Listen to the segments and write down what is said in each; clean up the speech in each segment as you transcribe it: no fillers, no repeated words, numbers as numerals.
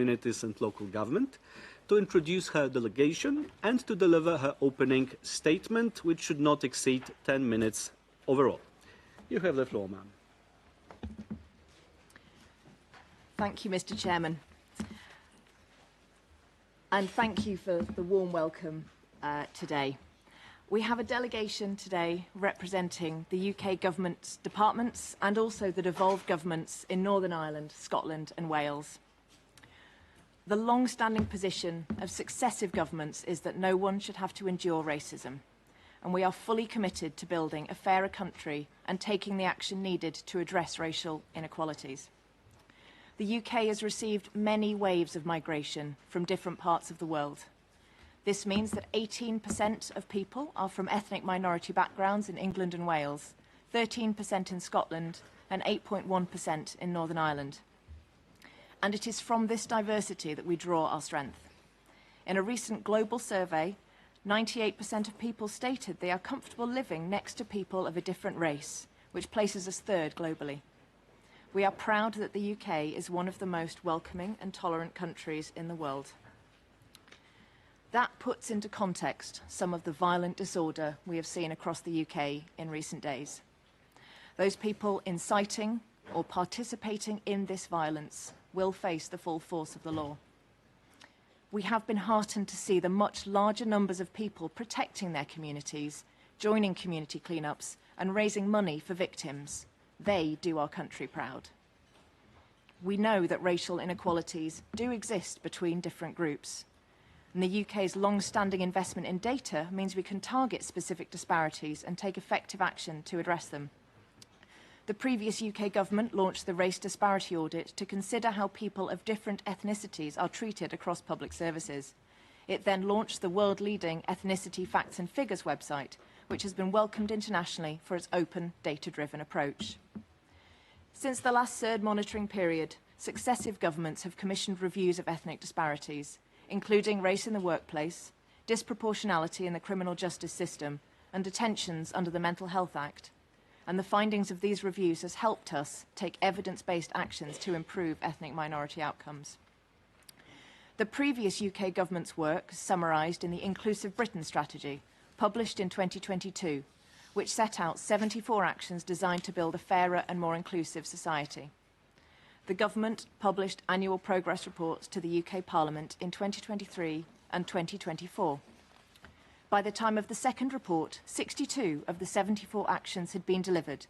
communities and local government, to introduce her delegation and to deliver her opening statement, which should not exceed 10 minutes overall. You have the floor, ma'am. Thank you, Mr. Chairman. And thank you for the warm welcome today. We have a delegation today representing the UK government's departments and also the devolved governments in Northern Ireland, Scotland and Wales. The long-standing position of successive governments is that no one should have to endure racism, and we are fully committed to building a fairer country and taking the action needed to address racial inequalities. The UK has received many waves of migration from different parts of the world. This means that 18% of people are from ethnic minority backgrounds in England and Wales, 13% in Scotland, and 8.1% in Northern Ireland. And it is from this diversity that we draw our strength. In a recent global survey, 98% of people stated they are comfortable living next to people of a different race, which places us third globally. We are proud that the UK is one of the most welcoming and tolerant countries in the world. That puts into context some of the violent disorder we have seen across the UK in recent days. Those people inciting or participating in this violence will face the full force of the law. We have been heartened to see the much larger numbers of people protecting their communities, joining community cleanups and raising money for victims. They do our country proud. We know that racial inequalities do exist between different groups. And the UK's long-standing investment in data means we can target specific disparities and take effective action to address them. The previous UK government launched the Race Disparity Audit to consider how people of different ethnicities are treated across public services. It then launched the world-leading Ethnicity Facts and Figures website, which has been welcomed internationally for its open, data-driven approach. Since the last CERD monitoring period, successive governments have commissioned reviews of ethnic disparities, including race in the workplace, disproportionality in the criminal justice system, and detentions under the Mental Health Act. And the findings of these reviews has helped us take evidence-based actions to improve ethnic minority outcomes. The previous UK government's work is summarised in the Inclusive Britain strategy, published in 2022, which set out 74 actions designed to build a fairer and more inclusive society. The government published annual progress reports to the UK Parliament in 2023 and 2024. By the time of the second report, 62 of the 74 actions had been delivered,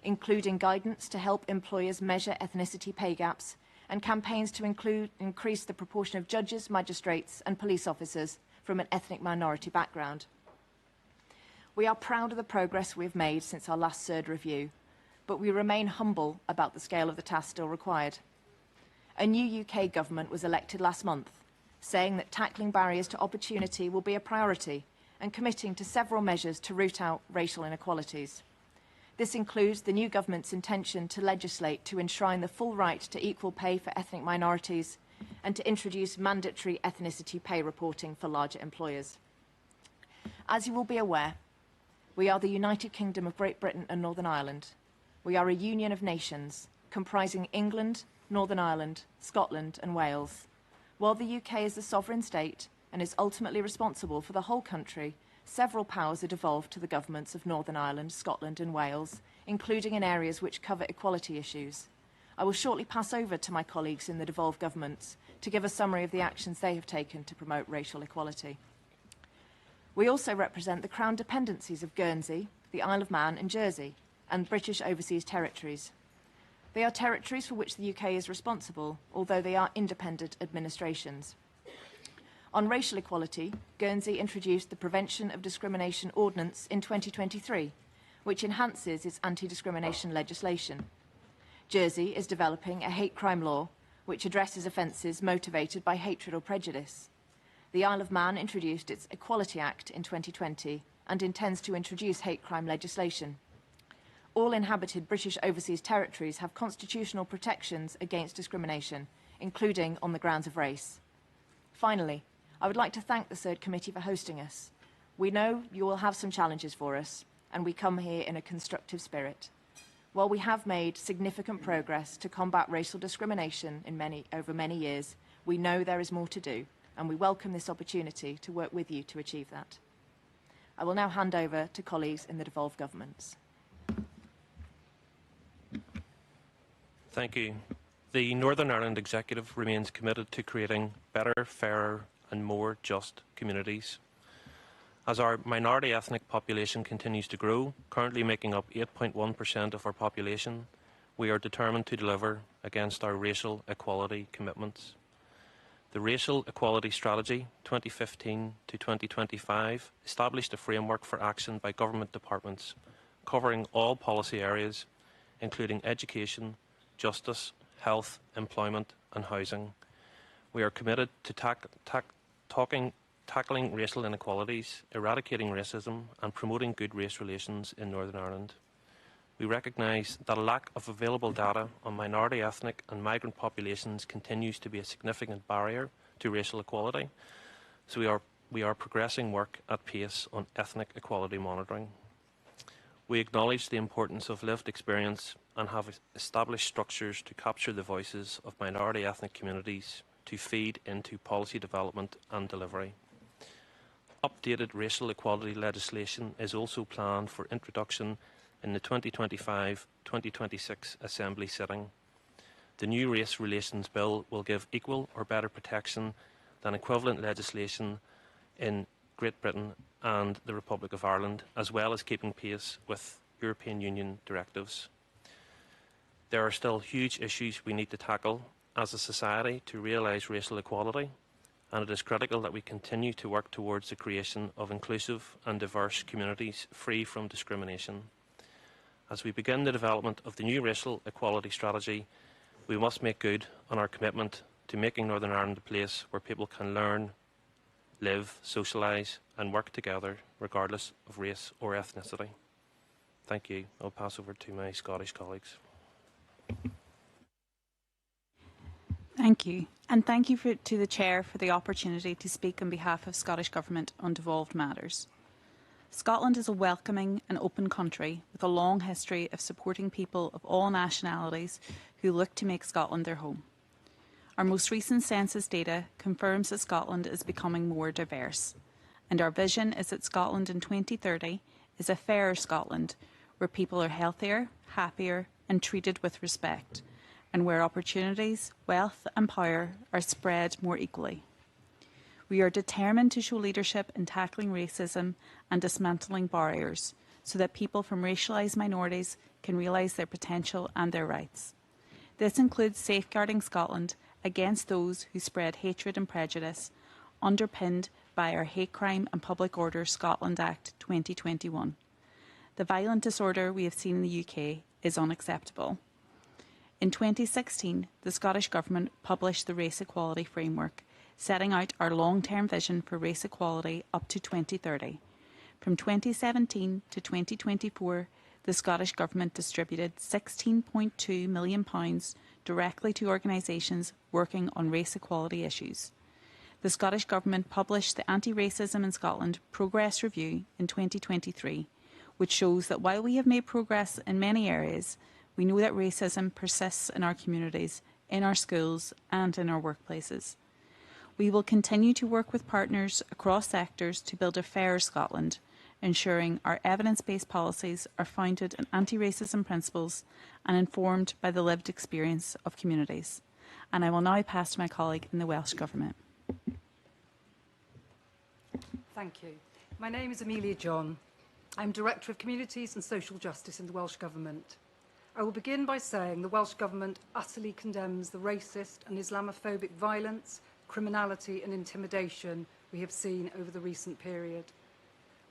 including guidance to help employers measure ethnicity pay gaps and campaigns to increase the proportion of judges, magistrates and police officers from an ethnic minority background. We are proud of the progress we have made since our last CERD review, but we remain humble about the scale of the task still required. A new UK government was elected last month, saying that tackling barriers to opportunity will be a priority and committing to several measures to root out racial inequalities. This includes the new government's intention to legislate to enshrine the full right to equal pay for ethnic minorities and to introduce mandatory ethnicity pay reporting for larger employers. As you will be aware, we are the United Kingdom of Great Britain and Northern Ireland. We are a union of nations comprising England, Northern Ireland, Scotland and Wales. While the UK is the sovereign state and is ultimately responsible for the whole country, several powers are devolved to the governments of Northern Ireland, Scotland and Wales, including in areas which cover equality issues. I will shortly pass over to my colleagues in the devolved governments to give a summary of the actions they have taken to promote racial equality. We also represent the Crown dependencies of Guernsey, the Isle of Man and Jersey, and British Overseas Territories. They are territories for which the UK is responsible, although they are independent administrations. On racial equality, Guernsey introduced the Prevention of Discrimination Ordinance in 2023, which enhances its anti-discrimination legislation. Jersey is developing a hate crime law, which addresses offences motivated by hatred or prejudice. The Isle of Man introduced its Equality Act in 2020 and intends to introduce hate crime legislation. All inhabited British Overseas Territories have constitutional protections against discrimination, including on the grounds of race. Finally, I would like to thank the CERD Committee for hosting us. We know you will have some challenges for us, and we come here in a constructive spirit. While we have made significant progress to combat racial discrimination over many years, We know there is more to do, and we welcome this opportunity to work with you to achieve that. I will now hand over to colleagues in the devolved governments. Thank you. The Northern Ireland Executive remains committed to creating better, fairer and more just communities. As our minority ethnic population continues to grow, currently making up 8.1% of our population, we are determined to deliver against our racial equality commitments. The Racial Equality Strategy 2015 to 2025 established a framework for action by government departments covering all policy areas, including education, justice, health, employment and housing. We are committed to tackling racial inequalities, eradicating racism and promoting good race relations in Northern Ireland. We recognise that a lack of available data on minority ethnic and migrant populations continues to be a significant barrier to racial equality, so we are progressing work at pace on ethnic equality monitoring. We acknowledge the importance of lived experience and have established structures to capture the voices of minority ethnic communities to feed into policy development and delivery. Updated racial equality legislation is also planned for introduction in the 2025-2026 Assembly sitting. The new Race Relations Bill will give equal or better protection than equivalent legislation in Great Britain and the Republic of Ireland, as well as keeping pace with European Union directives. There are still huge issues we need to tackle as a society to realise racial equality, and it is critical that we continue to work towards the creation of inclusive and diverse communities free from discrimination. As we begin the development of the new racial equality strategy, we must make good on our commitment to making Northern Ireland a place where people can learn, live, socialise and work together regardless of race or ethnicity. Thank you. I'll pass over to my Scottish colleagues. Thank you. And thank you to the Chair for the opportunity to speak on behalf of Scottish Government on devolved matters. Scotland is a welcoming and open country with a long history of supporting people of all nationalities who look to make Scotland their home. Our most recent census data confirms that Scotland is becoming more diverse, and our vision is that Scotland in 2030 is a fairer Scotland, where people are healthier, happier and treated with respect, and where opportunities, wealth and power are spread more equally. We are determined to show leadership in tackling racism and dismantling barriers so that people from racialised minorities can realise their potential and their rights. This includes safeguarding Scotland against those who spread hatred and prejudice, underpinned by our Hate Crime and Public Order Scotland Act 2021. The violent disorder we have seen in the UK is unacceptable. In 2016, the Scottish Government published the Race Equality Framework, setting out our long-term vision for race equality up to 2030. From 2017 to 2024, the Scottish Government distributed £16.2 million directly to organisations working on race equality issues. The Scottish Government published the Anti-Racism in Scotland Progress Review in 2023, which shows that while we have made progress in many areas, we know that racism persists in our communities, in our schools and in our workplaces. We will continue to work with partners across sectors to build a fairer Scotland, ensuring our evidence-based policies are founded in anti-racism principles and informed by the lived experience of communities. And I will now pass to my colleague in the Welsh Government. Thank you. My name is Amelia John. I'm Director of Communities and Social Justice in the Welsh Government. I will begin by saying the Welsh Government utterly condemns the racist and Islamophobic violence, criminality and intimidation we have seen over the recent period.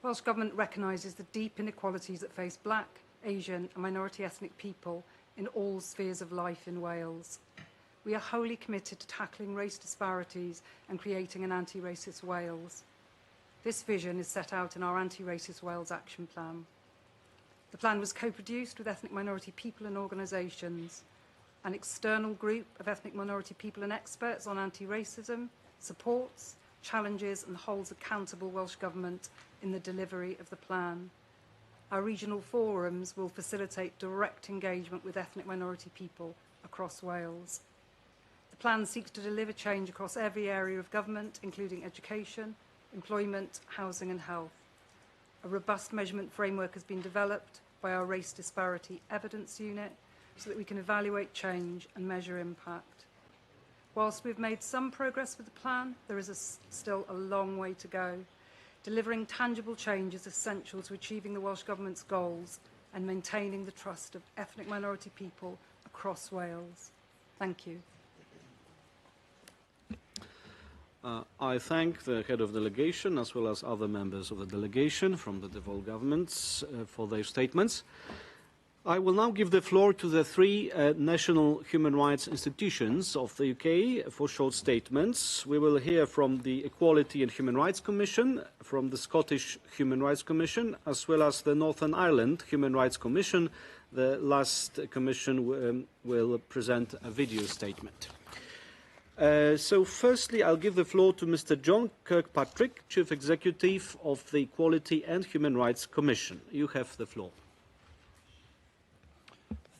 Welsh Government recognises the deep inequalities that face Black, Asian and minority ethnic people in all spheres of life in Wales. We are wholly committed to tackling race disparities and creating an anti-racist Wales. This vision is set out in our Anti-Racist Wales Action Plan. The plan was co-produced with ethnic minority people and organisations. An external group of ethnic minority people and experts on anti-racism supports, challenges and holds accountable Welsh Government in the delivery of the plan. Our regional forums will facilitate direct engagement with ethnic minority people across Wales. The The plan seeks to deliver change across every area of government, including education, employment, housing and health. A robust measurement framework has been developed by our Race Disparity Evidence Unit so that we can evaluate change and measure impact. Whilst we've made some progress with the plan, there is still a long way to go. Delivering tangible change is essential to achieving the Welsh Government's goals and maintaining the trust of ethnic minority people across Wales. Thank you. I thank the head of delegation as well as other members of the delegation from the devolved governments for their statements. I will now give the floor to the three national human rights institutions of the UK for short statements. We will hear from the Equality and Human Rights Commission, from the Scottish Human Rights Commission, as well as the Northern Ireland Human Rights Commission. The last commission will present a video statement. So firstly, I'll give the floor to Mr. John Kirkpatrick, Chief Executive of the Equality and Human Rights Commission. You have the floor.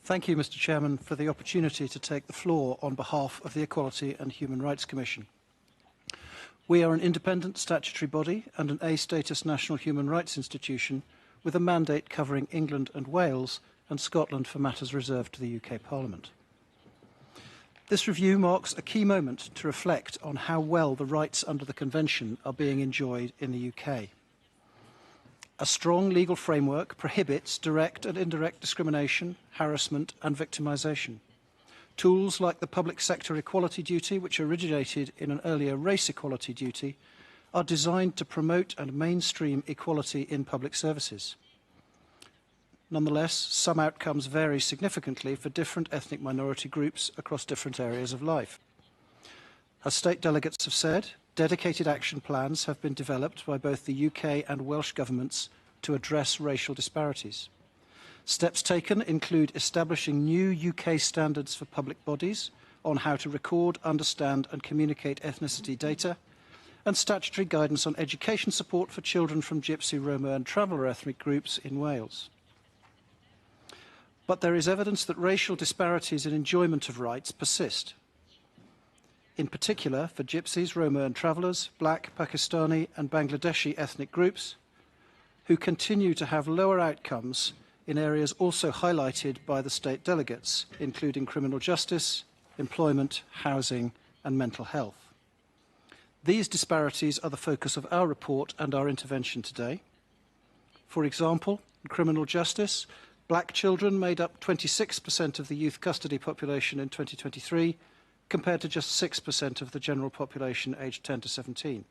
Thank you, Mr. Chairman, for the opportunity to take the floor on behalf of the Equality and Human Rights Commission. We are an independent statutory body and an A-status national human rights institution with a mandate covering England and Wales and Scotland for matters reserved to the UK Parliament. This review marks a key moment to reflect on how well the rights under the Convention are being enjoyed in the UK. A strong legal framework prohibits direct and indirect discrimination, harassment and victimisation. Tools like the public sector equality duty, which originated in an earlier race equality duty, are designed to promote and mainstream equality in public services. Nonetheless, some outcomes vary significantly for different ethnic minority groups across different areas of life. As state delegates have said, dedicated action plans have been developed by both the UK and Welsh governments to address racial disparities. Steps taken include establishing new UK standards for public bodies on how to record, understand and communicate ethnicity data, and statutory guidance on education support for children from Gypsy, Roma and Traveller ethnic groups in Wales. But there is evidence that racial disparities in enjoyment of rights persist. In particular, for Gypsies, Roma and Travellers, Black, Pakistani and Bangladeshi ethnic groups, who continue to have lower outcomes in areas also highlighted by the state delegates, including criminal justice, employment, housing and mental health. These disparities are the focus of our report and our intervention today. For example, in criminal justice, Black children made up 26% of the youth custody population in 2023, compared to just 6% of the general population aged 10 to 17.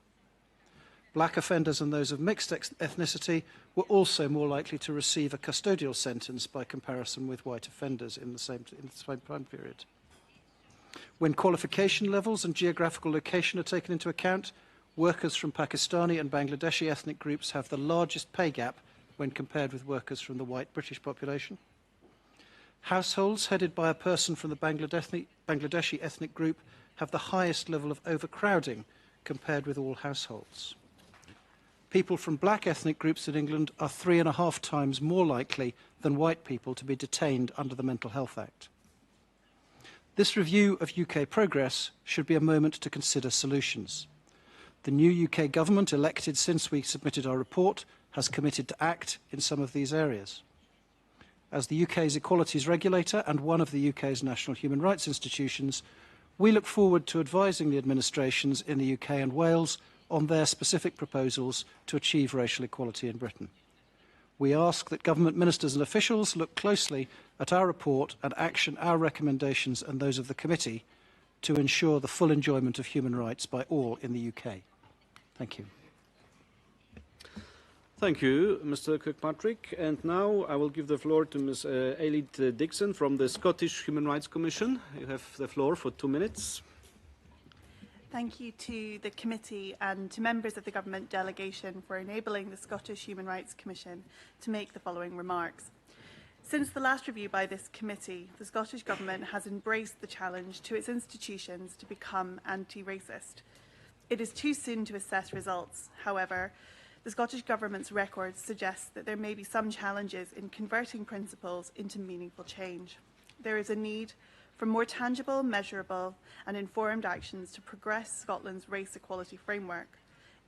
Black offenders and those of mixed ethnicity were also more likely to receive a custodial sentence by comparison with white offenders in the same time period. When qualification levels and geographical location are taken into account, workers from Pakistani and Bangladeshi ethnic groups have the largest pay gap when compared with workers from the white British population. Households headed by a person from the Bangladeshi ethnic group have the highest level of overcrowding compared with all households. People from Black ethnic groups in England are 3.5 times more likely than white people to be detained under the Mental Health Act. This review of UK progress should be a moment to consider solutions. The new UK government elected since we submitted our report has committed to act in some of these areas. As the UK's equalities regulator and one of the UK's national human rights institutions, we look forward to advising the administrations in the UK and Wales on their specific proposals to achieve racial equality in Britain. We ask that government ministers and officials look closely at our report and action our recommendations and those of the committee to ensure the full enjoyment of human rights by all in the UK. Thank you. Thank you, Mr. Kirkpatrick. And now I will give the floor to Ms. Eileen Dixon from the Scottish Human Rights Commission. You have the floor for 2 minutes. Thank you to the committee and to members of the government delegation for enabling the Scottish Human Rights Commission to make the following remarks. Since the last review by this committee, the Scottish Government has embraced the challenge to its institutions to become anti-racist. It is too soon to assess results. However, the Scottish Government's records suggest that there may be some challenges in converting principles into meaningful change. There is a need for more tangible, measurable and informed actions to progress Scotland's race equality framework.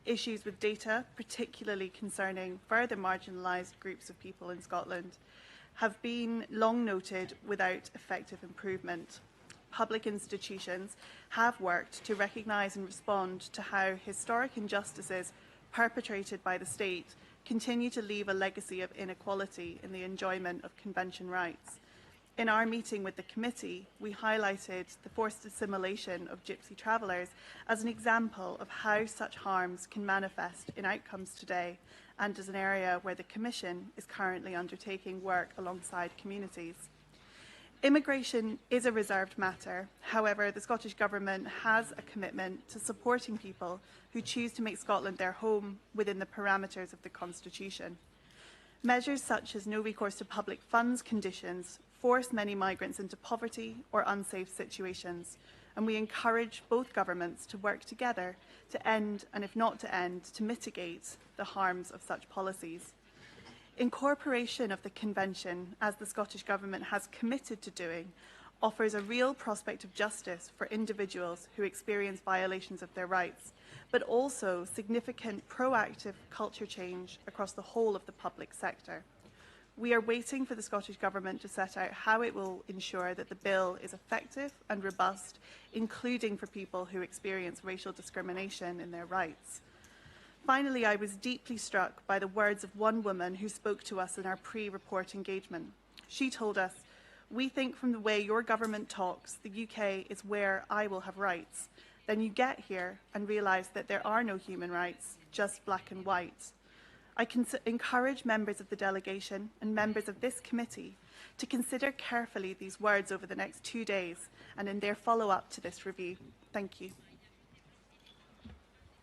Issues with data, particularly concerning further marginalised groups of people in Scotland, have been long noted without effective improvement. Public institutions have worked to recognise and respond to how historic injustices perpetrated by the state continue to leave a legacy of inequality in the enjoyment of convention rights. In our meeting with the committee, we highlighted the forced assimilation of Gypsy travellers as an example of how such harms can manifest in outcomes today, and as an area where the Commission is currently undertaking work alongside communities. Immigration is a reserved matter. However, the Scottish Government has a commitment to supporting people who choose to make Scotland their home within the parameters of the Constitution. Measures such as no recourse to public funds conditions force many migrants into poverty or unsafe situations, and we encourage both governments to work together to end, and if not to end, to mitigate the harms of such policies. Incorporation of the Convention, as the Scottish Government has committed to doing, offers a real prospect of justice for individuals who experience violations of their rights, but also significant proactive culture change across the whole of the public sector. We are waiting for the Scottish Government to set out how it will ensure that the bill is effective and robust, including for people who experience racial discrimination in their rights. Finally, I was deeply struck by the words of one woman who spoke to us in our pre-report engagement. She told us, "We think from the way your government talks, the UK is where I will have rights. Then you get here and realise that there are no human rights, just black and white." I encourage members of the delegation and members of this committee to consider carefully these words over the next 2 days and in their follow-up to this review. Thank you.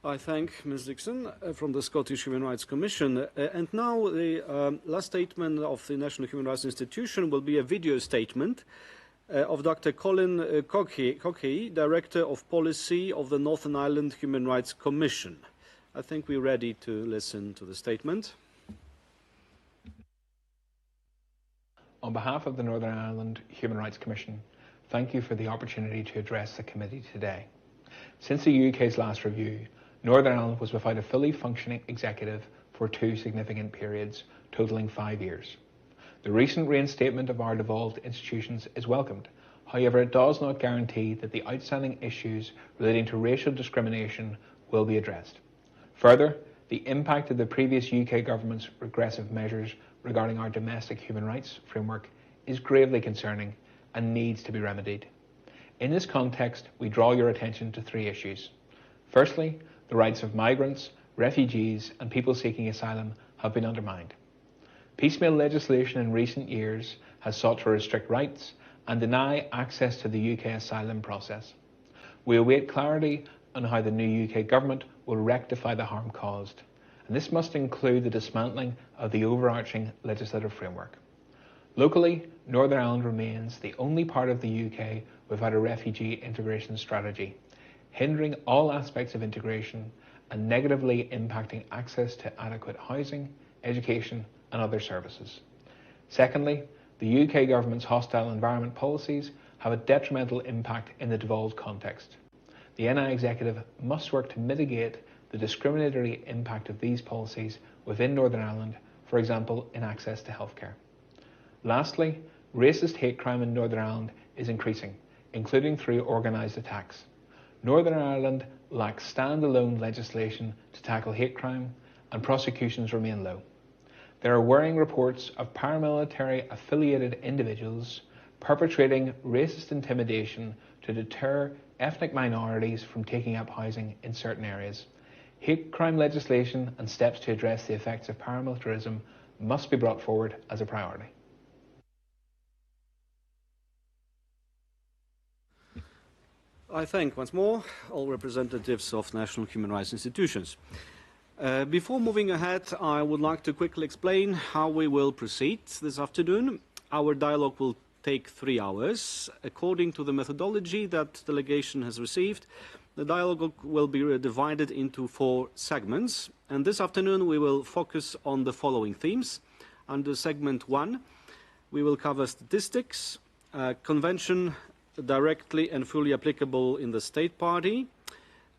I thank Ms Dixon from the Scottish Human Rights Commission. And now the last statement of the National Human Rights Institution will be a video statement of Dr. Colin Cockey, Director of Policy of the Northern Ireland Human Rights Commission. I think we're ready to listen to the statement. On behalf of the Northern Ireland Human Rights Commission, thank you for the opportunity to address the committee today. Since the UK's last review, Northern Ireland was without a fully functioning executive for 2 significant periods, totalling 5 years. The recent reinstatement of our devolved institutions is welcomed. However, it does not guarantee that the outstanding issues relating to racial discrimination will be addressed. Further, the impact of the previous UK government's regressive measures regarding our domestic human rights framework is gravely concerning and needs to be remedied. In this context, we draw your attention to 3 issues. Firstly, the rights of migrants, refugees and people seeking asylum have been undermined. Piecemeal legislation in recent years has sought to restrict rights and deny access to the UK asylum process. We await clarity on how the new UK government will rectify the harm caused, and this must include the dismantling of the overarching legislative framework. Locally, Northern Ireland remains the only part of the UK without a refugee integration strategy, hindering all aspects of integration and negatively impacting access to adequate housing, education and other services. Secondly, the UK government's hostile environment policies have a detrimental impact in the devolved context. The NI executive must work to mitigate the discriminatory impact of these policies within Northern Ireland, for example, in access to healthcare. Lastly, racist hate crime in Northern Ireland is increasing, including through organised attacks. Northern Ireland lacks standalone legislation to tackle hate crime, and prosecutions remain low. There are worrying reports of paramilitary-affiliated individuals perpetrating racist intimidation to deter ethnic minorities from taking up housing in certain areas. Hate crime legislation and steps to address the effects of paramilitarism must be brought forward as a priority. I thank once more all representatives of national human rights institutions. Before moving ahead, I would like to quickly explain how we will proceed this afternoon. Our dialogue will take 3 hours. According to the methodology that delegation has received, the dialogue will be divided into 4 segments. And this afternoon we will focus on the following themes. Under segment 1, we will cover statistics, convention directly and fully applicable in the state party,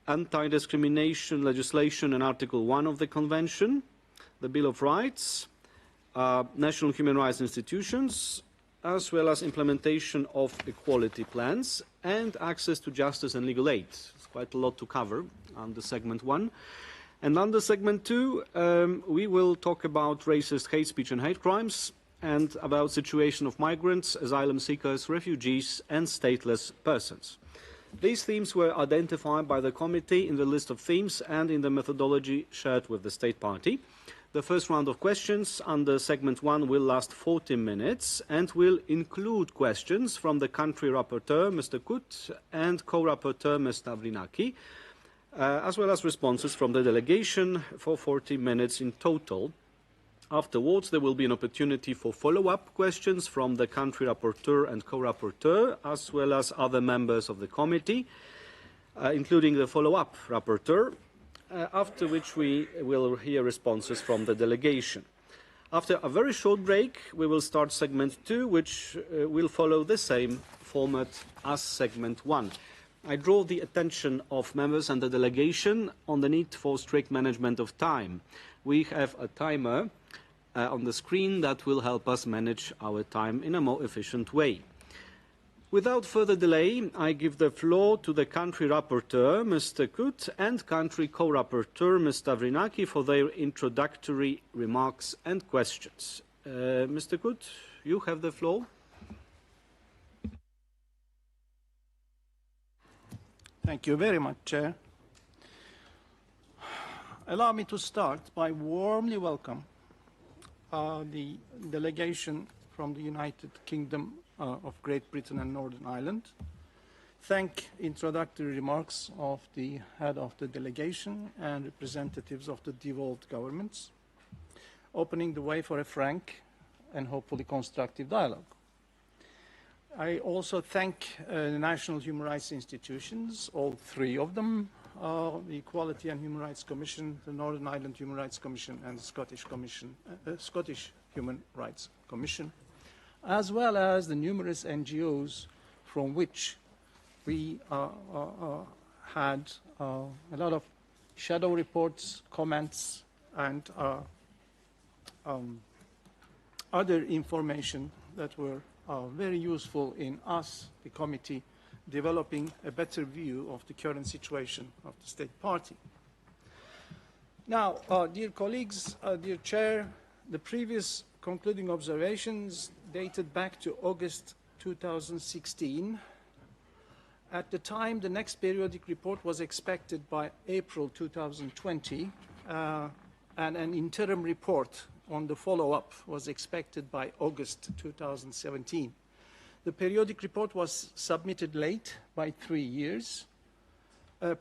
anti-discrimination legislation and Article 1 of the Convention, the Bill of Rights, national human rights institutions, as well as implementation of equality plans and access to justice and legal aid. It's quite a lot to cover under segment 1. And under segment 2, we will talk about racist hate speech and hate crimes and about situation of migrants, asylum seekers, refugees and stateless persons. These themes were identified by the committee in the list of themes and in the methodology shared with the state party. The first round of questions under segment 1 will last 40 minutes and will include questions from the country rapporteur, Mr. Kut, and co-rapporteur, Mr. Avrinaki, as well as responses from the delegation for 40 minutes in total. Afterwards, there will be an opportunity for follow-up questions from the country rapporteur and co-rapporteur, as well as other members of the committee, including the follow-up rapporteur, after which we will hear responses from the delegation. After a very short break, we will start segment 2, which will follow the same format as segment 1. I draw the attention of members and the delegation on the need for strict management of time. We have a timer on the screen that will help us manage our time in a more efficient way. Without further delay, I give the floor to the country rapporteur, Mr. Kut, and country co-rapporteur, Mr. Avrinaki, for their introductory remarks and questions. Mr. Kut, you have the floor. Thank you very much, Chair. Allow me to start by warmly welcome the delegation from the United Kingdom of Great Britain and Northern Ireland. Thank introductory remarks of the head of the delegation and representatives of the devolved governments, opening the way for a frank and hopefully constructive dialogue. I also thank the national human rights institutions, all three of them, the Equality and Human Rights Commission, the Northern Ireland Human Rights Commission, and the Scottish Human Rights Commission, as well as the numerous NGOs from which we had a lot of shadow reports, comments, and other information that were very useful in us, the committee, developing a better view of the current situation of the state party. Now, dear colleagues, dear Chair, the previous concluding observations dated back to August 2016. At the time, the next periodic report was expected by April 2020, and an interim report on the follow-up was expected by August 2017. The periodic report was submitted late by 3 years,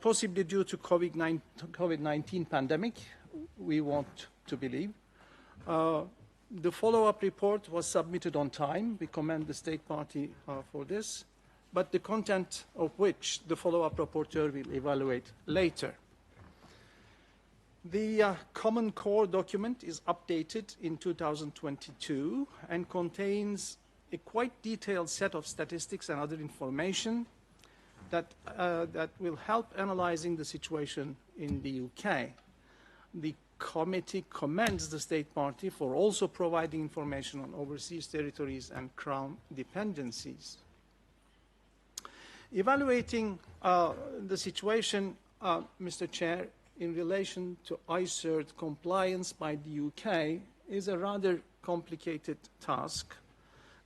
possibly due to COVID-19 pandemic, we want to believe. The follow-up report was submitted on time. We commend the state party for this, but the content of which the follow-up rapporteur will evaluate later. The Common Core document is updated in 2022 and contains a quite detailed set of statistics and other information that will help analyzing the situation in the UK. The committee commends the state party for also providing information on overseas territories and crown dependencies. Evaluating the situation, Mr. Chair, in relation to CERD compliance by the UK is a rather complicated task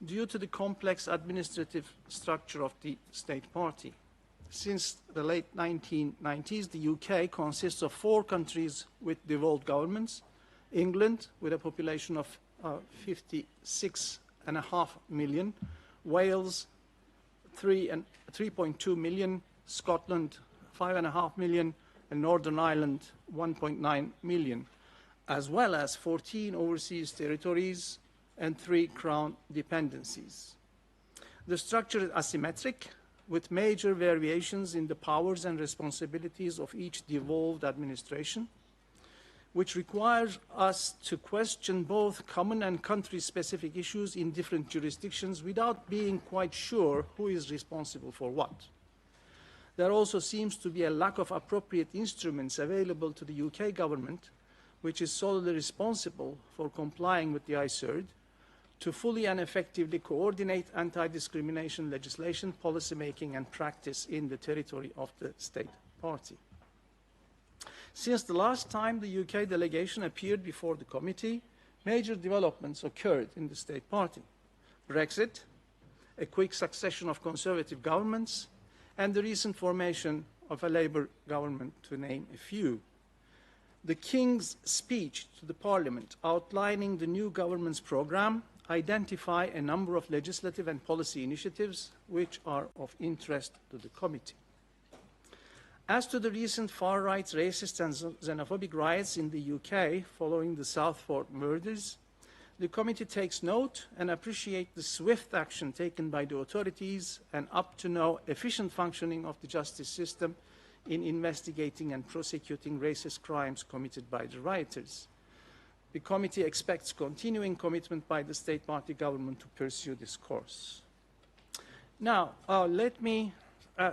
due to the complex administrative structure of the state party. Since the late 1990s, the UK consists of 4 countries with devolved governments: England, with a population of 56.5 million, Wales, 3.2 million, Scotland, 5.5 million, and Northern Ireland, 1.9 million, as well as 14 overseas territories and 3 crown dependencies. The structure is asymmetric, with major variations in the powers and responsibilities of each devolved administration. which requires us to question both common and country-specific issues in different jurisdictions without being quite sure who is responsible for what. There also seems to be a lack of appropriate instruments available to the UK government, which is solely responsible for complying with the CERD, to fully and effectively coordinate anti-discrimination legislation, policy-making and practice in the territory of the state party. Since the last time the UK delegation appeared before the committee, major developments occurred in the state party. Brexit, a quick succession of conservative governments, and the recent formation of a Labour government, to name a few. The King's speech to the Parliament outlining the new government's programme identify a number of legislative and policy initiatives which are of interest to the committee. As to the recent far-right racist and xenophobic riots in the UK following the Southport murders, the committee takes note and appreciates the swift action taken by the authorities and up-to-now efficient functioning of the justice system in investigating and prosecuting racist crimes committed by the rioters. The committee expects continuing commitment by the state party government to pursue this course. Now, let me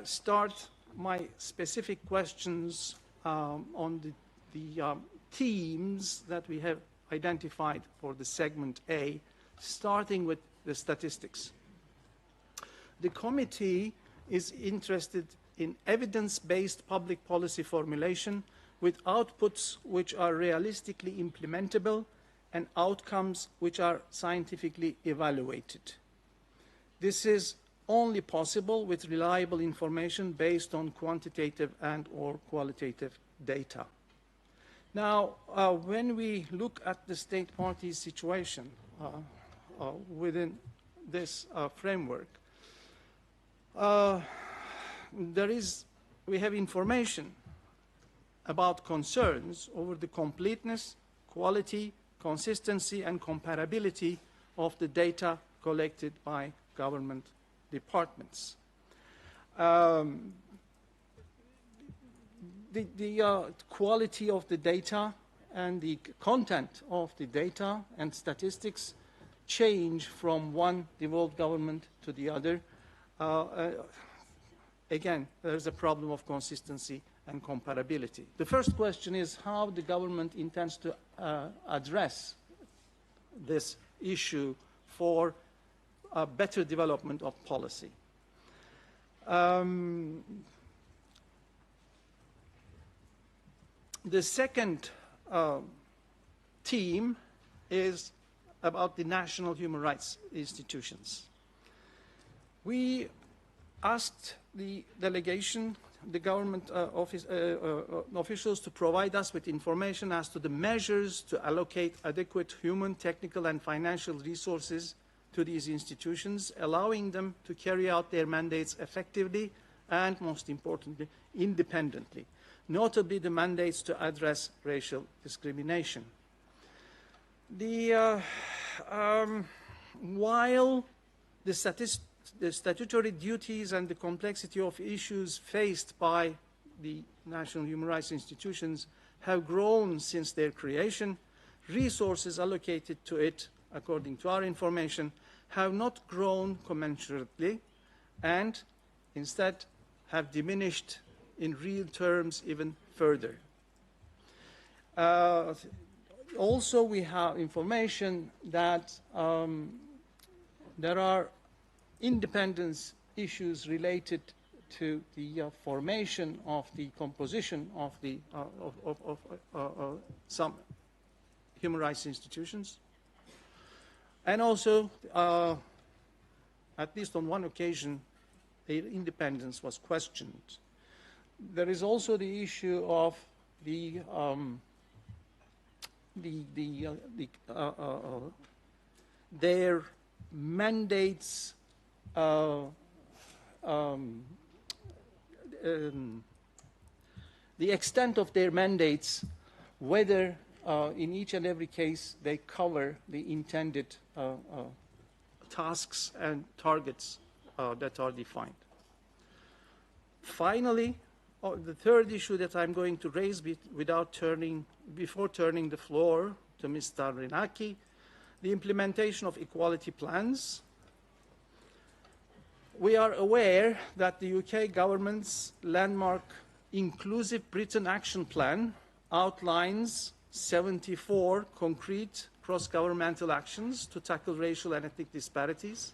start my specific questions on the themes that we have identified for the segment A, starting with the statistics. The committee is interested in evidence-based public policy formulation with outputs which are realistically implementable and outcomes which are scientifically evaluated. This is only possible with reliable information based on quantitative and/or qualitative data. Now, when we look at the state party situation within this framework, we have information about concerns over the completeness, quality, consistency, and comparability of the data collected by government departments. The quality of the data and the content of the data and statistics change from one devolved government to the other. Again, there's a problem of consistency and comparability. The first question is how the government intends to address this issue for a better development of policy. The second theme is about the national human rights institutions. We asked the delegation, the government officials, to provide us with information as to the measures to allocate adequate human, technical, and financial resources to these institutions, allowing them to carry out their mandates effectively and, most importantly, independently, notably the mandates to address racial discrimination. While the statutory duties and the complexity of issues faced by the national human rights institutions have grown since their creation, resources allocated to it, according to our information, have not grown commensurately and instead have diminished in real terms even further. Also, we have information that there are independence issues related to the formation of the composition of the some human rights institutions, and also at least on one occasion their independence was questioned. There is also the issue of their mandates, the extent of their mandates, whether in each and every case they cover the intended tasks and targets that are defined. Finally, the third issue that I'm going to raise before turning the floor to Ms. Stavrinaki, the implementation of equality plans. We are aware that the UK government's landmark Inclusive Britain Action Plan outlines 74 concrete cross-governmental actions to tackle racial and ethnic disparities.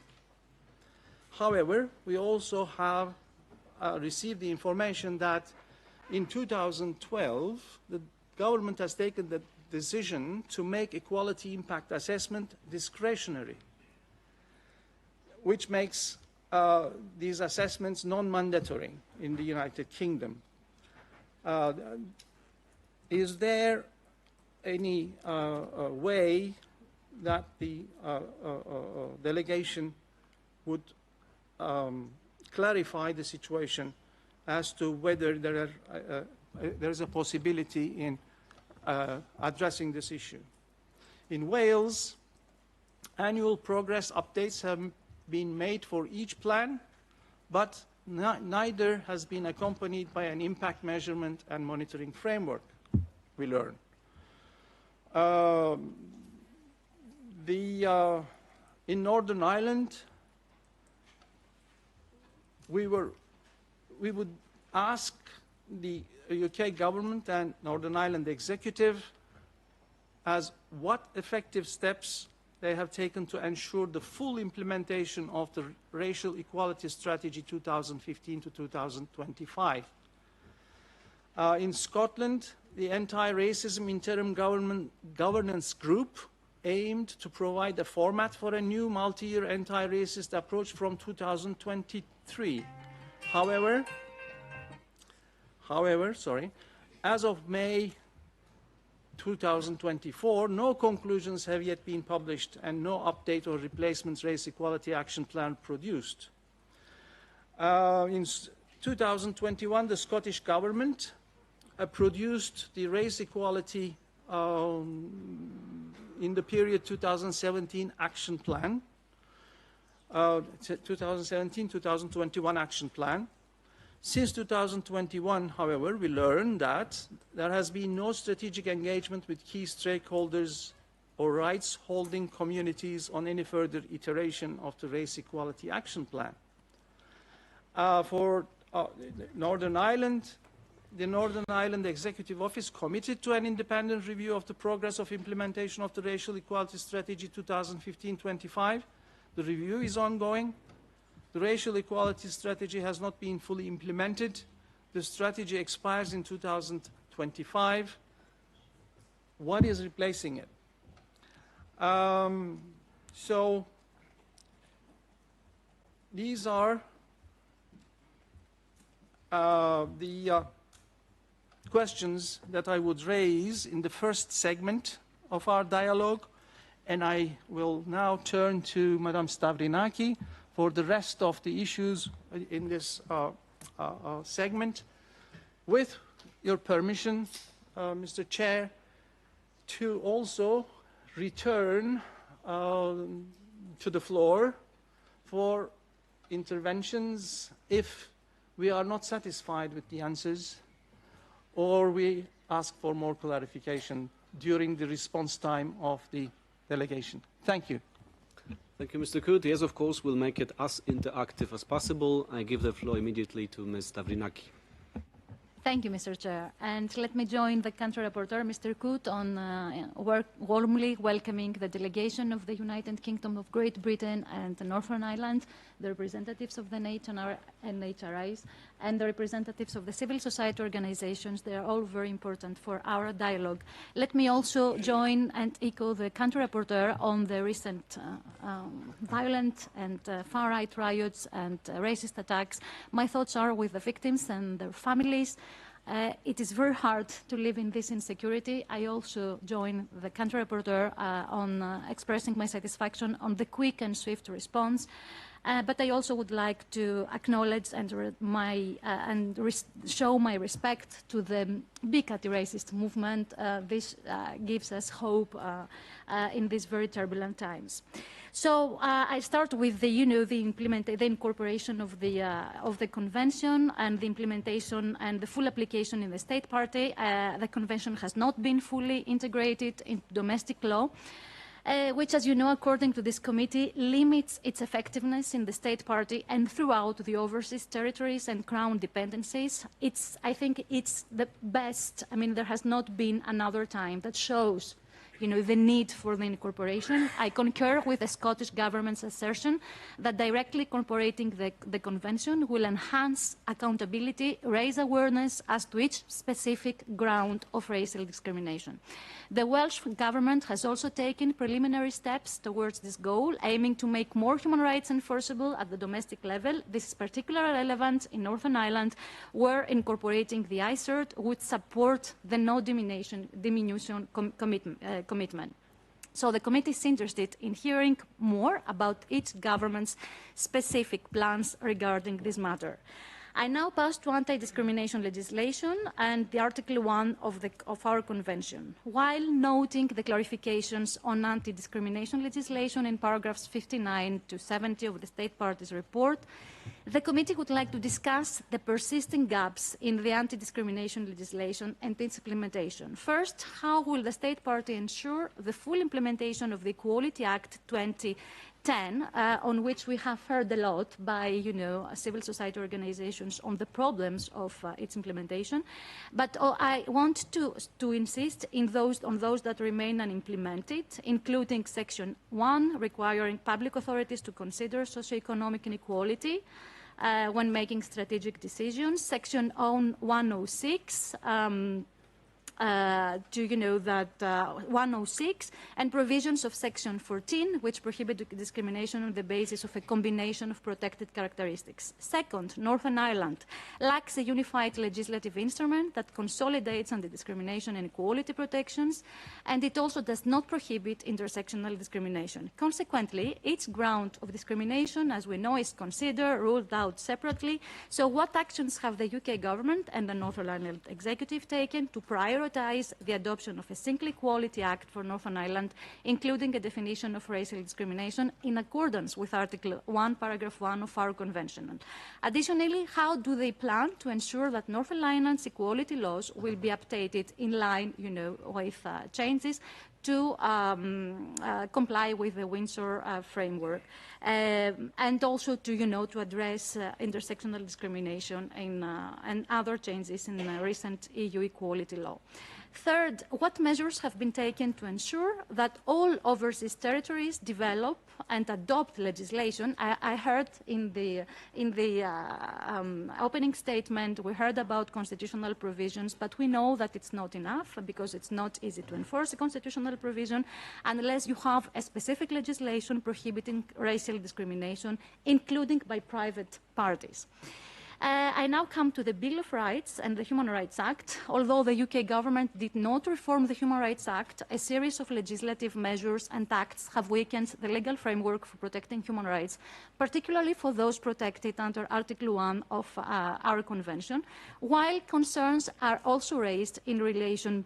However, we also have received the information that in 2012, the government has taken the decision to make equality impact assessment discretionary, which makes these assessments non-mandatory in the United Kingdom. Is there any way that the delegation would clarify the situation as to whether there is a possibility in addressing this issue? In Wales, annual progress updates have been made for each plan, but neither has been accompanied by an impact measurement and monitoring framework, we learn. In Northern Ireland, we would ask the UK government and Northern Ireland executive as what effective steps they have taken to ensure the full implementation of the Racial Equality Strategy 2015 to 2025. In Scotland, the Anti-Racism Interim Governance Group aimed to provide a format for a new multi-year anti-racist approach from 2023. However, as of May 2024, no conclusions have yet been published and no update or replacement race equality action plan produced. In 2021, the Scottish Government produced the race equality in the period 2017 action plan, 2017-2021 action plan. Since 2021, however, we learned that there has been no strategic engagement with key stakeholders or rights-holding communities on any further iteration of the Race Equality Action Plan. For Northern Ireland, the Northern Ireland Executive Office committed to an independent review of the progress of implementation of the Racial Equality Strategy 2015-25. The review is ongoing. The Racial Equality Strategy has not been fully implemented. The strategy expires in 2025. What is replacing it? So these are the questions that I would raise in the first segment of our dialogue, and I will now turn to Madame Stavrinaki for the rest of the issues in this segment. With your permission, Mr. Chair, to also return to the floor for interventions if we are not satisfied with the answers or we ask for more clarification during the response time of the delegation. Thank you. Thank you, Mr. Kut. Yes, of course, we'll make it as interactive as possible. I give the floor immediately to Ms. Stavrinaki. Thank you, Mr. Chair. And let me join the country rapporteur, Mr. Kut, on warmly welcoming the delegation of the United Kingdom of Great Britain and Northern Ireland, the representatives of the NHRIs, and the representatives of the civil society organizations. They are all very important for our dialogue. Let me also join and echo the country rapporteur on the recent violent and far-right riots and racist attacks. My thoughts are with the victims and their families. It is very hard to live in this insecurity. I also join the country rapporteur on expressing my satisfaction on the quick and swift response. But I also would like to acknowledge and show my respect to the big anti-racist movement. This gives us hope in these very turbulent times. So I start with the incorporation of the convention and the implementation and the full application in the state party. The convention has not been fully integrated in domestic law, which, as you know, according to this committee, limits its effectiveness in the state party and throughout the overseas territories and crown dependencies. I think it's the best. I mean, there has not been another time that shows the need for the incorporation. I concur with the Scottish Government's assertion that directly incorporating the Convention will enhance accountability, raise awareness as to each specific ground of racial discrimination. The Welsh Government has also taken preliminary steps towards this goal, aiming to make more human rights enforceable at the domestic level. This is particularly relevant in Northern Ireland, where incorporating the CERD would support the no-diminution commitment. So the committee is interested in hearing more about each government's specific plans regarding this matter. I now pass to anti-discrimination legislation and the Article 1 of our convention. While noting the clarifications on anti-discrimination legislation in paragraphs 59 to 70 of the State Party's report, the committee would like to discuss the persisting gaps in the anti-discrimination legislation and its implementation. First, how will the State Party ensure the full implementation of the Equality Act 2010, on which we have heard a lot by, civil society organizations on the problems of its implementation. But I want to insist on those that remain unimplemented, including Section 1, requiring public authorities to consider socioeconomic inequality when making strategic decisions. Section 106, 106 and provisions of Section 14, which prohibit discrimination on the basis of a combination of protected characteristics. Second, Northern Ireland lacks a unified legislative instrument that consolidates anti-discrimination and equality protections, and it also does not prohibit intersectional discrimination. Consequently, each ground of discrimination, as we know, is considered, ruled out separately. So what actions have the UK government and the Northern Ireland executive taken to prioritize the adoption of a single Equality Act for Northern Ireland, including a definition of racial discrimination in accordance with Article 1, Paragraph 1 of our Convention? Additionally, how do they plan to ensure that Northern Ireland's equality laws will be updated in line, with changes to comply with the Windsor framework, and also to address intersectional discrimination and other changes in recent EU equality law. Third, what measures have been taken to ensure that all overseas territories develop and adopt legislation? I heard in the opening statement, we heard about constitutional provisions, but we know that it's not enough because it's not easy to enforce a constitutional provision unless you have a specific legislation prohibiting racial discrimination, including by private parties. I now come to the Bill of Rights and the Human Rights Act. Although the UK government did not reform the Human Rights Act, a series of legislative measures and acts have weakened the legal framework for protecting human rights, particularly for those protected under Article 1 of our Convention, while concerns are also raised in relation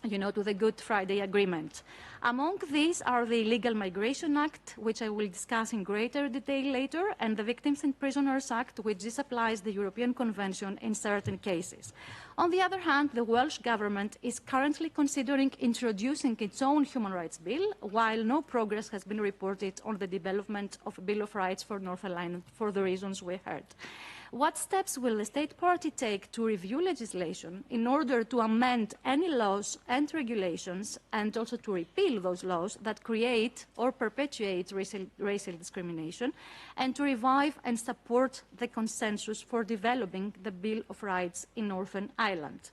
to the Good Friday Agreement. Among these are the Illegal Migration Act, which I will discuss in greater detail later, and the Victims and Prisoners Act, which disapplies the European Convention in certain cases. On the other hand, the Welsh Government is currently considering introducing its own human rights bill, while no progress has been reported on the development of a Bill of Rights for Northern Ireland for the reasons we heard. What steps will the State Party take to review legislation in order to amend any laws and regulations, and also to repeal those laws that create or perpetuate racial discrimination, and to revive and support the consensus for developing the Bill of Rights in Northern Ireland?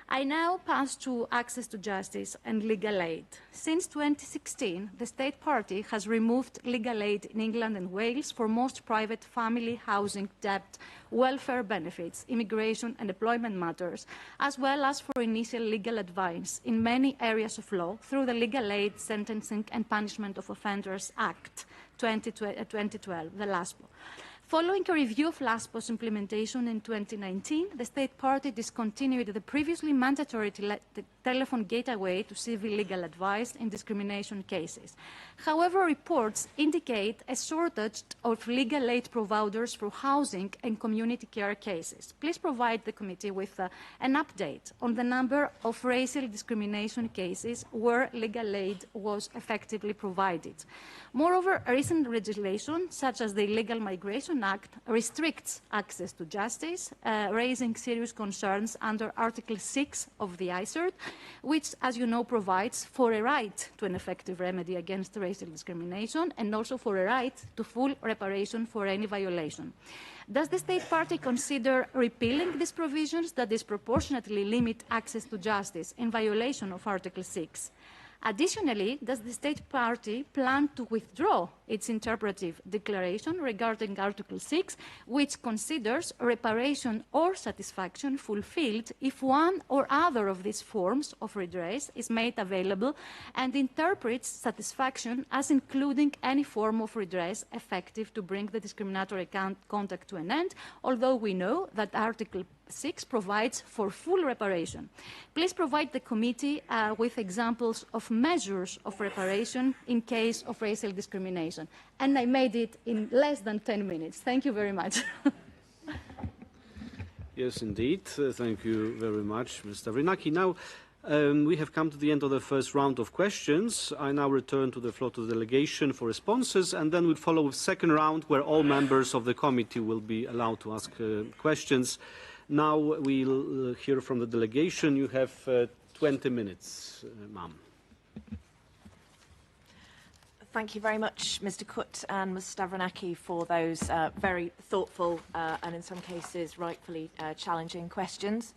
I now pass to access to justice and legal aid. Since 2016, the State Party has removed legal aid in England and Wales for most private family, housing, debt, welfare benefits, immigration and employment matters, as well as for initial legal advice in many areas of law through the Legal Aid, Sentencing and Punishment of Offenders Act 2012, the LASPO. Following a review of LASPO's implementation in 2019, the state party discontinued the previously mandatory telephone gateway to civil legal advice in discrimination cases. However, reports indicate a shortage of legal aid providers for housing and community care cases. Please provide the committee with an update on the number of racial discrimination cases where legal aid was effectively provided. Moreover, recent legislation, such as the Illegal Migration Act, restricts access to justice, raising serious concerns under Article 6 of the CERD, which, as you know, provides for a right to an effective remedy against racial discrimination and also for a right to full reparation for any violation. Does the state party consider repealing these provisions that disproportionately limit access to justice in violation of Article 6? Additionally, does the state party plan to withdraw its interpretive declaration regarding Article 6, which considers reparation or satisfaction fulfilled if one or other of these forms of redress is made available and interprets satisfaction as including any form of redress effective to bring the discriminatory conduct to an end, although we know that Article 6 provides for full reparation. Please provide the committee with examples of measures of reparation in case of racial discrimination. And I made it in less than 10 minutes. Thank you very much. Yes, indeed. Thank you very much, Mr. Stavrinaki. Now, we have come to the end of the first round of questions. I now return to the floor to the delegation for responses, and then we'll follow a second round where all members of the committee will be allowed to ask questions. Now we'll hear from the delegation. You have 20 minutes, ma'am. Thank you very much, Mr. Kut and Mr. Stavrinaki, for those very thoughtful and in some cases rightfully challenging questions.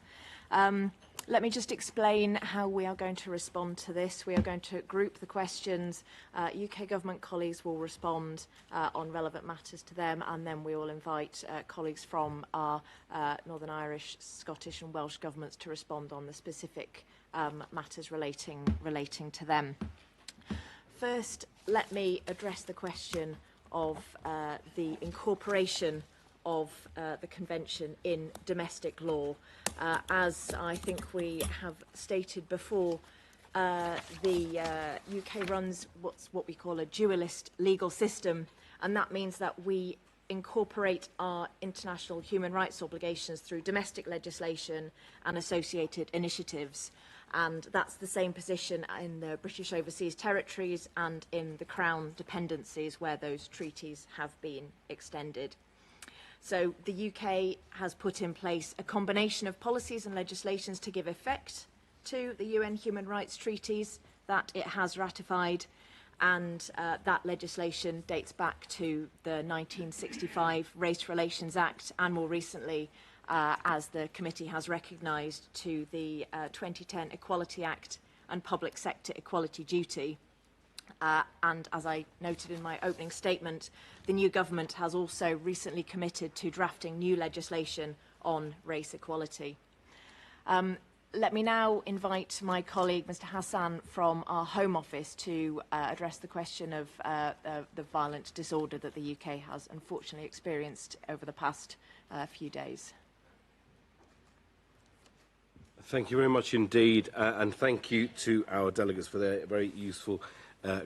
Let me just explain how we are going to respond to this. We are going to group the questions. UK government colleagues will respond on relevant matters to them, and then we will invite colleagues from our Northern Irish, Scottish and Welsh governments to respond on the specific matters relating to them. First, let me address the question of the incorporation of the Convention in domestic law. As I think we have stated before, the UK runs what we call a dualist legal system, and that means that we incorporate our international human rights obligations through domestic legislation and associated initiatives. And that's the same position in the British Overseas Territories and in the Crown dependencies where those treaties have been extended. So the UK has put in place a combination of policies and legislations to give effect to the UN human rights treaties that it has ratified, and that legislation dates back to the 1965 Race Relations Act and more recently, as the committee has recognised, to the 2010 Equality Act and Public Sector Equality Duty. And as I noted in my opening statement, the new government has also recently committed to drafting new legislation on race equality. Let me now invite my colleague, Mr. Hassan, from our Home Office to address the question of the violent disorder that the UK has unfortunately experienced over the past few days. Thank you very much indeed, and thank you to our delegates for their very useful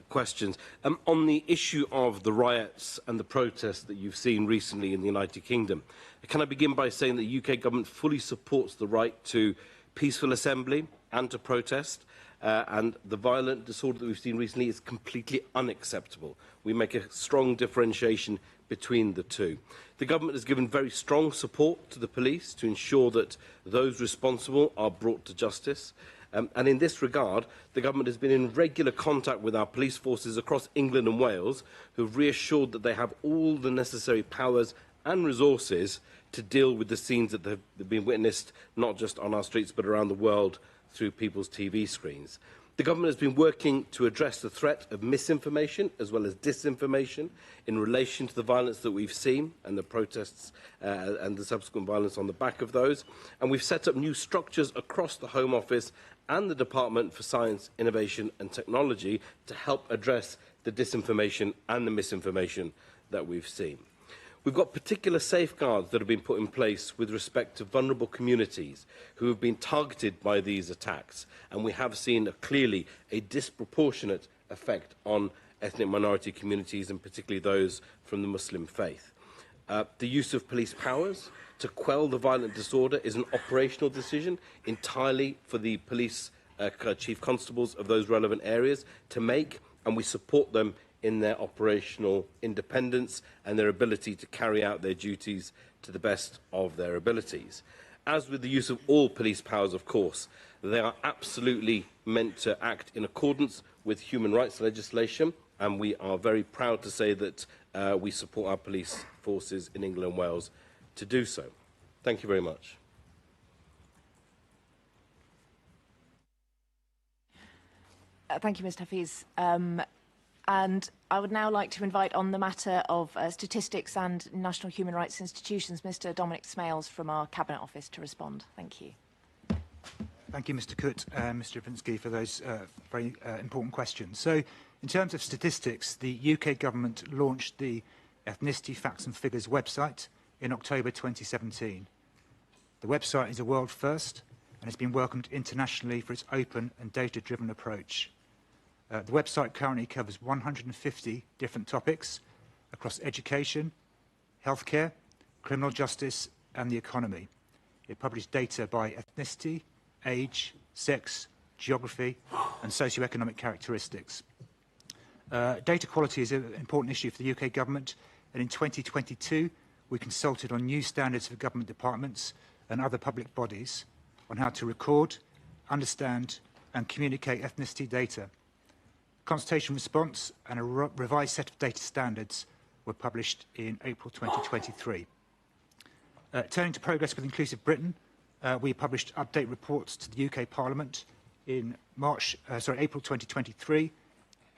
questions. On the issue of the riots and the protests that you've seen recently in the United Kingdom, can I begin by saying that the UK government fully supports the right to peaceful assembly and to protest, and the violent disorder that we've seen recently is completely unacceptable. We make a strong differentiation between the two. The government has given very strong support to the police to ensure that those responsible are brought to justice. And in this regard, the government has been in regular contact with our police forces across England and Wales, who have reassured that they have all the necessary powers and resources to deal with the scenes that have been witnessed not just on our streets but around the world through people's TV screens. The government has been working to address the threat of misinformation as well as disinformation in relation to the violence that we've seen and the protests and the subsequent violence on the back of those. And we've set up new structures across the Home Office and the Department for Science, Innovation and Technology to help address the disinformation and the misinformation that we've seen. We've got particular safeguards that have been put in place with respect to vulnerable communities who have been targeted by these attacks, and we have seen clearly a disproportionate effect on ethnic minority communities, and particularly those from the Muslim faith. The use of police powers to quell the violent disorder is an operational decision entirely for the police chief constables of those relevant areas to make, and we support them in their operational independence and their ability to carry out their duties to the best of their abilities. As with the use of all police powers, of course, they are absolutely meant to act in accordance with human rights legislation, and we are very proud to say that we support our police forces in England and Wales to do so. Thank you very much. Thank you, Mr. Hafiz. And I would now like to invite on the matter of statistics and national human rights institutions, Mr. Dominic Smales from our Cabinet Office to respond. Thank you. Thank you, Mr. Coot and Mr. Javinsky, for those very important questions. So, in terms of statistics, the UK government launched the Ethnicity Facts and Figures website in October 2017. The website is a world first and has been welcomed internationally for its open and data-driven approach. The website currently covers 150 different topics across education, healthcare, criminal justice and the economy. It publishes data by ethnicity, age, sex, geography and socioeconomic characteristics. Data quality is an important issue for the UK government, and in 2022 we consulted on new standards for government departments and other public bodies on how to record, understand and communicate ethnicity data. Consultation response and a revised set of data standards were published in April 2023. Turning to progress with Inclusive Britain, we published update reports to the UK Parliament in April 2023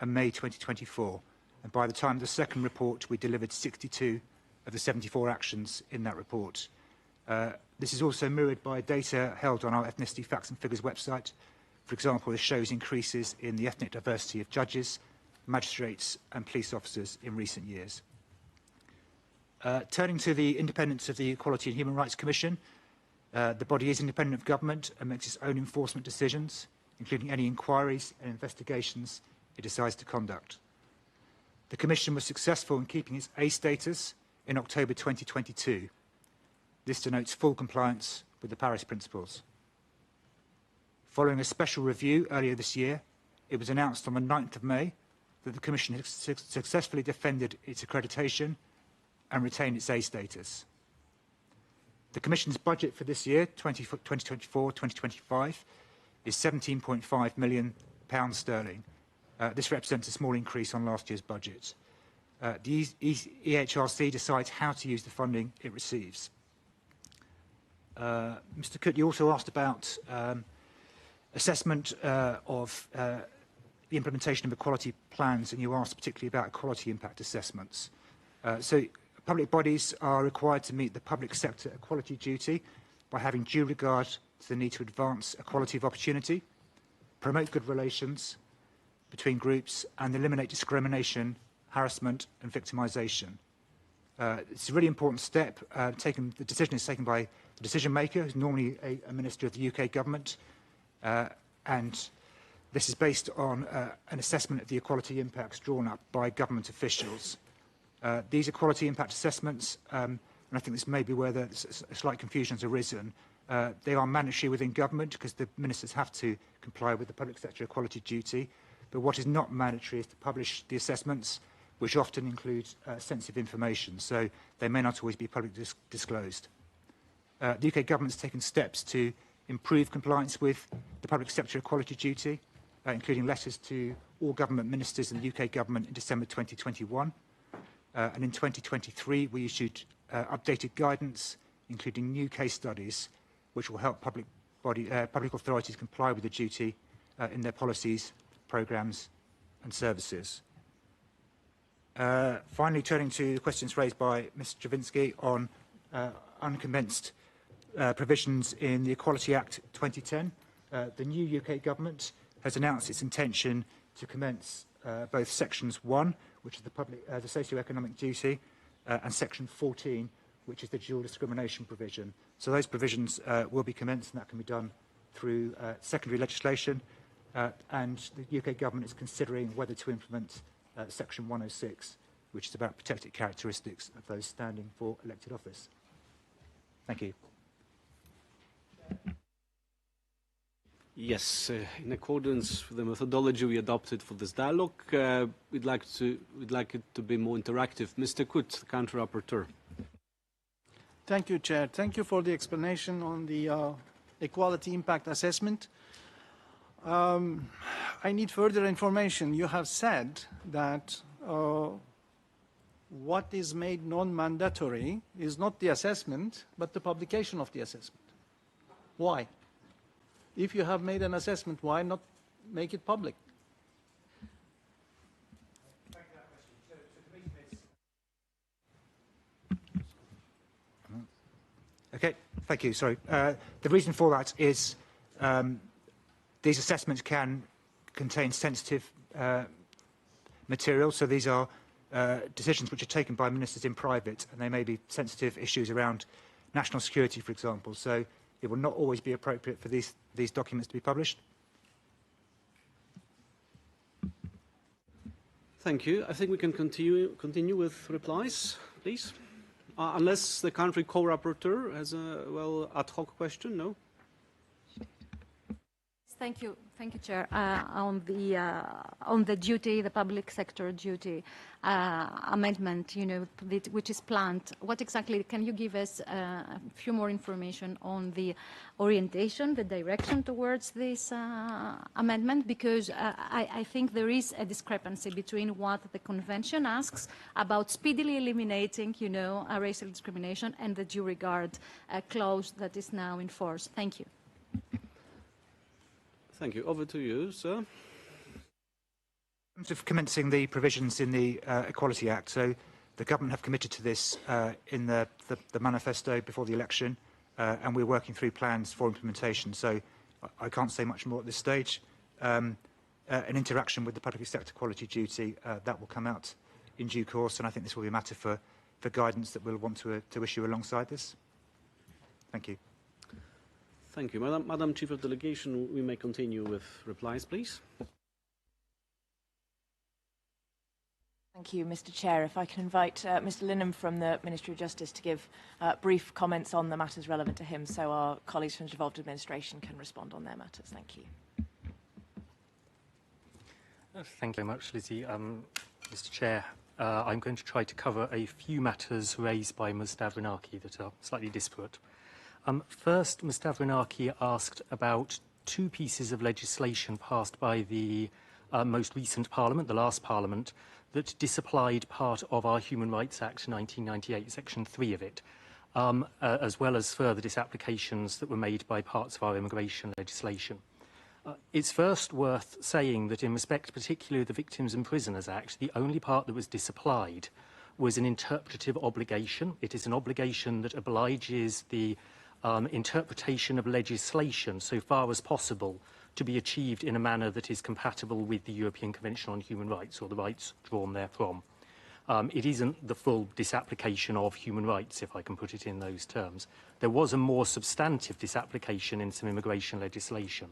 and May 2024. And by the time of the second report, we delivered 62 of the 74 actions in that report. This is also mirrored by data held on our Ethnicity Facts and Figures website. For example, this shows increases in the ethnic diversity of judges, magistrates and police officers in recent years. Turning to the independence of the Equality and Human Rights Commission, the body is independent of government and makes its own enforcement decisions, including any inquiries and investigations it decides to conduct. The Commission was successful in keeping its A status in October 2022. This denotes full compliance with the Paris Principles. Following a special review earlier this year, it was announced on the 9th of May that the Commission has successfully defended its accreditation and retained its A status. The Commission's budget for this year, 2024-2025, is £17.5 million. This represents a small increase on last year's budget. The EHRC decides how to use the funding it receives. Mr. Coot, you also asked about assessment of the implementation of equality plans, and you asked particularly about equality impact assessments. So public bodies are required to meet the public sector equality duty by having due regard to the need to advance equality of opportunity, promote good relations between groups, and eliminate discrimination, harassment and victimisation. It's a really important step. The decision is taken by the decision maker, who's normally a minister of the UK government, and this is based on an assessment of the equality impacts drawn up by government officials. These equality impact assessments, and I think this may be where a slight confusion has arisen, they are mandatory within government because the ministers have to comply with the public sector equality duty, but what is not mandatory is to publish the assessments, which often include sensitive information, so they may not always be publicly disclosed. The UK government has taken steps to improve compliance with the public sector equality duty, including letters to all government ministers in the UK government in December 2021. And in 2023, we issued updated guidance, including new case studies, which will help public authorities comply with the duty in their policies, programmes and services. Finally, turning to the questions raised by Mr. Javinsky on uncommenced provisions in the Equality Act 2010, the new UK government has announced its intention to commence both Sections 1, which is the socio-economic duty, and Section 14, which is the dual discrimination provision. So those provisions will be commenced, and that can be done through secondary legislation. And the UK government is considering whether to implement Section 106, which is about protected characteristics of those standing for elected office. Thank you. Yes, in accordance with the methodology we adopted for this dialogue, we'd like it to be more interactive. Mr. Kut, the Counter-Rapporteur. Thank you, Chair. Thank you for the explanation on the equality impact assessment. I need further information. You have said that what is made non-mandatory is not the assessment, but the publication of the assessment. Why? If you have made an assessment, why not make it public? Okay, thank you. Sorry. The reason for that is these assessments can contain sensitive material, so these are decisions which are taken by ministers in private, and they may be sensitive issues around national security, for example. So it will not always be appropriate for these documents to be published. Thank you. I think we can continue with replies, please. Unless the country co-rapporteur has a ad hoc question, no? Thank you, Chair. On the duty, the public sector duty amendment, which is planned. What exactly can you give us a few more information on the orientation, the direction towards this amendment? Because I think there is a discrepancy between what the Convention asks about speedily eliminating, racial discrimination and the due regard clause that is now in force. Thank you. Thank you. Over to you, sir. In terms of commencing the provisions in the Equality Act, so the government have committed to this in the manifesto before the election, and we're working through plans for implementation. So I can't say much more at this stage. An interaction with the public sector quality duty, that will come out in due course, and I think this will be a matter for guidance that we'll want to issue alongside this. Thank you. Thank you. Madam Chief of Delegation, we may continue with replies, please. Thank you, Mr. Chair. If I can invite Mr. Linham from the Ministry of Justice to give brief comments on the matters relevant to him, so our colleagues from the Devolved Administration can respond on their matters. Thank you. Thank you very much, Lizzie. Mr. Chair, I'm going to try to cover a few matters raised by Ms. Stavrinaki that are slightly disparate. First, Ms. Stavrinaki asked about two pieces of legislation passed by the most recent Parliament, the last Parliament, that disapplied part of our Human Rights Act 1998, Section 3 of it, as well as further disapplications that were made by parts of our immigration legislation. It's first worth saying that in respect particularly of the Victims and Prisoners Act, the only part that was disapplied was an interpretative obligation. It is an obligation that obliges the interpretation of legislation so far as possible to be achieved in a manner that is compatible with the European Convention on Human Rights or the rights drawn therefrom. It isn't the full disapplication of human rights, if I can put it in those terms. There was a more substantive disapplication in some immigration legislation.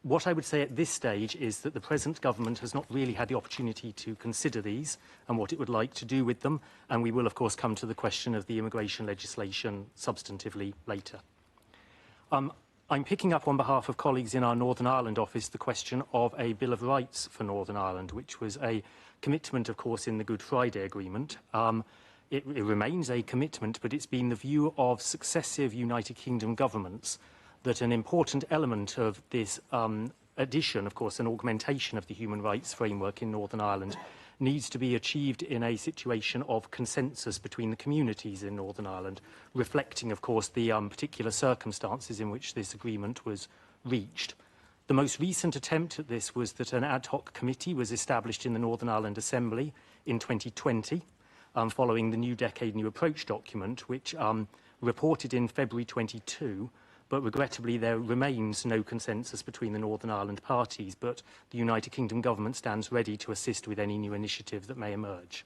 What I would say at this stage is that the present government has not really had the opportunity to consider these and what it would like to do with them, and we will, of course, come to the question of the immigration legislation substantively later. I'm picking up on behalf of colleagues in our Northern Ireland office the question of a Bill of Rights for Northern Ireland, which was a commitment, of course, in the Good Friday Agreement. It remains a commitment, but it's been the view of successive United Kingdom governments that an important element of this addition, of course, an augmentation of the human rights framework in Northern Ireland, needs to be achieved in a situation of consensus between the communities in Northern Ireland, reflecting, of course, the particular circumstances in which this agreement was reached. The most recent attempt at this was that an ad hoc committee was established in the Northern Ireland Assembly in 2020, following the New Decade, New Approach document, which reported in February 22 but regrettably there remains no consensus between the Northern Ireland parties, but the United Kingdom government stands ready to assist with any new initiative that may emerge.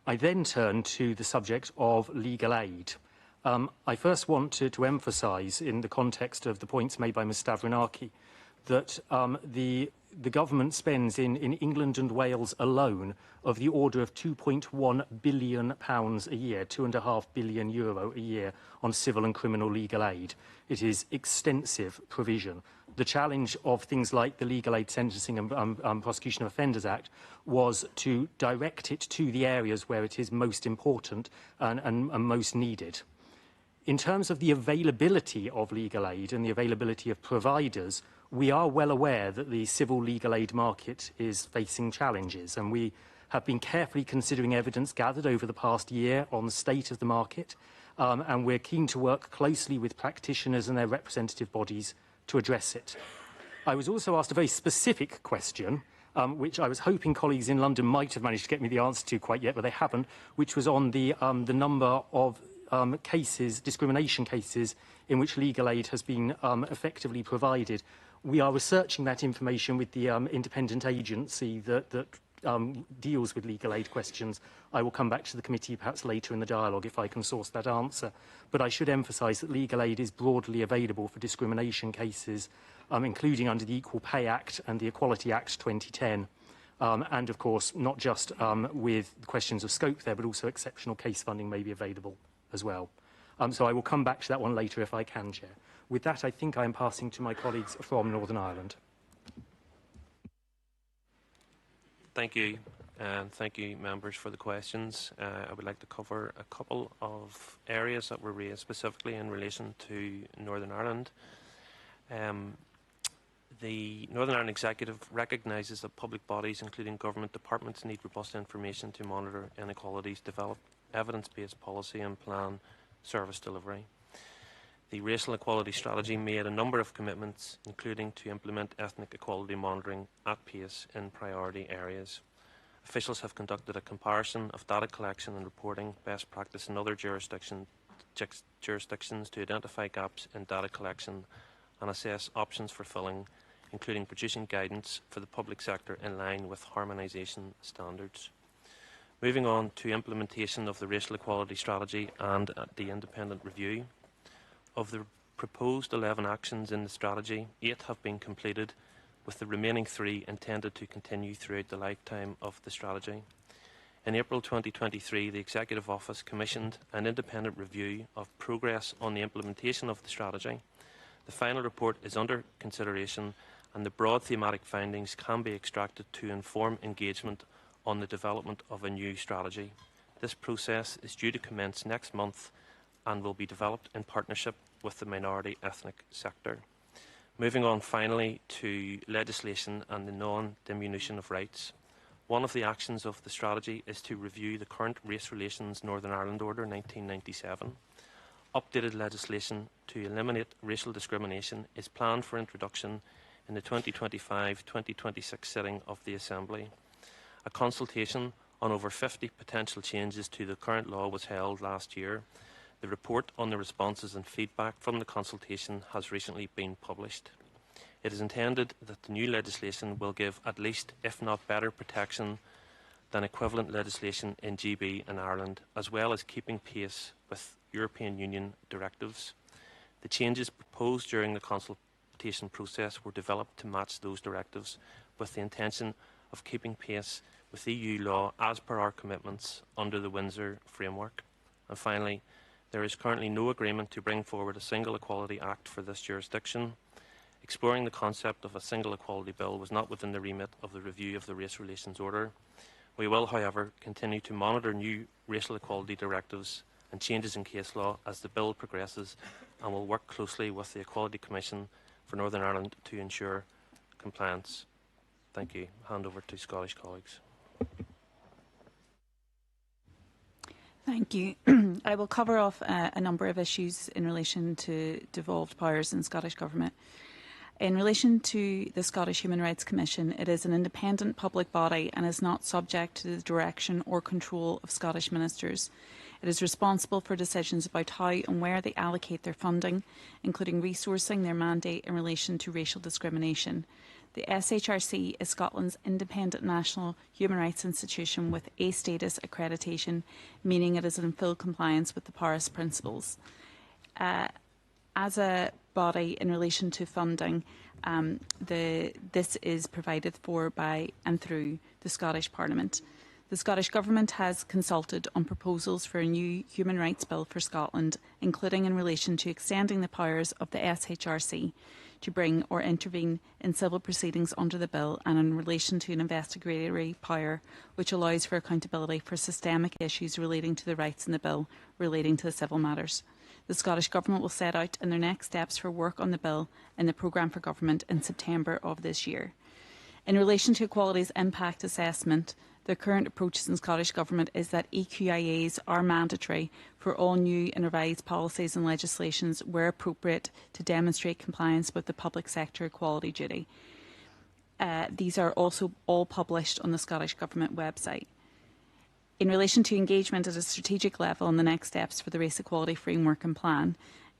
I then turn to the subject of legal aid. I first want to emphasise, in the context of the points made by Ms Stavrinaki, that the government spends in England and Wales alone of the order of £2.1 billion a year, €2.5 billion a year on civil and criminal legal aid. It is extensive provision. The challenge of things like the Legal Aid Sentencing and Prosecution of Offenders Act was to direct it to the areas where it is most important and most needed. In terms of the availability of legal aid and the availability of providers, we are well aware that the civil legal aid market is facing challenges, and we have been carefully considering evidence gathered over the past year on the state of the market, and we're keen to work closely with practitioners and their representative bodies to address it. I was also asked a very specific question, which I was hoping colleagues in London might have managed to get me the answer to quite yet, but they haven't, which was on the number of cases, discrimination cases, in which legal aid has been effectively provided. We are researching that information with the independent agency that deals with legal aid questions. I will come back to the committee perhaps later in the dialogue if I can source that answer. But I should emphasise that legal aid is broadly available for discrimination cases, including under the Equal Pay Act and the Equality Act 2010. And, of course, not just with questions of scope there, but also exceptional case funding may be available as well. So I will come back to that one later if I can, Chair. With that, I think I am passing to my colleagues from Northern Ireland. Thank you, and thank you, members, for the questions. I would like to cover a couple of areas that were raised specifically in relation to Northern Ireland. The Northern Ireland Executive recognises that public bodies, including government departments, need robust information to monitor inequalities, develop evidence-based policy and plan service delivery. The Racial Equality Strategy made a number of commitments, including to implement ethnic equality monitoring at pace in priority areas. Officials have conducted a comparison of data collection and reporting best practice in other jurisdictions to identify gaps in data collection and assess options for filling, including producing guidance for the public sector in line with harmonisation standards. Moving on to implementation of the Racial Equality Strategy and the independent review. Of the proposed 11 actions in the strategy, 8 have been completed, with the remaining 3 intended to continue throughout the lifetime of the strategy. In April 2023, the Executive Office commissioned an independent review of progress on the implementation of the strategy. The final report is under consideration, and the broad thematic findings can be extracted to inform engagement on the development of a new strategy. This process is due to commence next month and will be developed in partnership with the minority ethnic sector. Moving on finally to legislation and the non-diminution of rights. One of the actions of the strategy is to review the current Race Relations Northern Ireland Order 1997. Updated legislation to eliminate racial discrimination is planned for introduction in the 2025-2026 sitting of the Assembly. A consultation on over 50 potential changes to the current law was held last year. The report on the responses and feedback from the consultation has recently been published. It is intended that the new legislation will give at least, if not better, protection than equivalent legislation in GB and Ireland, as well as keeping pace with European Union directives. The changes proposed during the consultation process were developed to match those directives, with the intention of keeping pace with EU law as per our commitments under the Windsor framework. And finally, there is currently no agreement to bring forward a single Equality Act for this jurisdiction. Exploring the concept of a single equality bill was not within the remit of the review of the Race Relations Order. We will, however, continue to monitor new racial equality directives and changes in case law as the bill progresses, and will work closely with the Equality Commission for Northern Ireland to ensure compliance. Thank you. Hand over to Scottish colleagues. Thank you. I will cover off a number of issues in relation to devolved powers in Scottish Government. In relation to the Scottish Human Rights Commission, it is an independent public body and is not subject to the direction or control of Scottish ministers. It is responsible for decisions about how and where they allocate their funding, including resourcing their mandate in relation to racial discrimination. The SHRC is Scotland's independent national human rights institution with A status accreditation, meaning it is in full compliance with the Paris Principles. As a body in relation to funding, this is provided for by and through the Scottish Parliament. The Scottish Government has consulted on proposals for a new human rights bill for Scotland, including in relation to extending the powers of the SHRC to bring or intervene in civil proceedings under the bill, and in relation to an investigatory power which allows for accountability for systemic issues relating to the rights in the bill relating to civil matters. The Scottish Government will set out in their next steps for work on the bill in the programme for government in September of this year. In relation to equality's impact assessment, the current approach in Scottish Government is that EQIAs are mandatory for all new and revised policies and legislations where appropriate to demonstrate compliance with the public sector equality duty. These are also all published on the Scottish Government website. In relation to engagement at a strategic level and the next steps for the Race Equality Framework and Plan,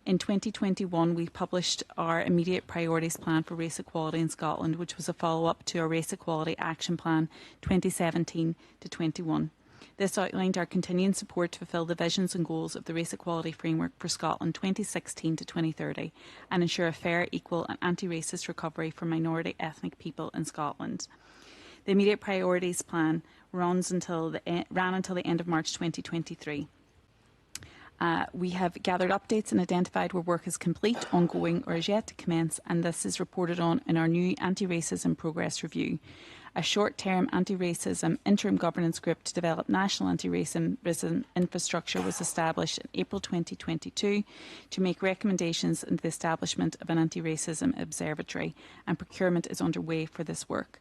in 2021 we published our immediate priorities plan for race equality in Scotland, which was a follow-up to our Race Equality Action Plan 2017 to 21. This outlined our continuing support to fulfil the visions and goals of the Race Equality Framework for Scotland 2016 to 2030 and ensure a fair, equal and anti-racist recovery for minority ethnic people in Scotland. The immediate priorities plan ran until the end of March 2023. We have gathered updates and identified where work is complete, ongoing or is yet to commence, and this is reported on in our new Anti-Racism Progress Review. A short-term anti-racism interim governance group to develop national anti-racism infrastructure was established in April 2022 to make recommendations in the establishment of an anti-racism observatory, and procurement is underway for this work.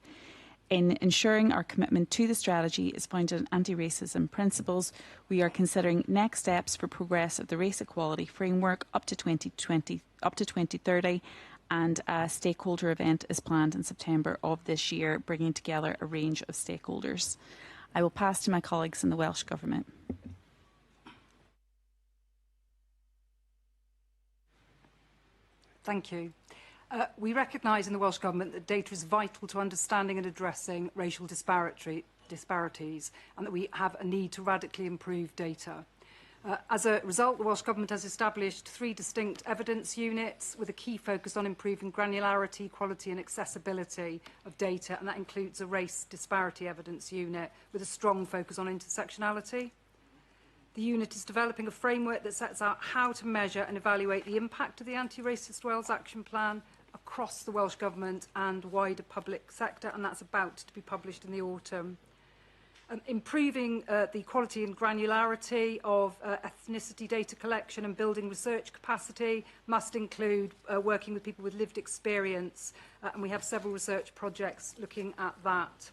In ensuring our commitment to the strategy is founded on anti-racism principles, we are considering next steps for progress of the race equality framework up to 2030, and a stakeholder event is planned in September of this year, bringing together a range of stakeholders. I will pass to my colleagues in the Welsh Government. Thank you. We recognise in the Welsh Government that data is vital to understanding and addressing racial disparities, and that we have a need to radically improve data. As a result, the Welsh Government has established 3 distinct evidence units with a key focus on improving granularity, quality and accessibility of data, and that includes a race disparity evidence unit with a strong focus on intersectionality. The unit is developing a framework that sets out how to measure and evaluate the impact of the Anti-Racist Wales Action Plan across the Welsh Government and wider public sector, and that's about to be published in the autumn. Improving the quality and granularity of ethnicity data collection and building research capacity must include working with people with lived experience, and we have several research projects looking at that.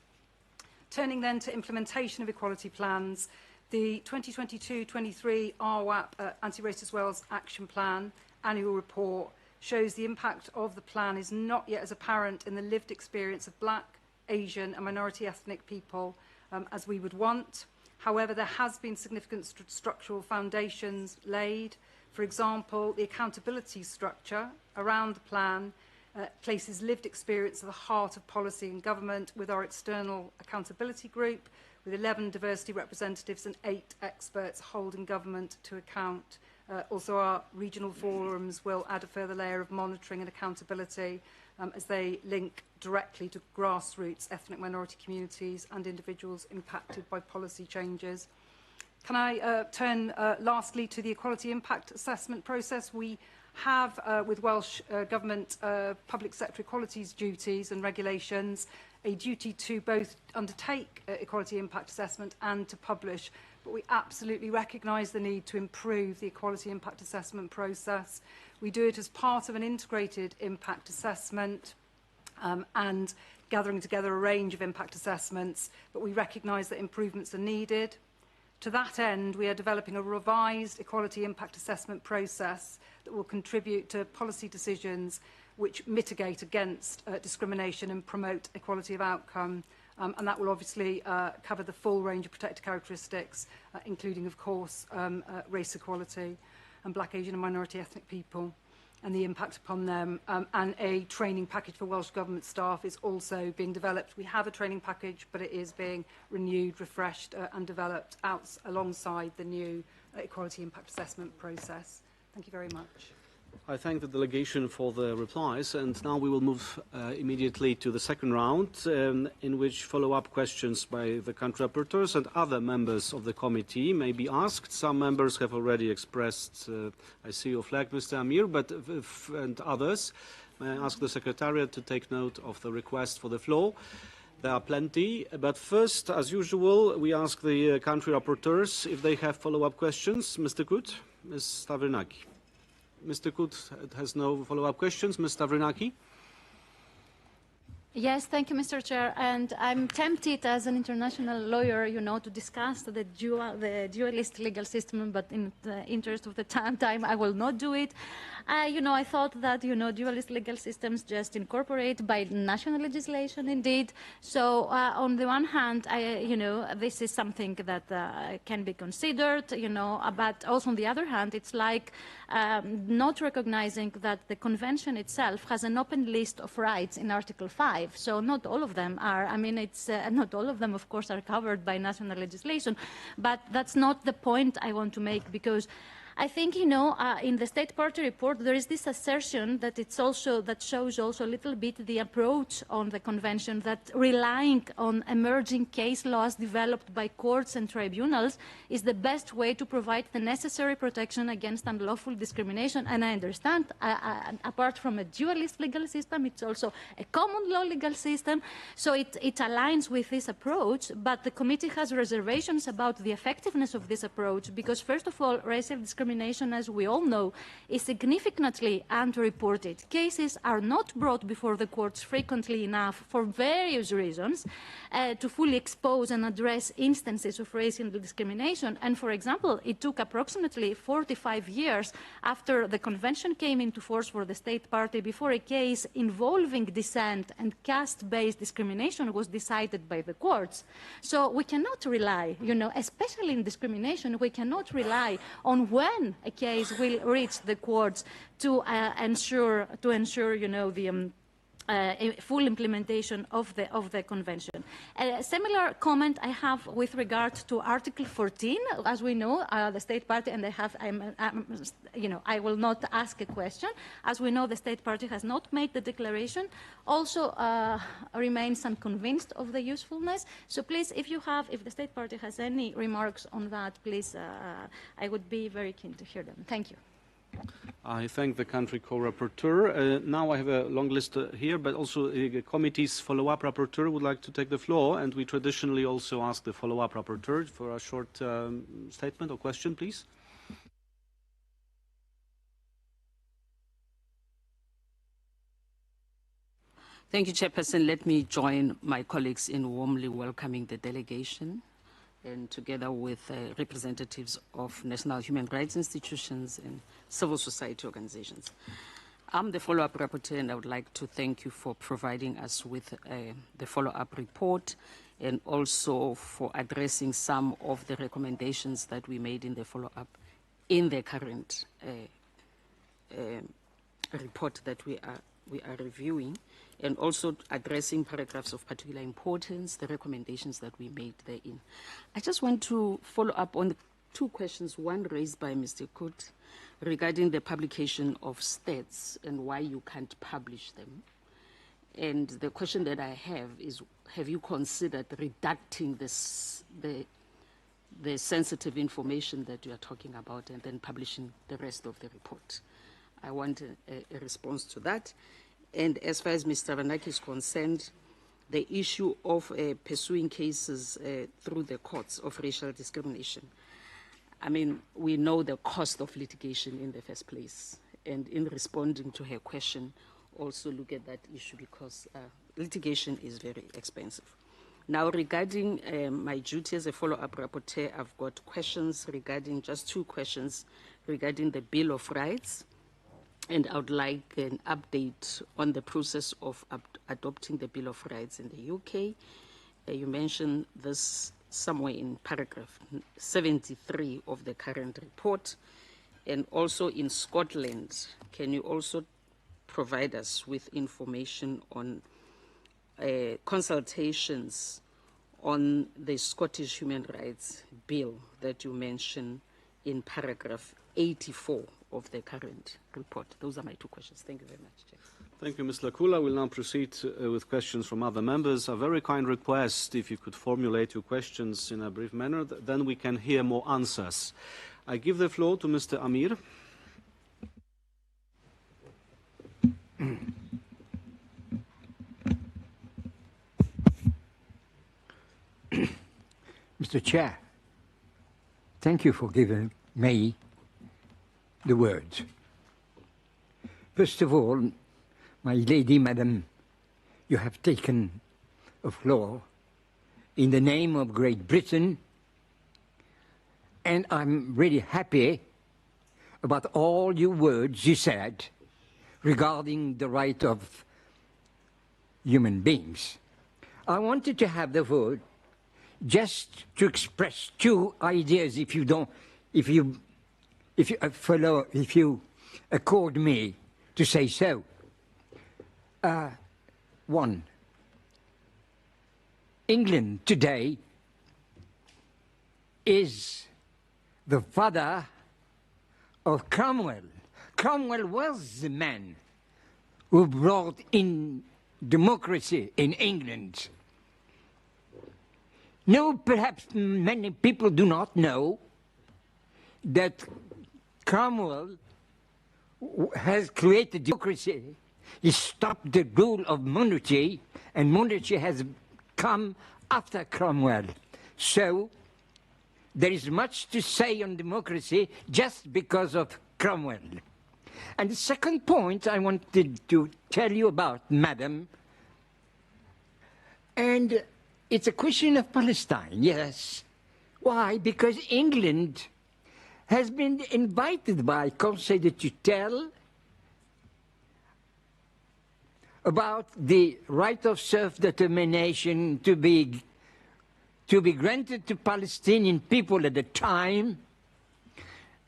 Turning then to implementation of equality plans, the 2022-23 RWAP Anti-Racist Wales Action Plan annual report shows the impact of the plan is not yet as apparent in the lived experience of Black, Asian and minority ethnic people as we would want. However, there has been significant structural foundations laid. For example, the accountability structure around the plan places lived experience at the heart of policy and government, with our external accountability group, with 11 diversity representatives and 8 experts holding government to account. Also, our regional forums will add a further layer of monitoring and accountability as they link directly to grassroots ethnic minority communities and individuals impacted by policy changes. Can I turn lastly to the equality impact assessment process? We have, with Welsh Government public sector equalities duties and regulations, a duty to both undertake equality impact assessment and to publish, but we absolutely recognise the need to improve the equality impact assessment process. We do it as part of an integrated impact assessment and gathering together a range of impact assessments, but we recognise that improvements are needed. To that end, we are developing a revised equality impact assessment process that will contribute to policy decisions which mitigate against discrimination and promote equality of outcome. And that will obviously cover the full range of protected characteristics, including, of course, race equality and Black, Asian and minority ethnic people and the impact upon them. And a training package for Welsh Government staff is also being developed. We have a training package, but it is being renewed, refreshed and developed alongside the new equality impact assessment process. Thank you very much. I thank the delegation for the replies, and now we will move immediately to the second round, in which follow-up questions by the country rapporteurs and other members of the committee may be asked. Some members have already expressed, I see your flag, Mr. Amir, but and others. May I ask the Secretariat to take note of the request for the floor? There are plenty, but first, as usual, we ask the country rapporteurs if they have follow-up questions. Mr. Kut, Ms. Stavrinaki. Mr. Kut has no follow-up questions. Ms. Stavrinaki? Yes, thank you, Mr. Chair. And I'm tempted as an international lawyer, you know, to discuss the dualist legal system, but in the interest of the time, I will not do it. You know, I thought that, you know, dualist legal systems just incorporate by national legislation, indeed. So on the one hand, you know, this is something that can be considered, you know, but also on the other hand, it's like not recognizing that the convention itself has an open list of rights in Article 5. So not all of them are, I mean, it's not all of them, of course, are covered by national legislation, but that's not the point I want to make, because I think, you know, in the State Party report, there is this assertion that it's also, that shows also a little bit the approach on the convention, that relying on emerging case laws developed by courts and tribunals is the best way to provide the necessary protection against unlawful discrimination. And I understand, apart from a dualist legal system, it's also a common law legal system. So it aligns with this approach, but the committee has reservations about the effectiveness of this approach, because first of all, racial discrimination, as we all know, is significantly underreported. Cases are not brought before the courts frequently enough for various reasons to fully expose and address instances of racial discrimination. And for example, it took approximately 45 years after the convention came into force for the State Party before a case involving dissent and caste-based discrimination was decided by the courts. So we cannot rely, you know, especially in discrimination, we cannot rely on when a case will reach the courts to ensure, you know, the full implementation of the convention. A similar comment I have with regard to Article 14. As we know, the State Party, and you know, I will not ask a question. As we know, the State Party has not made the declaration. Also, remains unconvinced of the usefulness. So please, if the State Party has any remarks on that, please, I would be very keen to hear them. Thank you. I thank the country co-rapporteur. Now I have a long list here, but also the committee's follow-up rapporteur would like to take the floor, and we traditionally also ask the follow-up rapporteur for a short statement or question, please. Thank you, Chairperson. Let me join my colleagues in warmly welcoming the delegation, and together with representatives of national human rights institutions and civil society organizations. I'm the follow-up rapporteur, and I would like to thank you for providing us with the follow-up report, and also for addressing some of the recommendations that we made in the follow-up in the current report that we are reviewing, and also addressing paragraphs of particular importance, the recommendations that we made therein. I just want to follow up on the two questions, one raised by Mr. Kut regarding the publication of stats and why you can't publish them. And the question that I have is, have you considered redacting the sensitive information that you are talking about and then publishing the rest of the report? I want a response to that. And as far as Mr. Vanaki is concerned, the issue of pursuing cases through the courts of racial discrimination. I mean, we know the cost of litigation in the first place. And in responding to her question, also look at that issue, because litigation is very expensive. Now, regarding my duty as a follow-up rapporteur, I've got questions regarding, just two questions regarding the Bill of Rights. And I would like an update on the process of adopting the Bill of Rights in the UK. You mentioned this somewhere in paragraph 73 of the current report. And also in Scotland, can you also provide us with information on consultations on the Scottish Human Rights Bill that you mentioned in paragraph 84 of the current report? Those are my two questions. Thank you very much, Chair. Thank you, Ms. Lakula. We'll now proceed with questions from other members. A very kind request, if you could formulate your questions in a brief manner, then we can hear more answers. I give the floor to Mr. Amir. Mr. Chair, thank you for giving me the words. First of all, my lady, madam, you have taken a floor in the name of Great Britain, and I'm really happy about all your words you said regarding the right of human beings. I wanted to have the word just to express two ideas, if you accord me to say so. One, England today is the father of Cromwell. Cromwell was the man who brought in democracy in England. No, perhaps many people do not know that Cromwell has created democracy. He stopped the rule of monarchy, and monarchy has come after Cromwell. So there is much to say on democracy just because of Cromwell. And the second point I wanted to tell you about, madam, and it's a question of Palestine, yes. Why? Because England has been invited by Conseil de Tutelle about the right of self-determination to be granted to Palestinian people at the time,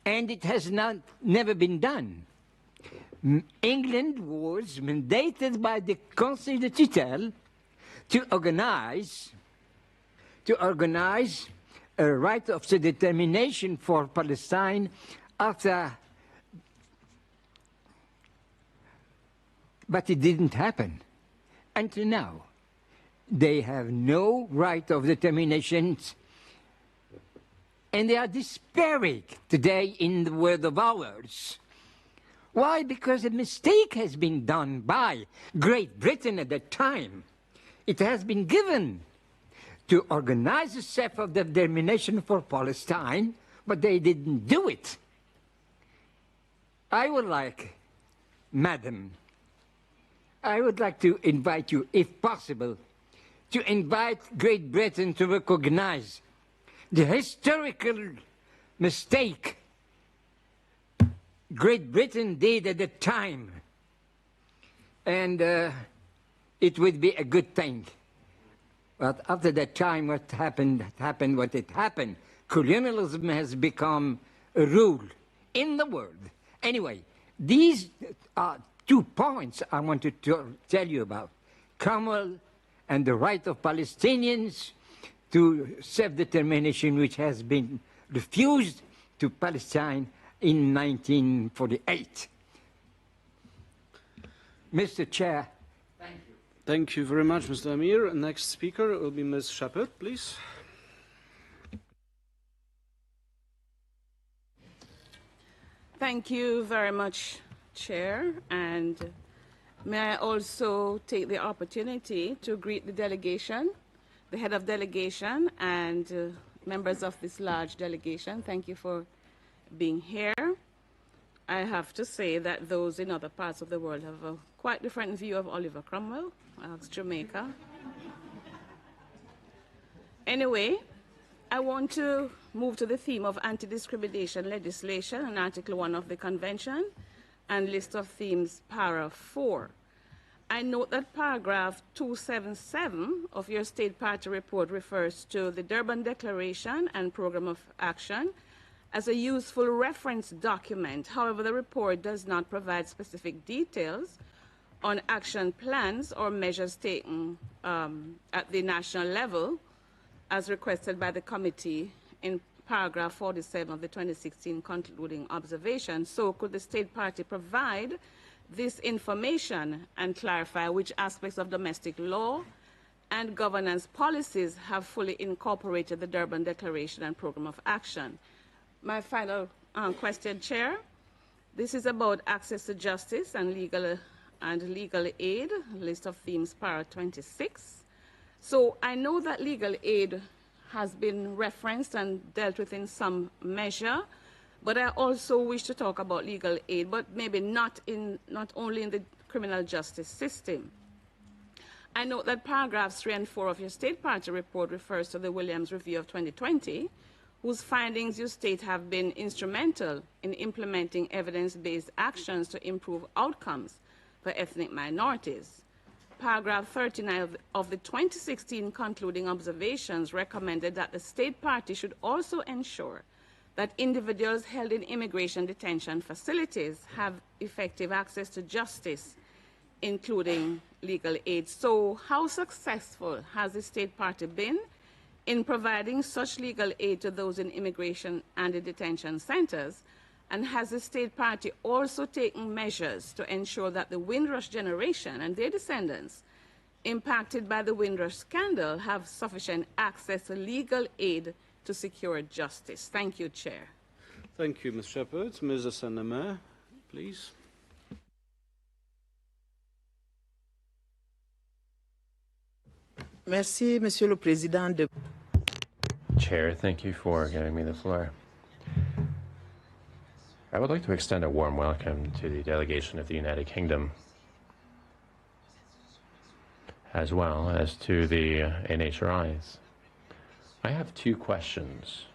and it has never been done. England was mandated by the Conseil de Tutelle to organize a right of self-determination for Palestine after, but it didn't happen. Until now, they have no right of determination, and they are despairing today in the world of ours. Why? Because a mistake has been done by Great Britain at that time. It has been given to organize a self-determination for Palestine, but they didn't do it. I would like, madam, I would like to invite you, if possible, to invite Great Britain to recognize the historical mistake Great Britain did at the time. And it would be a good thing. But after that time, what happened. Colonialism has become a rule in the world. Anyway, these are 2 points I wanted to tell you about. Cromwell and the right of Palestinians to self-determination, which has been refused to Palestine in 1948. Mr. Chair. Thank you. Thank you very much, Mr. Amir. Next speaker will be Ms. Shepherd, please. Thank you very much, Chair. And may I also take the opportunity to greet the delegation, the head of delegation, and members of this large delegation. Thank you for being here. I have to say that those in other parts of the world have a quite different view of Oliver Cromwell. That's Jamaica. Anyway, I want to move to the theme of anti-discrimination legislation in Article 1 of the Convention and list of themes, para 4. I note that paragraph 277 of your state party report refers to the Durban Declaration and Programme of Action as a useful reference document. However, the report does not provide specific details on action plans or measures taken at the national level as requested by the committee in paragraph 47 of the 2016 concluding observation. So could the state party provide this information and clarify which aspects of domestic law and governance policies have fully incorporated the Durban Declaration and Programme of Action? My final question, Chair. This is about access to justice and legal aid, list of themes, para 26. So I know that legal aid has been referenced and dealt with in some measure, but I also wish to talk about legal aid, but maybe not only in the criminal justice system. I note that paragraphs 3 and 4 of your state party report refers to the Williams Review of 2020, whose findings you state have been instrumental in implementing evidence-based actions to improve outcomes for ethnic minorities. Paragraph 39 of the 2016 concluding observations recommended that the state party should also ensure that individuals held in immigration detention facilities have effective access to justice, including legal aid. So how successful has the state party been in providing such legal aid to those in immigration and the detention centers? And has the state party also taken measures to ensure that the Windrush generation and their descendants impacted by the Windrush scandal have sufficient access to legal aid to secure justice? Thank you, Chair. Thank you, Ms. Shepherd. Ms. Senema, please. Merci, Monsieur le Président. Chair, thank you for giving me the floor. I would like to extend a warm welcome to the delegation of the United Kingdom, as well as to the NHRIs. I have two questions.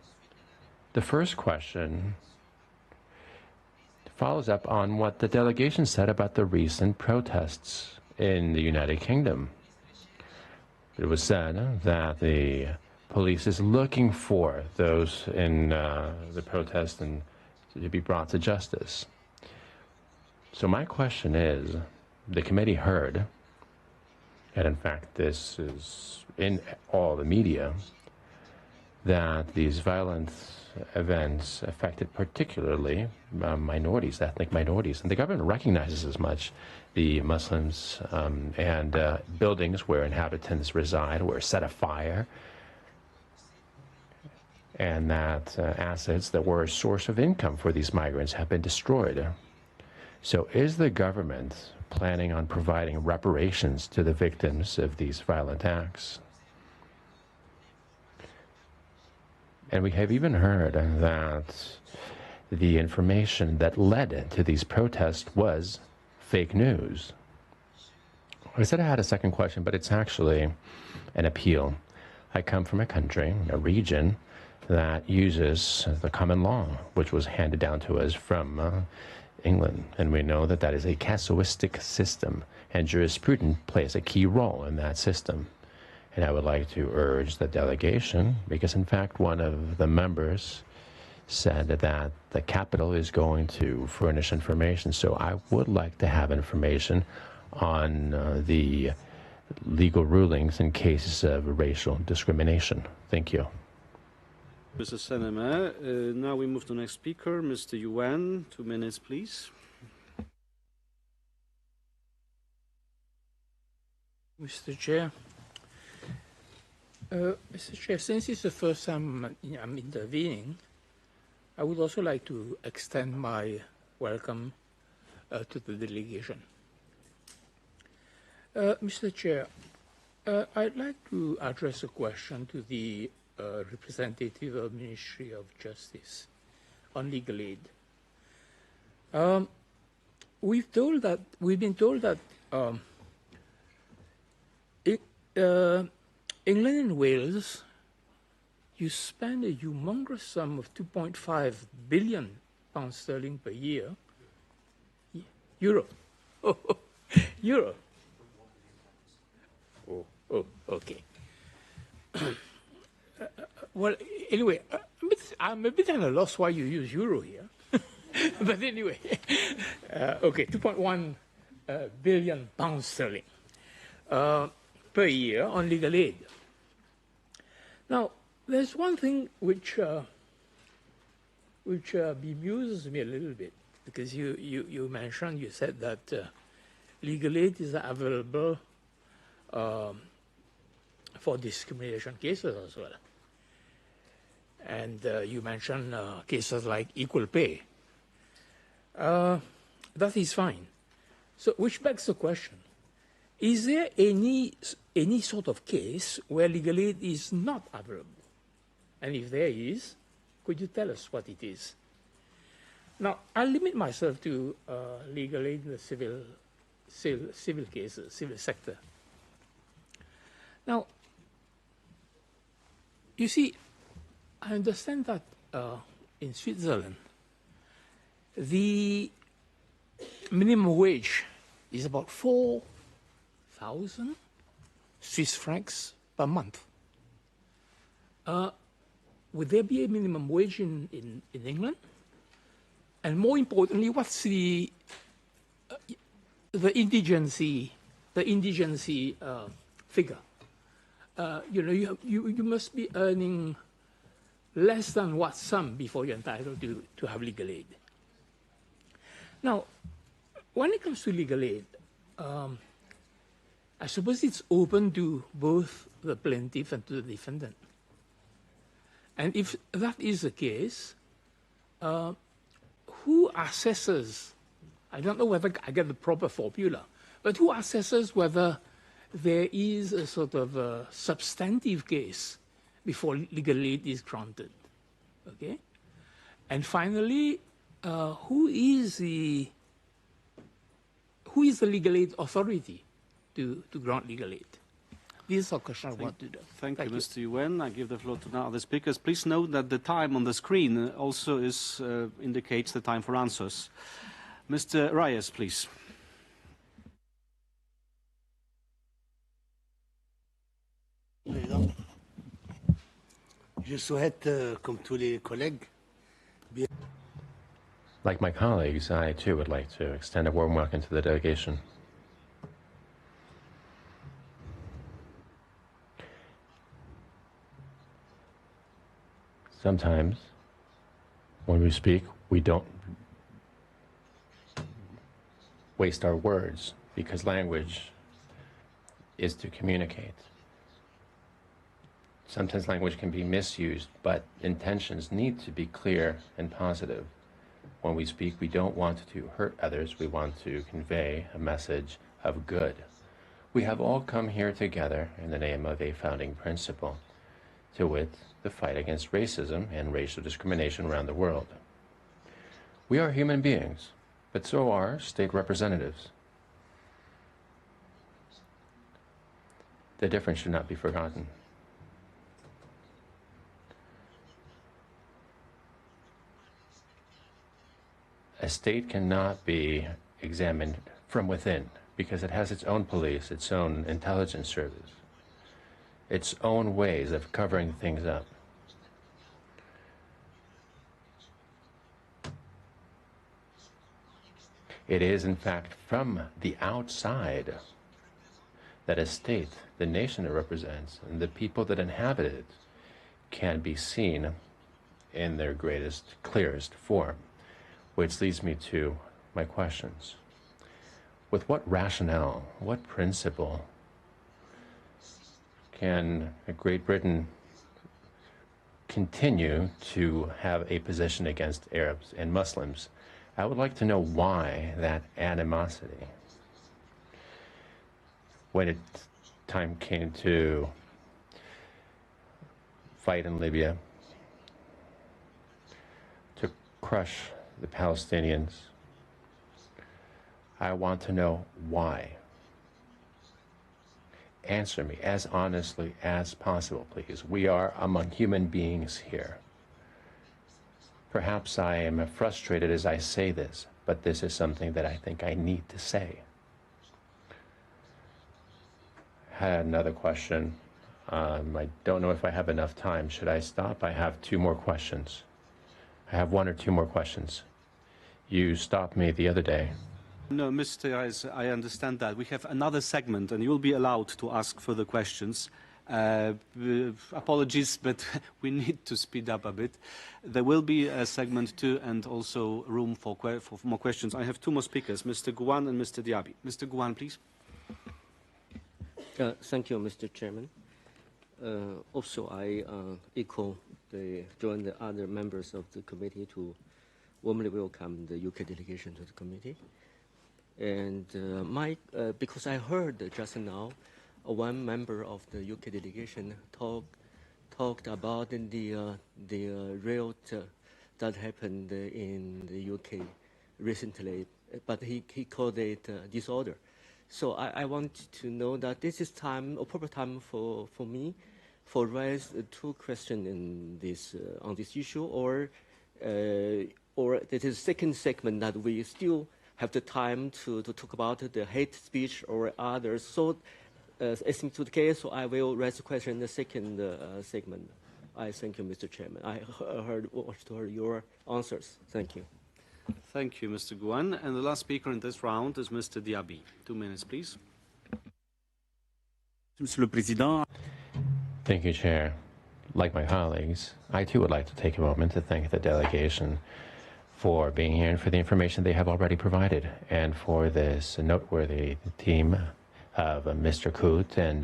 The first question follows up on what the delegation said about the recent protests in the United Kingdom. It was said that the police is looking for those in the protest and to be brought to justice. So my question is, the committee heard, and in fact this is in all the media, that these violent events affected particularly minorities, ethnic minorities, and the government recognizes as much. The Muslims and buildings where inhabitants reside were set afire, and that assets that were a source of income for these migrants have been destroyed. So is the government planning on providing reparations to the victims of these violent acts? And we have even heard that the information that led to these protests was fake news. I said I had a second question, but it's actually an appeal. I come from a country, a region, that uses the common law, which was handed down to us from England. And we know that that is a casuistic system, and jurisprudence plays a key role in that system. And I would like to urge the delegation, because in fact one of the members said that the capital is going to furnish information. So I would like to have information on the legal rulings in cases of racial discrimination. Thank you. Mrs. Senema. Now we move to the next speaker, Mr. Yuan. 2 minutes, please. Mr. Chair. Mr. Chair, since it's the first time I'm intervening, I would also like to extend my welcome to the delegation. Mr. Chair, I'd like to address a question to the representative of the Ministry of Justice on legal aid. We've been told that England and Wales, you spend a humongous sum of 2.5 billion pounds sterling per year, euro, Oh, okay. Well, anyway, I'm a bit at a loss why you use euro here. But anyway, okay, 2.1 billion pounds sterling per year on legal aid. Now, there's one thing which bemuses me a little bit, because you mentioned, you said that legal aid is available for discrimination cases as well. And you mentioned cases like equal pay. That is fine. So, which begs the question, is there any sort of case where legal aid is not available? And if there is, could you tell us what it is? Now, I'll limit myself to legal aid in the civil cases, civil sector. Now, you see, I understand that in Switzerland, the minimum wage is about 4,000 Swiss francs per month. Would there be a minimum wage in England? And more importantly, what's the indigency figure? You know, you must be earning less than what sum before you're entitled to have legal aid. Now, when it comes to legal aid, I suppose it's open to both the plaintiff and to the defendant. And if that is the case, who assesses, I don't know whether I get the proper formula, but who assesses whether there is a sort of a substantive case before legal aid is granted, okay? And finally, who is the legal aid authority to grant legal aid? These are questions I want to do. Thank you, Mr. Yuen. I give the floor to now other speakers. Please note that the time on the screen also indicates the time for answers. Mr. Reyes, please. Je souhaite, comme tous les collègues, Like my colleagues, I too would like to extend a warm welcome to the delegation. Sometimes, when we speak, we don't waste our words, because language is to communicate. Sometimes language can be misused, but intentions need to be clear and positive. When we speak, we don't want to hurt others. We want to convey a message of good. We have all come here together in the name of a founding principle, to wit, the fight against racism and racial discrimination around the world. We are human beings, but so are state representatives. The difference should not be forgotten. A state cannot be examined from within because it has its own police, its own intelligence service, its own ways of covering things up. It is, in fact, from the outside that a state, the nation it represents, and the people that inhabit it can be seen in their greatest, clearest form. Which leads me to my questions. With what rationale, what principle can Great Britain continue to have a position against Arabs and Muslims? I would like to know why that animosity. When time came to fight in Libya, to crush the Palestinians, I want to know why. Answer me as honestly as possible, please. We are among human beings here. Perhaps I am frustrated as I say this, but this is something that I think I need to say. had another question. I don't know if I have enough time. Should I stop? I have 2 more questions. I have 1 or 2 more questions. You stopped me the other day. No, Mr. Hayes, I understand that. We have another segment, and you'll be allowed to ask further questions. Apologies, but we need to speed up a bit. There will be a segment 2 and also room for more questions. I have 2 more speakers, Mr. Guan and Mr. Diaby. Mr. Guan, please. Thank you, Mr. Chairman. Also, I join the other members of the committee to warmly welcome the UK delegation to the committee. And because I heard just now, one member of the UK delegation talked about the riot that happened in the UK recently, but he called it disorder. So I want to know that this is a proper time for me for raise 2 questions in this on this issue, or it is second segment that we still have the time to talk about the hate speech or others. So as to the case, so I will raise the question in the second segment. I thank you, Mr. Chairman. I heard your answers. Thank you. Thank you, Mr. Guan. And the last speaker in this round is Mr. Diaby. 2 minutes, please. Monsieur le Président. Thank you, Chair. Like my colleagues, I too would like to take a moment to thank the delegation for being here and for the information they have already provided, and for this noteworthy team of Mr. Coote and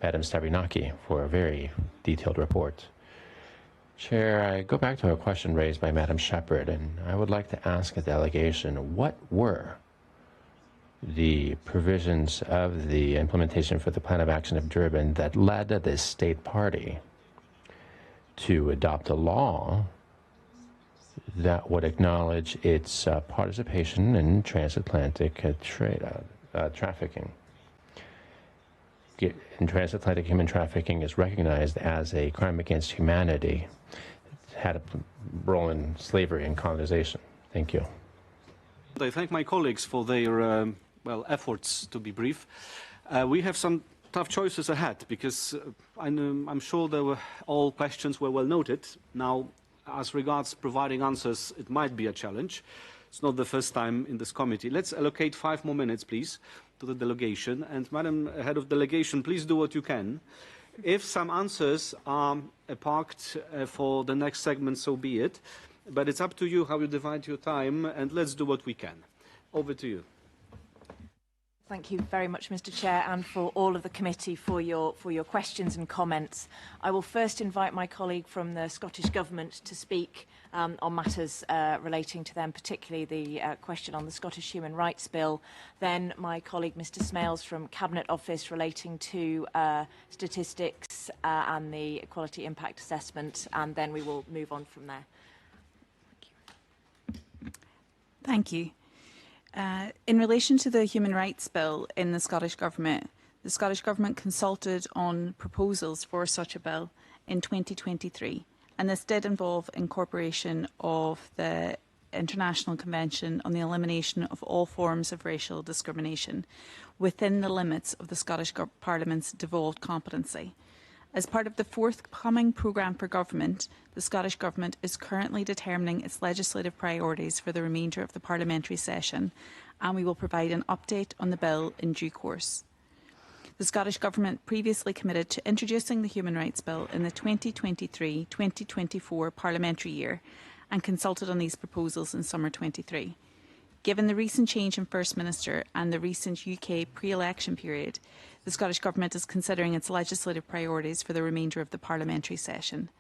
Madam Stavrinaki for a very detailed report. Chair, I go back to a question raised by Madam Shepherd, and I would like to ask the delegation, what were the provisions of the implementation for the Plan of Action of Durban that led this state party to adopt a law that would acknowledge its participation in transatlantic trafficking? In transatlantic human trafficking is recognized as a crime against humanity. It had a role in slavery and colonization. Thank you. I thank my colleagues for their efforts to be brief. We have some tough choices ahead because I'm sure all questions were well noted. Now, as regards providing answers, it might be a challenge. It's not the first time in this committee. Let's allocate 5 more minutes, please, to the delegation. And Madam Head of Delegation, please do what you can. If some answers are parked for the next segment, so be it. But it's up to you how you divide your time, and let's do what we can. Over to you. Thank you very much, Mr. Chair, and for all of the committee for your questions and comments. I will first invite my colleague from the Scottish Government to speak on matters relating to them, particularly the question on the Scottish Human Rights Bill. Then my colleague, Mr. Smales, from Cabinet Office, relating to statistics and the Equality Impact Assessment, and then we will move on from there. Thank you. In relation to the Human Rights Bill in the Scottish Government consulted on proposals for such a bill in 2023, and this did involve incorporation of the International Convention on the Elimination of All Forms of Racial Discrimination within the limits of the Scottish Parliament's devolved competency. As part of the forthcoming programme for government, the Scottish Government is currently determining its legislative priorities for the remainder of the parliamentary session, and we will provide an update on the bill in due course. The Scottish Government previously committed to introducing the Human Rights Bill in the 2023-2024 parliamentary year and consulted on these proposals in summer 23. Given the recent change in First Minister and the recent UK pre-election period, the Scottish Government is considering its legislative priorities for the remainder of the parliamentary session.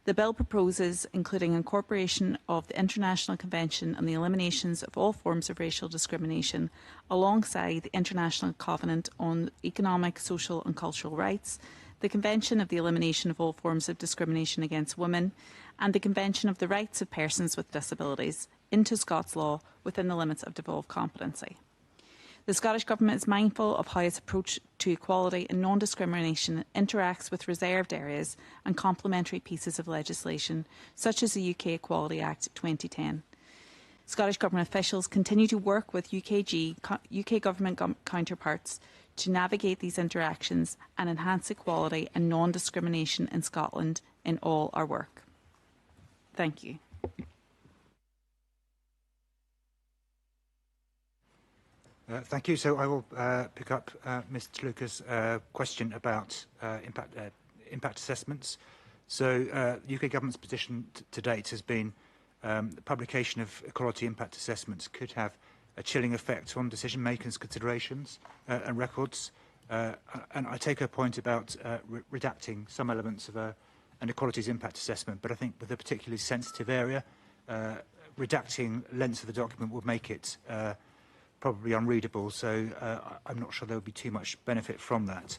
The bill proposes including incorporation of the International Convention on the Elimination of All Forms of Racial Discrimination alongside the International Covenant on Economic, Social and Cultural Rights, the Convention of the Elimination of All Forms of Discrimination against Women, and the Convention of the Rights of Persons with Disabilities into Scots law within the limits of devolved competency. The Scottish Government is mindful of how its approach to equality and non-discrimination interacts with reserved areas and complementary pieces of legislation, such as the UK Equality Act 2010. Scottish Government officials continue to work with UK Government counterparts to navigate these interactions and enhance equality and non-discrimination in Scotland in all our work. Thank you. Thank you. So I will pick up Mr. Luca's question about impact assessments. So the UK government's position to date has been the publication of equality impact assessments could have a chilling effect on decision makers' considerations and records. And I take her point about redacting some elements of an equalities impact assessment, but I think with a particularly sensitive area, redacting lengths of the document would make it probably unreadable, so I'm not sure there would be too much benefit from that.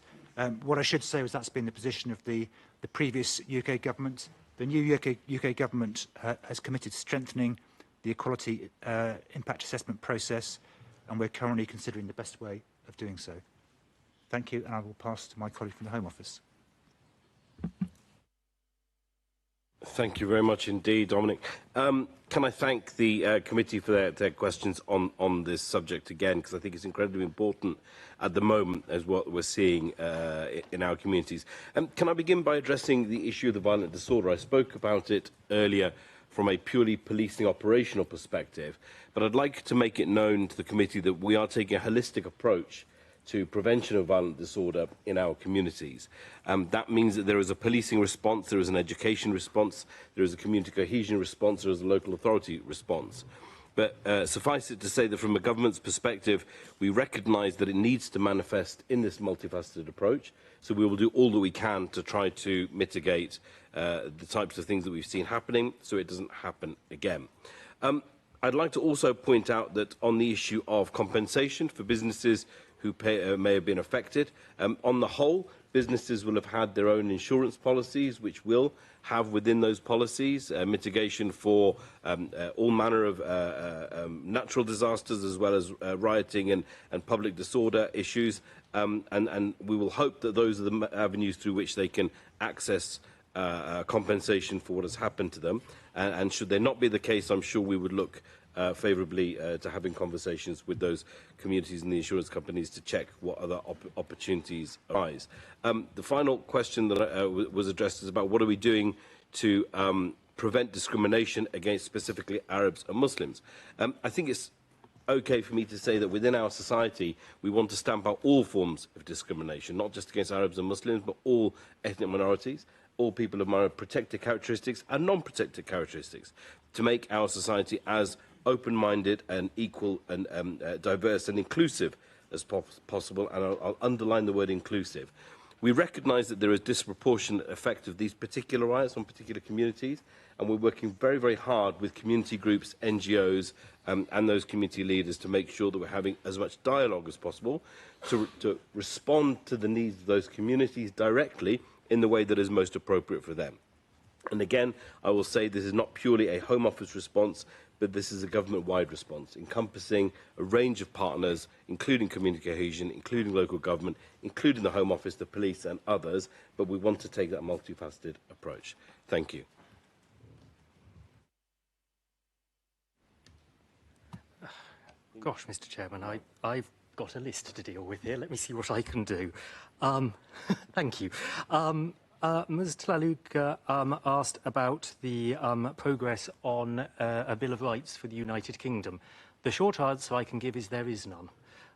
What I should say was that's been the position of the previous UK government. The new UK government has committed to strengthening the equality impact assessment process, and we're currently considering the best way of doing so. Thank you, and I will pass to my colleague from the Home Office. Thank you very much indeed, Dominic. Can I thank the committee for their questions on this subject again, because I think it's incredibly important at the moment as what we're seeing in our communities. Can I begin by addressing the issue of the violent disorder? I spoke about it earlier from a purely policing operational perspective, but I'd like to make it known to the committee that we are taking a holistic approach to prevention of violent disorder in our communities. That means that there is a policing response, there is an education response, there is a community cohesion response, there is a local authority response. But suffice it to say that from a government's perspective, we recognise that it needs to manifest in this multifaceted approach, so we will do all that we can to try to mitigate the types of things that we've seen happening so it doesn't happen again. I'd like to also point out that on the issue of compensation for businesses who may have been affected. On the whole, businesses will have had their own insurance policies, which will have within those policies mitigation for all manner of natural disasters, as well as rioting and public disorder issues. And we will hope that those are the avenues through which they can access compensation for what has happened to them. And should they not be the case, I'm sure we would look favourably to having conversations with those communities and the insurance companies to check what other opportunities arise. The final question that was addressed is about what are we doing to prevent discrimination against specifically Arabs and Muslims. I think it's okay for me to say that within our society we want to stamp out all forms of discrimination, not just against Arabs and Muslims, but all ethnic minorities, all people of protected characteristics and non-protected characteristics, to make our society as open-minded and equal and diverse and inclusive as possible, and I'll underline the word inclusive. We recognise that there is disproportionate effect of these particular riots on particular communities, and we're working very, very hard with community groups, NGOs, and those community leaders to make sure that we're having as much dialogue as possible to respond to the needs of those communities directly in the way that is most appropriate for them. And again, I will say this is not purely a Home Office response, but this is a government-wide response, encompassing a range of partners, including community cohesion, including local government, including the Home Office, the police and others, but we want to take that multifaceted approach. Thank you. Gosh, Mr. Chairman, I've got a list to deal with here. Let me see what I can do. Thank you. Ms. Tlaluka asked about the progress on a Bill of Rights for the United Kingdom. The short answer I can give is there is none.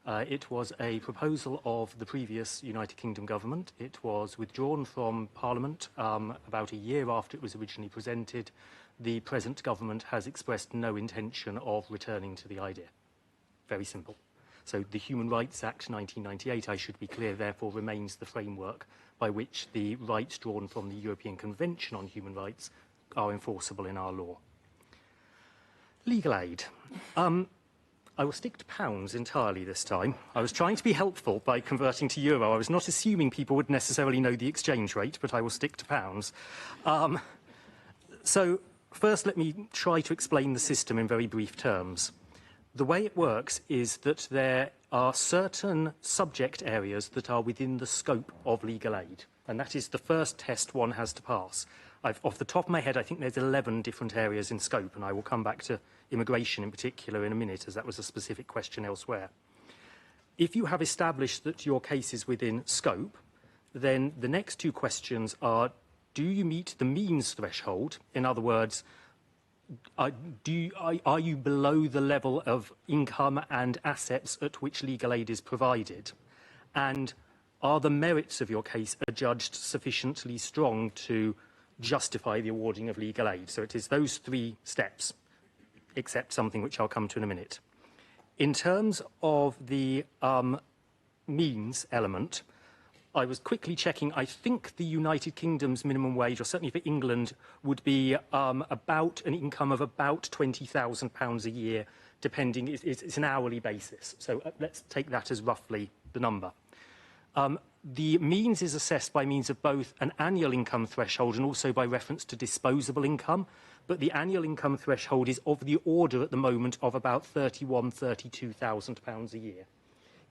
It was a proposal of the previous United Kingdom government. It was withdrawn from Parliament about a year after it was originally presented. The present government has expressed no intention of returning to the idea. Very simple. So the Human Rights Act 1998, I should be clear, therefore remains the framework by which the rights drawn from the European Convention on Human Rights are enforceable in our law. Legal aid. I will stick to pounds entirely this time. I was trying to be helpful by converting to euro. I was not assuming people would necessarily know the exchange rate, but I will stick to pounds. So first, let me try to explain the system in very brief terms. The way it works is that there are certain subject areas that are within the scope of legal aid, and that is the first test one has to pass. Off the top of my head, I think there's 11 different areas in scope, and I will come back to immigration in particular in a minute, as that was a specific question elsewhere. If you have established that your case is within scope, then the next two questions are, do you meet the means threshold? In other words, are you below the level of income and assets at which legal aid is provided? And are the merits of your case adjudged sufficiently strong to justify the awarding of legal aid? So it is those three steps, except something which I'll come to in a minute. In terms of the means element, I was quickly checking. I think the United Kingdom's minimum wage, or certainly for England, would be about an income of about £20,000 a year, depending. It's an hourly basis. So let's take that as roughly the number. The means is assessed by means of both an annual income threshold and also by reference to disposable income. But the annual income threshold is of the order at the moment of about £32,000 a year.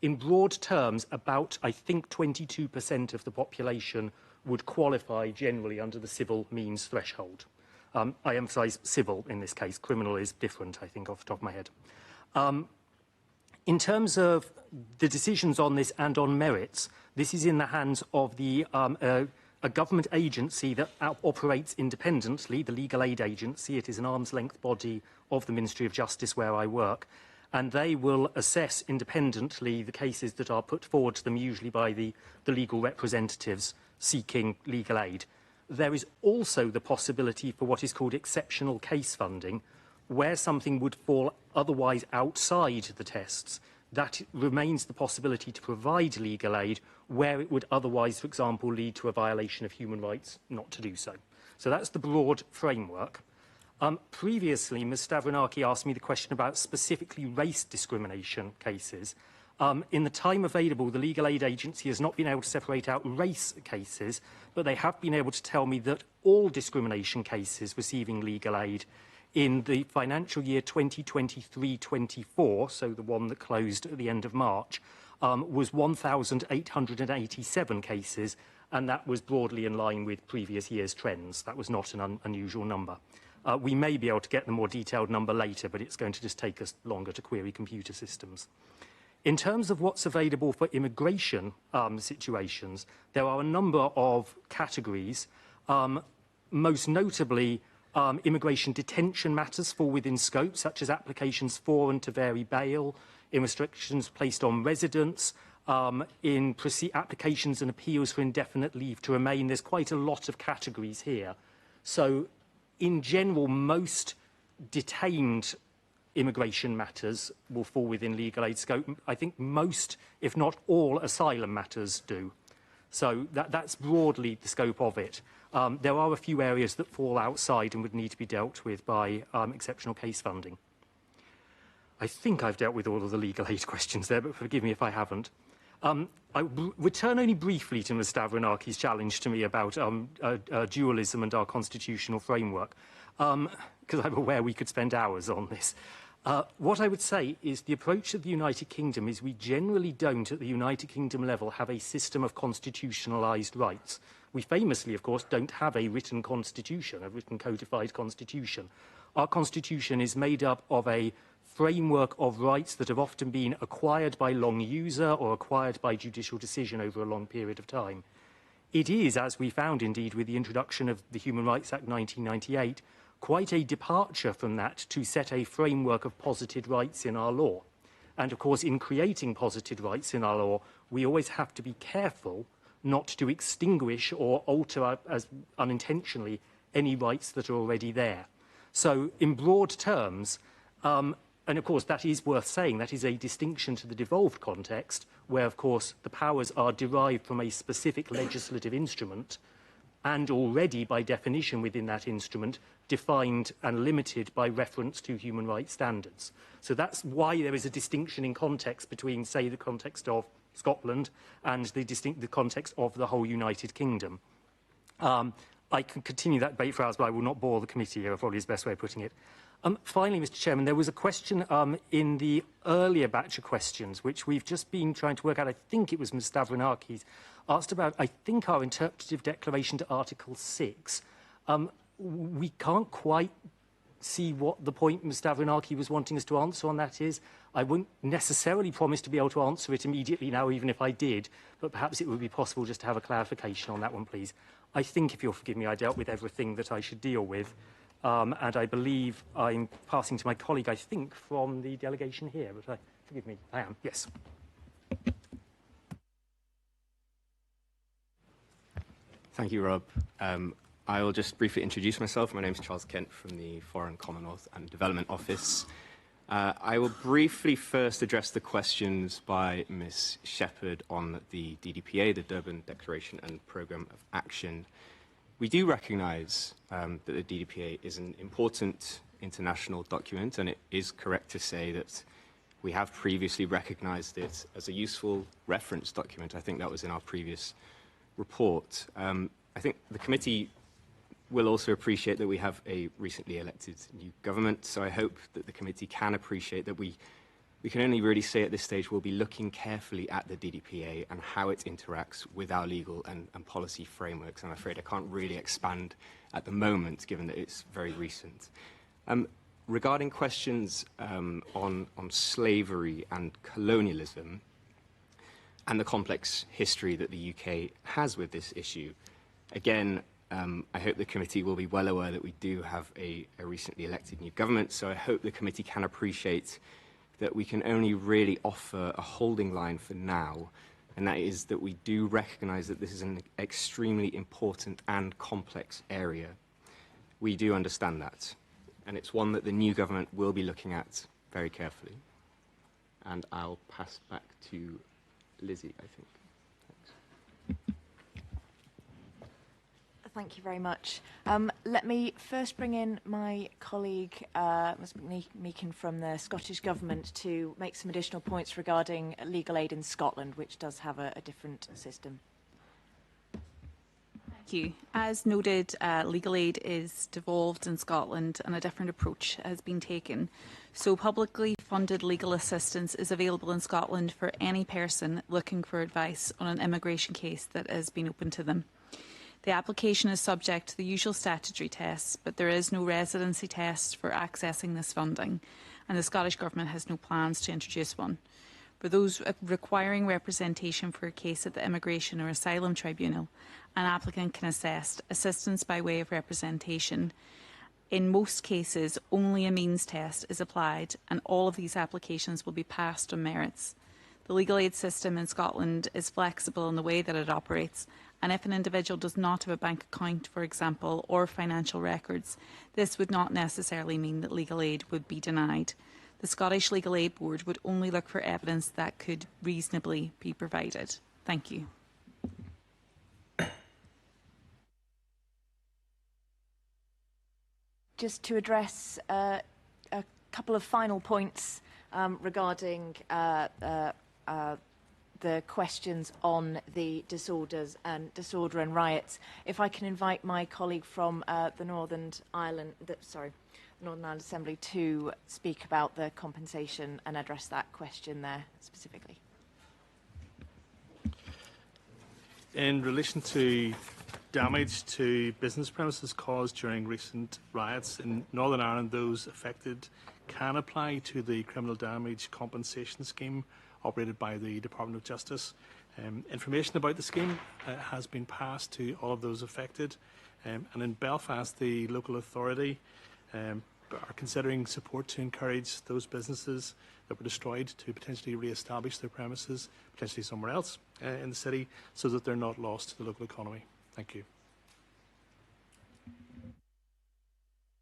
In broad terms, about, I think, 22% of the population would qualify generally under the civil means threshold. I emphasise civil in this case. Criminal is different, I think, off the top of my head. In terms of the decisions on this and on merits, this is in the hands of the a government agency that operates independently, the Legal Aid Agency. It is an arm's-length body of the Ministry of Justice where I work, and they will assess independently the cases that are put forward to them, usually by the legal representatives seeking legal aid. There is also the possibility for what is called exceptional case funding, where something would fall otherwise outside the tests. That remains the possibility to provide legal aid where it would otherwise, for example, lead to a violation of human rights not to do so. So that's the broad framework. Previously, Ms Stavronaki asked me the question about specifically race discrimination cases. In the time available, the Legal Aid Agency has not been able to separate out race cases, but they have been able to tell me that all discrimination cases receiving legal aid in the financial year 2023-24, so the one that closed at the end of March, was 1,887 cases, and that was broadly in line with previous year's trends. That was not an unusual number. We may be able to get the more detailed number later, but it's going to just take us longer to query computer systems. In terms of what's available for immigration situations, there are a number of categories, most notably immigration detention matters fall within scope, such as applications for and to vary bail, in restrictions placed on residents, in applications and appeals for indefinite leave to remain. There's quite a lot of categories here. So, in general, most detained immigration matters will fall within legal aid scope. I think most, if not all, asylum matters do. So that's broadly the scope of it. There are a few areas that fall outside and would need to be dealt with by exceptional case funding. I think I've dealt with all of the legal aid questions there, but forgive me if I haven't. I return only briefly to Ms Stavronaki's challenge to me about dualism and our constitutional framework, because I'm aware we could spend hours on this. What I would say is the approach of the United Kingdom is we generally don't, at the United Kingdom level, have a system of constitutionalised rights. We famously, of course, don't have a written constitution, a written codified constitution. Our constitution is made up of a framework of rights that have often been acquired by long user or acquired by judicial decision over a long period of time. It is, as we found indeed with the introduction of the Human Rights Act 1998, quite a departure from that to set a framework of posited rights in our law. And of course, in creating posited rights in our law, we always have to be careful not to extinguish or alter as unintentionally any rights that are already there. So in broad terms, and of course that is worth saying, that is a distinction to the devolved context, where of course the powers are derived from a specific legislative instrument and already by definition within that instrument defined and limited by reference to human rights standards. So that's why there is a distinction in context between, say, the context of Scotland and the context of the whole United Kingdom. I can continue that debate for hours, but I will not bore the committee here, probably is the best way of putting it. Finally, Mr Chairman, there was a question in the earlier batch of questions, which we've just been trying to work out. I think it was Ms Stavronaki's, asked about, I think, our interpretative declaration to Article 6. We can't quite see what the point Mr Avranaki was wanting us to answer on that is. I wouldn't necessarily promise to be able to answer it immediately now, even if I did, but perhaps it would be possible just to have a clarification on that one, please. I think, if you'll forgive me, I dealt with everything that I should deal with, and I believe I'm passing to my colleague, I think, from the delegation here, but forgive me, I am, yes. Thank you, Rob. I will just briefly introduce myself. My name is Charles Kent from the Foreign, Commonwealth and Development Office. I will briefly first address the questions by Ms. Shepherd on the DDPA, the Durban Declaration and Programme of Action. We do recognise that the DDPA is an important international document, and it is correct to say that we have previously recognised it as a useful reference document. I think that was in our previous report. I think the committee will also appreciate that we have a recently elected new government, so I hope that the committee can appreciate that we can only really say at this stage we'll be looking carefully at the DDPA and how it interacts with our legal and policy frameworks. I'm afraid I can't really expand at the moment, given that it's very recent. Regarding questions on slavery and colonialism and the complex history that the UK has with this issue, again, I hope the committee will be well aware that we do have a recently elected new government, so I hope the committee can appreciate that we can only really offer a holding line for now, and that is that we do recognise that this is an extremely important and complex area. We do understand that, and it's one that the new government will be looking at very carefully. And I'll pass back to Lizzie, I think. Thank you very much. Let me first bring in my colleague, Ms Meakin from the Scottish Government, to make some additional points regarding legal aid in Scotland, which does have a different system. Thank you. As noted, legal aid is devolved in Scotland and a different approach has been taken. So publicly funded legal assistance is available in Scotland for any person looking for advice on an immigration case that has been open to them. The application is subject to the usual statutory tests, but there is no residency test for accessing this funding, and the Scottish Government has no plans to introduce one. For those requiring representation for a case at the Immigration or Asylum Tribunal, an applicant can assistance by way of representation. In most cases, only a means test is applied, and all of these applications will be passed on merits. The legal aid system in Scotland is flexible in the way that it operates, and if an individual does not have a bank account, for example, or financial records, this would not necessarily mean that legal aid would be denied. The Scottish Legal Aid Board would only look for evidence that could reasonably be provided. Thank you. Just to address a couple of final points regarding the questions on the disorder and riots. If I can invite my colleague from the Northern Ireland Assembly to speak about the compensation and address that question there specifically. In relation to damage to business premises caused during recent riots in Northern Ireland, those affected can apply to the criminal damage compensation scheme operated by the Department of Justice. Information about the scheme has been passed to all of those affected, and in Belfast the local authority are considering support to encourage those businesses that were destroyed to potentially re-establish their premises, potentially somewhere else in the city, so that they're not lost to the local economy. Thank you.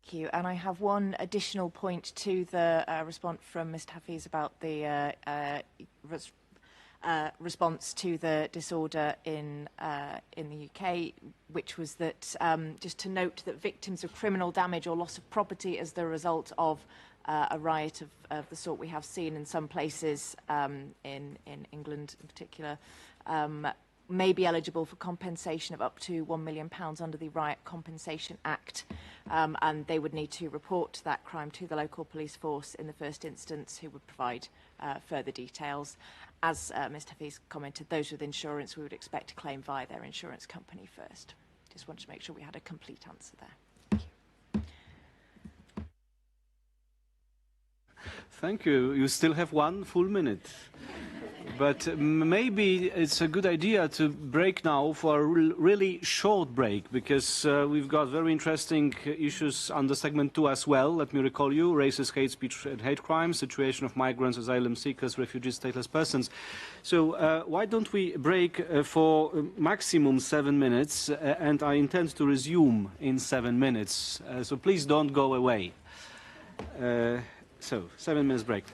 Thank you. And I have one additional point to the response from Mr. Hafiz about the response to the disorder in the UK, which was that just to note that victims of criminal damage or loss of property as the result of a riot of the sort we have seen in some places in England in particular may be eligible for compensation of up to £1 million under the Riot Compensation Act, and they would need to report that crime to the local police force in the first instance, who would provide further details. As Mr. Hafiz commented, those with insurance we would expect to claim via their insurance company first. Just wanted to make sure we had a complete answer there. Thank you. You still have 1 full minute. But maybe it's a good idea to break now for a really short break, because we've got very interesting issues under segment 2 as well. Let me recall you: racist hate speech and hate crimes, situation of migrants, asylum seekers, refugees, stateless persons. So why don't we break for maximum 7 minutes, and I intend to resume in 7 minutes. So please don't go away. So 7 minutes break.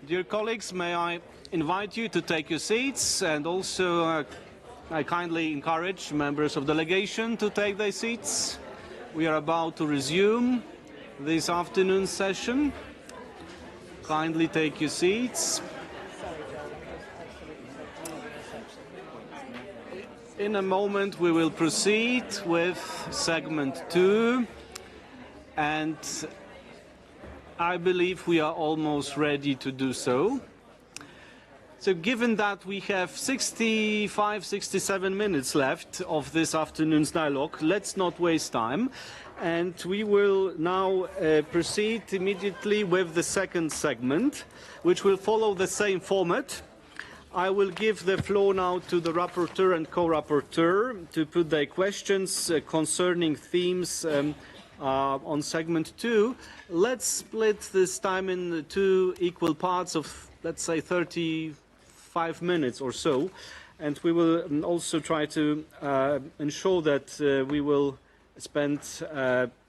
Dear colleagues, may I invite you to take your seats, and also I kindly encourage members of delegation to take their seats. We are about to resume this afternoon session. Kindly take your seats. In a moment we will proceed with segment 2, and I believe we are almost ready to do so. So given that we have 67 minutes left of this afternoon's dialogue, let's not waste time. And we will now proceed immediately with the second segment, which will follow the same format. I will give the floor now to the rapporteur and co-rapporteur to put their questions concerning themes on segment 2. Let's split this time in 2 equal parts of, let's say, 35 minutes or so, and we will also try to ensure that we will spend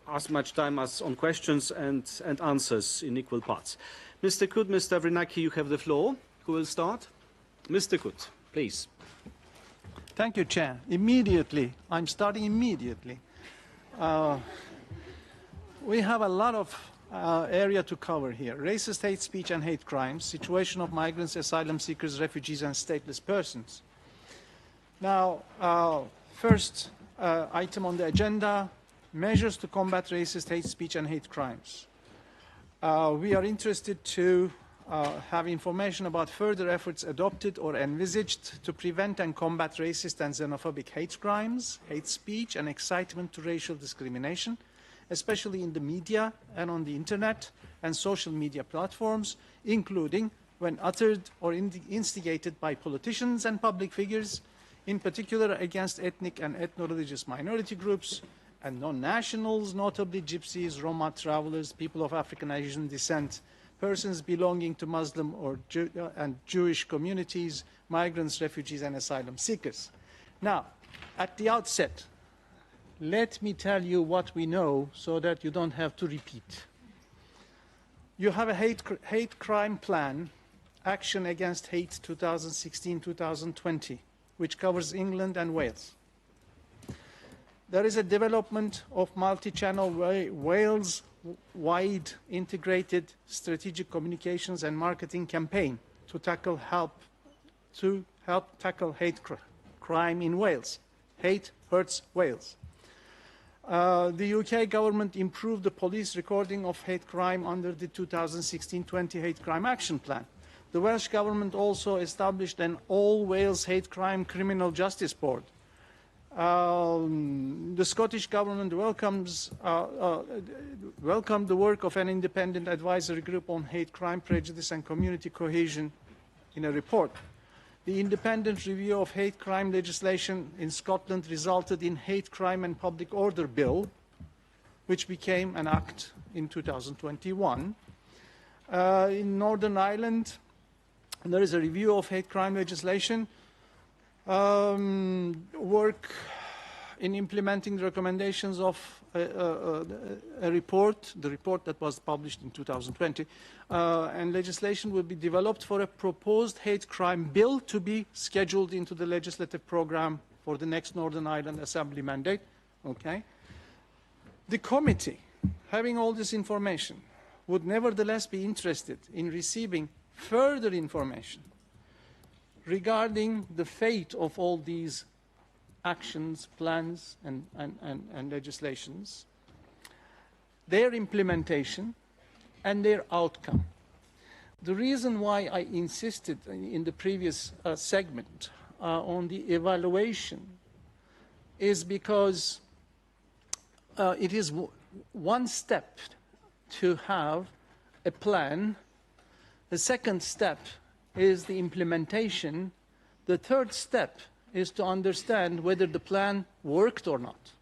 as much time as on questions and answers in equal parts. Mr. Kut, Mr. Vrinaki, you have the floor. Who will start? Mr. Kut, please. Thank you, Chair. Immediately. I'm starting immediately. We have a lot of area to cover here. Racist hate speech and hate crimes, situation of migrants, asylum seekers, refugees and stateless persons. Now, first item on the agenda, measures to combat racist hate speech and hate crimes. We are interested to have information about further efforts adopted or envisaged to prevent and combat racist and xenophobic hate crimes, hate speech and excitement to racial discrimination, especially in the media and on the internet and social media platforms, including when uttered or instigated by politicians and public figures, in particular against ethnic and ethno-religious minority groups and non-nationals, notably gypsies, Roma travelers, people of African Asian descent, persons belonging to Muslim or Jewish communities, migrants, refugees and asylum seekers. Now, at the outset, let me tell you what we know so that you don't have to repeat. You have a hate crime plan, Action Against Hate 2016-2020, which covers England and Wales. There is a development of multi-channel Wales-wide integrated strategic communications and marketing campaign to help tackle hate crime in Wales. Hate hurts Wales. The UK government improved the police recording of hate crime under the 2016-20 Hate Crime Action Plan. The Welsh government also established an all-Wales hate crime criminal justice board. The Scottish government welcomed the work of an independent advisory group on hate crime, prejudice and community cohesion in a report. The independent review of hate crime legislation in Scotland resulted in Hate Crime and Public Order Bill, which became an act in 2021. In Northern Ireland, there is a review of hate crime legislation, work in implementing the recommendations of a report, the report that was published in 2020, and legislation will be developed for a proposed hate crime bill to be scheduled into the legislative program for the next Northern Ireland Assembly mandate. Okay. The committee, having all this information, would nevertheless be interested in receiving further information regarding the fate of all these actions, plans, and legislations, their implementation, and their outcome. The reason why I insisted in the previous segment on the evaluation is because it is one step to have a plan. The second step is the implementation. The third step is to understand whether the plan worked or not.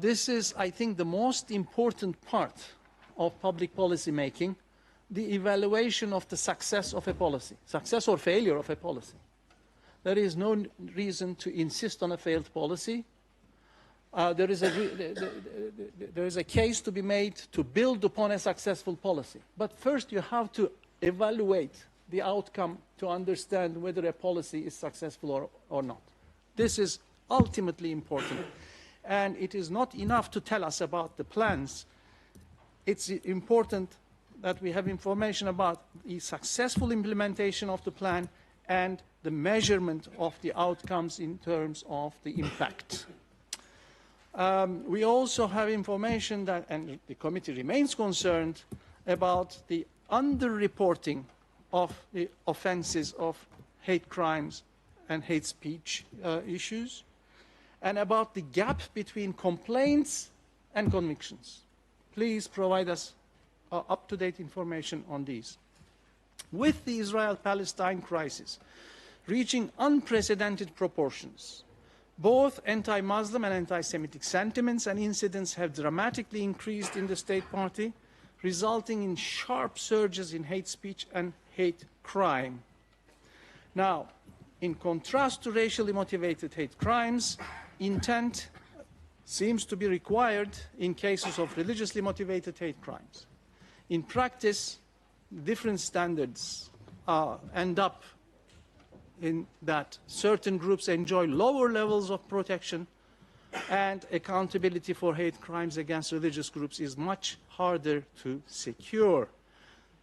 This is, I think, the most important part of public policy making, the evaluation of the success of a policy, success or failure of a policy. There is no reason to insist on a failed policy. There is a case to be made to build upon a successful policy. But first you have to evaluate the outcome to understand whether a policy is successful or not. This is ultimately important. And it is not enough to tell us about the plans. It's important that we have information about the successful implementation of the plan and the measurement of the outcomes in terms of the impact. We also have information that, and the committee remains concerned about the underreporting of the offences of hate crimes and hate speech issues, and about the gap between complaints and convictions. Please provide us up-to-date information on these. With the Israel-Palestine crisis reaching unprecedented proportions, both anti-Muslim and anti-Semitic sentiments and incidents have dramatically increased in the state party, resulting in sharp surges in hate speech and hate crime. Now, in contrast to racially motivated hate crimes, intent seems to be required in cases of religiously motivated hate crimes. In practice, different standards end up in that certain groups enjoy lower levels of protection, and accountability for hate crimes against religious groups is much harder to secure.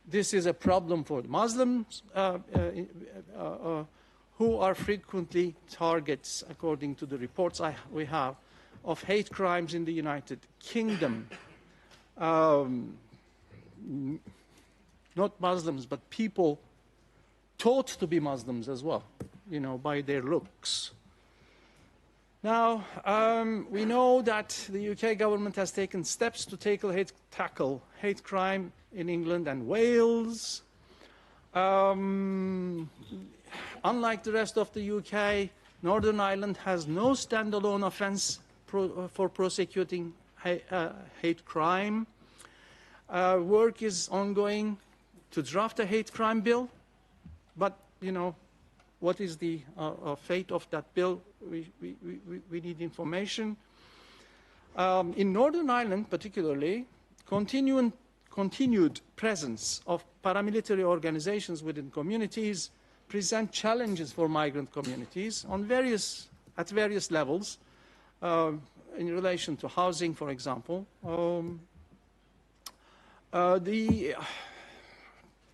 This is a problem for Muslims who are frequently targets, according to the reports we have, of hate crimes in the United Kingdom. Not Muslims, but people taught to be Muslims as well, you know, by their looks. Now, we know that the UK government has taken steps to tackle hate crime in England and Wales. Unlike the rest of the UK, Northern Ireland has no standalone offence for prosecuting hate crime. Work is ongoing to draft a hate crime bill, but, you know, what is the fate of that bill? We need information. In Northern Ireland, particularly, continued presence of paramilitary organizations within communities present challenges for migrant communities at various levels, in relation to housing, for example. The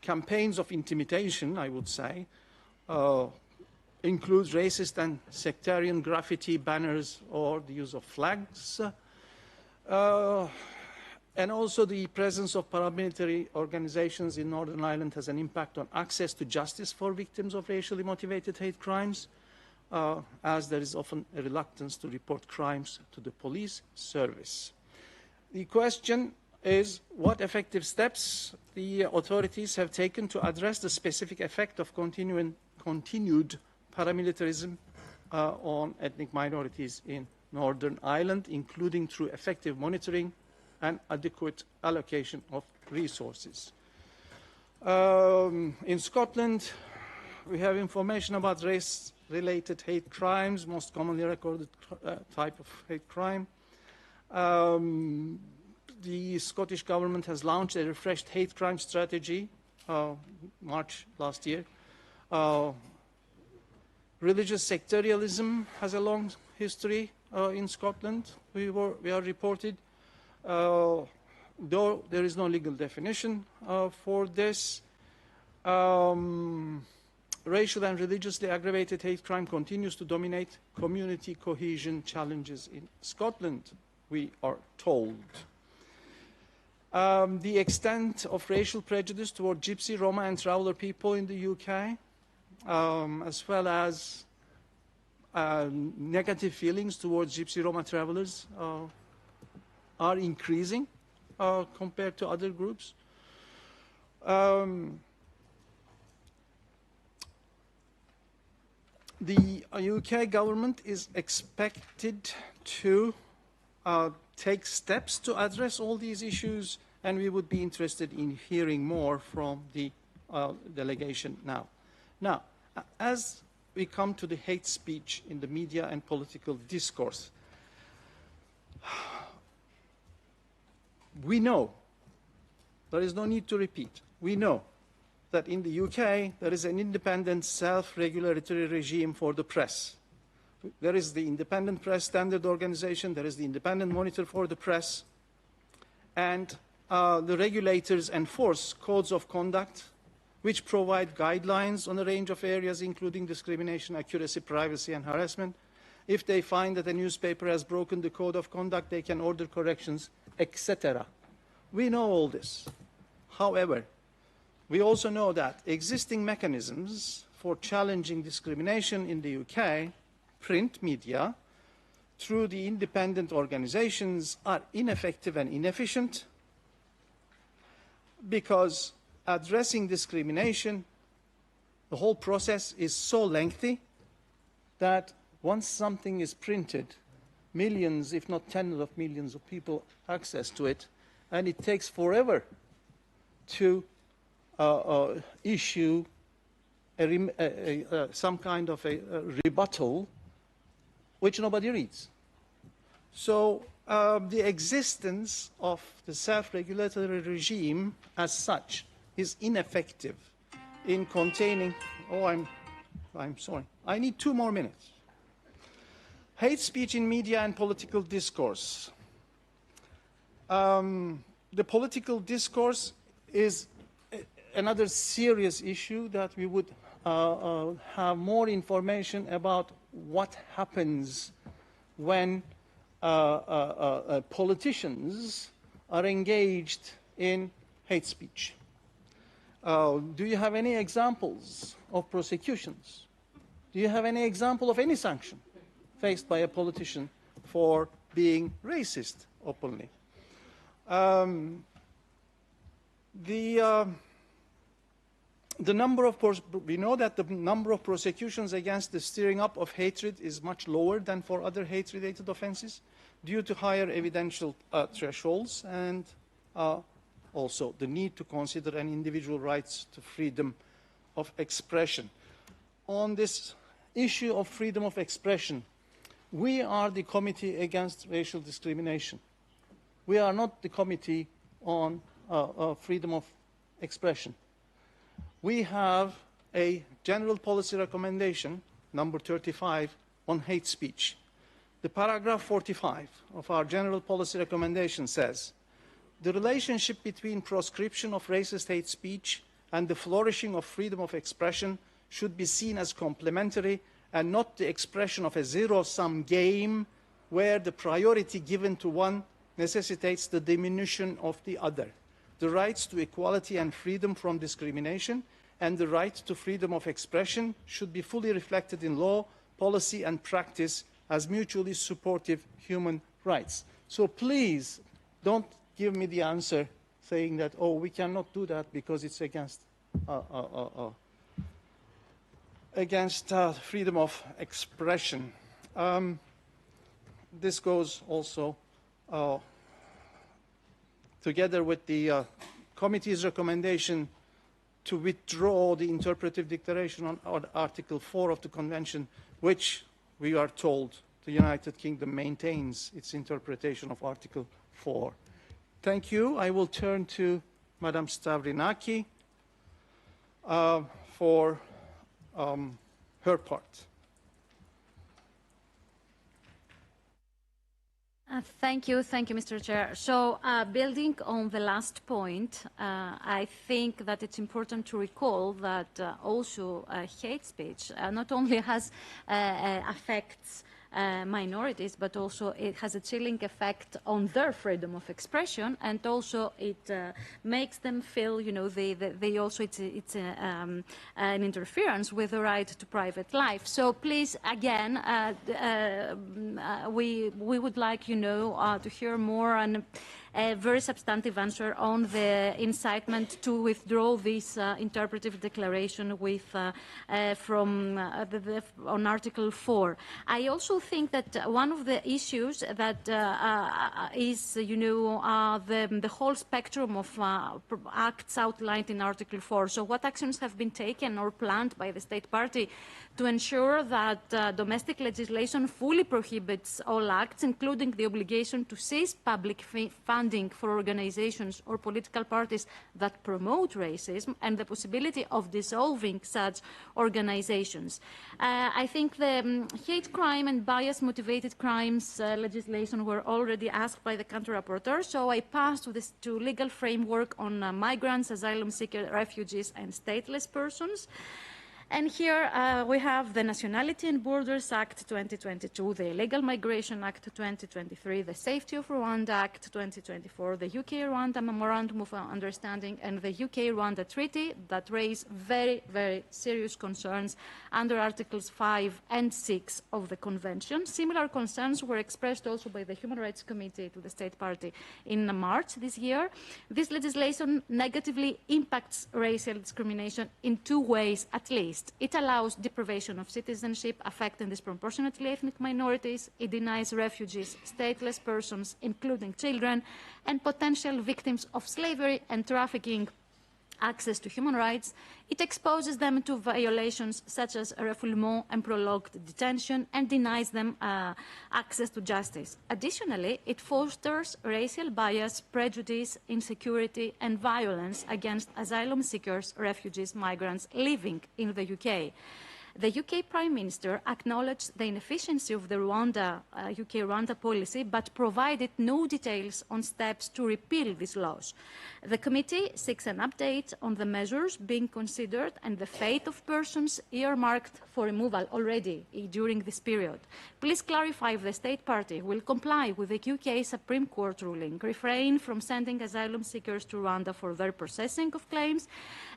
campaigns of intimidation, I would say, includes racist and sectarian graffiti banners or the use of flags. And also the presence of paramilitary organizations in Northern Ireland has an impact on access to justice for victims of racially motivated hate crimes, as there is often a reluctance to report crimes to the police service. The question is what effective steps the authorities have taken to address the specific effect of continued paramilitarism on ethnic minorities in Northern Ireland, including through effective monitoring and adequate allocation of resources. In Scotland, we have information about race-related hate crimes, most commonly recorded type of hate crime. The Scottish government has launched a refreshed hate crime strategy, March last year. Religious sectarianism has a long history in Scotland, we are reported. Though there is no legal definition for this, racial and religiously aggravated hate crime continues to dominate community cohesion challenges in Scotland, we are told. The extent of racial prejudice toward Gypsy, Roma and Traveller people in the UK, as well as negative feelings towards Gypsy, Roma travellers are increasing compared to other groups. The UK government is expected to take steps to address all these issues, and we would be interested in hearing more from the delegation now. Now, as we come to the hate speech in the media and political discourse, we know, there is no need to repeat, we know that in the UK there is an independent self-regulatory regime for the press. There is the Independent Press Standard Organization, there is the Independent Monitor for the Press, and the regulators enforce codes of conduct which provide guidelines on a range of areas, including discrimination, accuracy, privacy, and harassment. If they find that a newspaper has broken the code of conduct, they can order corrections, etc. We know all this. However, we also know that existing mechanisms for challenging discrimination in the UK, print media, through the independent organizations, are ineffective and inefficient, because addressing discrimination, the whole process is so lengthy that once something is printed, millions, if not tens of millions of people access to it, and it takes forever to issue some kind of a rebuttal, which nobody reads. So the existence of the self-regulatory regime as such is ineffective in containing, I'm sorry, I need 2 more minutes. Hate speech in media and political discourse. The political discourse is another serious issue that we would have more information about what happens when politicians are engaged in hate speech. Do you have any examples of prosecutions? Do you have any example of any sanction faced by a politician for being racist openly? We know that the number of prosecutions against the stirring up of hatred is much lower than for other hate-related offenses due to higher evidential thresholds and also the need to consider an individual rights to freedom of expression. On this issue of freedom of expression, we are the Committee Against Racial Discrimination. We are not the Committee on Freedom of Expression. We have a general policy recommendation, number 35, on hate speech. The paragraph 45 of our general policy recommendation says, the relationship between proscription of racist hate speech and the flourishing of freedom of expression should be seen as complementary and not the expression of a zero-sum game where the priority given to one necessitates the diminution of the other. The rights to equality and freedom from discrimination and the right to freedom of expression should be fully reflected in law, policy and practice as mutually supportive human rights. So please don't give me the answer saying that, oh, we cannot do that because it's against freedom of expression. This goes also together with the committee's recommendation to withdraw the interpretive declaration on Article 4 of the Convention, which we are told the United Kingdom maintains its interpretation of Article 4. Thank you. I will turn to Madam Stavrinaki for her part. Thank you, Mr. Chair. So, building on the last point, I think that it's important to recall that also hate speech not only has affects minorities, but also it has a chilling effect on their freedom of expression, and also it makes them feel, you know, they also it's an interference with the right to private life. So please, again, we would like, you know, to hear more and a very substantive answer on the incitement to withdraw this interpretive declaration with on Article 4. I also think that one of the issues that is, you know, the whole spectrum of acts outlined in Article 4. So what actions have been taken or planned by the state party to ensure that domestic legislation fully prohibits all acts, including the obligation to seize public funds funding for organizations or political parties that promote racism and the possibility of dissolving such organizations. I think the hate crime and bias-motivated crimes legislation were already asked by the country rapporteur, so I pass to legal framework on migrants, asylum seekers, refugees, and stateless persons. And here we have the Nationality and Borders Act 2022, the Illegal Migration Act 2023, the Safety of Rwanda Act 2024, the UK-Rwanda Memorandum of Understanding, and the UK-Rwanda Treaty that raise very, very serious concerns under Articles 5 and 6 of the Convention. Similar concerns were expressed also by the Human Rights Committee to the State Party in March this year. This legislation negatively impacts racial discrimination in two ways at least. It allows deprivation of citizenship affecting disproportionately ethnic minorities. It denies refugees, stateless persons, including children, and potential victims of slavery and trafficking access to human rights. It exposes them to violations such as refoulement and prolonged detention and denies them access to justice. Additionally, it fosters racial bias, prejudice, insecurity, and violence against asylum seekers, refugees, migrants living in the UK. The UK Prime Minister acknowledged the inefficiency of the UK-Rwanda policy, but provided no details on steps to repeal these laws. The committee seeks an update on the measures being considered and the fate of persons earmarked for removal already during this period. Please clarify if the State Party will comply with the UK Supreme Court ruling, refrain from sending asylum seekers to Rwanda for their processing of claims,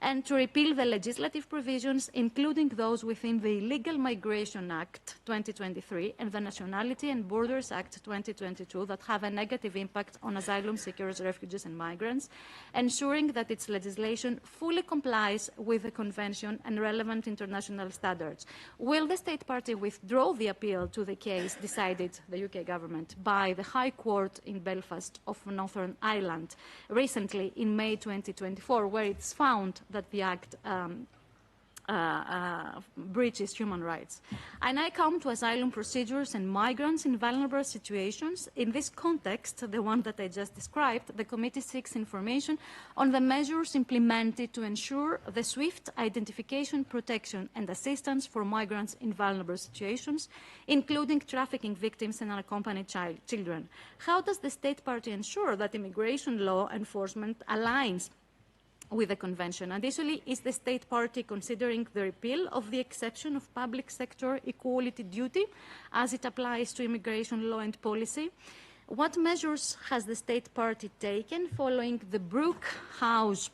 and to repeal the legislative provisions, including those within the Illegal Migration Act 2023 and the Nationality and Borders Act 2022 that have a negative impact on asylum seekers, refugees, and migrants, ensuring that its legislation fully complies with the Convention and relevant international standards. Will the State Party withdraw the appeal to the case decided, the UK government, by the High Court in Belfast of Northern Ireland recently in May 2024, where it's found that the Act breaches human rights? And I come to asylum procedures and migrants in vulnerable situations. In this context, the one that I just described, the committee seeks information on the measures implemented to ensure the swift identification, protection, and assistance for migrants in vulnerable situations, including trafficking victims and unaccompanied children. How does the State Party ensure that immigration law enforcement aligns with the Convention? Additionally, is the State Party considering the repeal of the exception of public sector equality duty as it applies to immigration law and policy? What measures has the State Party taken following the Brooke House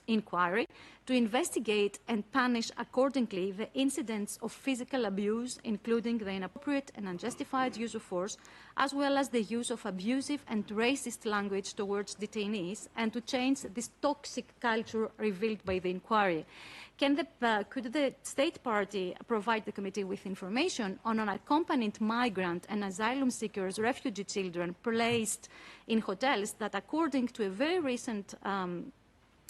inquiry to investigate and punish accordingly the incidents of physical abuse, including the inappropriate and unjustified use of force, as well as the use of abusive and racist language towards detainees, and to change this toxic culture revealed by the inquiry? Could the State Party provide the committee with information on unaccompanied migrant and asylum seekers, refugee children placed in hotels that, according to a very recent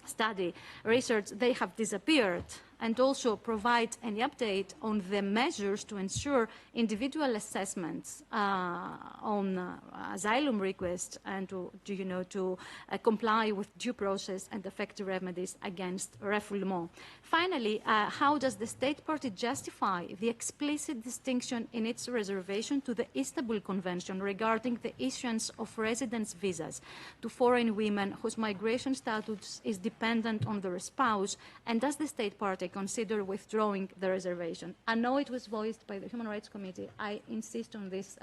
study, research, they have disappeared, and also provide any update on the measures to ensure individual assessments on asylum requests and to comply with due process and effective remedies against refoulement. Finally, how does the State Party justify the explicit distinction in its reservation to the Istanbul Convention regarding the issuance of residence visas to foreign women whose migration status is dependent on their spouse, and does the State Party consider withdrawing the reservation? I know it was voiced by the Human Rights Committee. I insist on this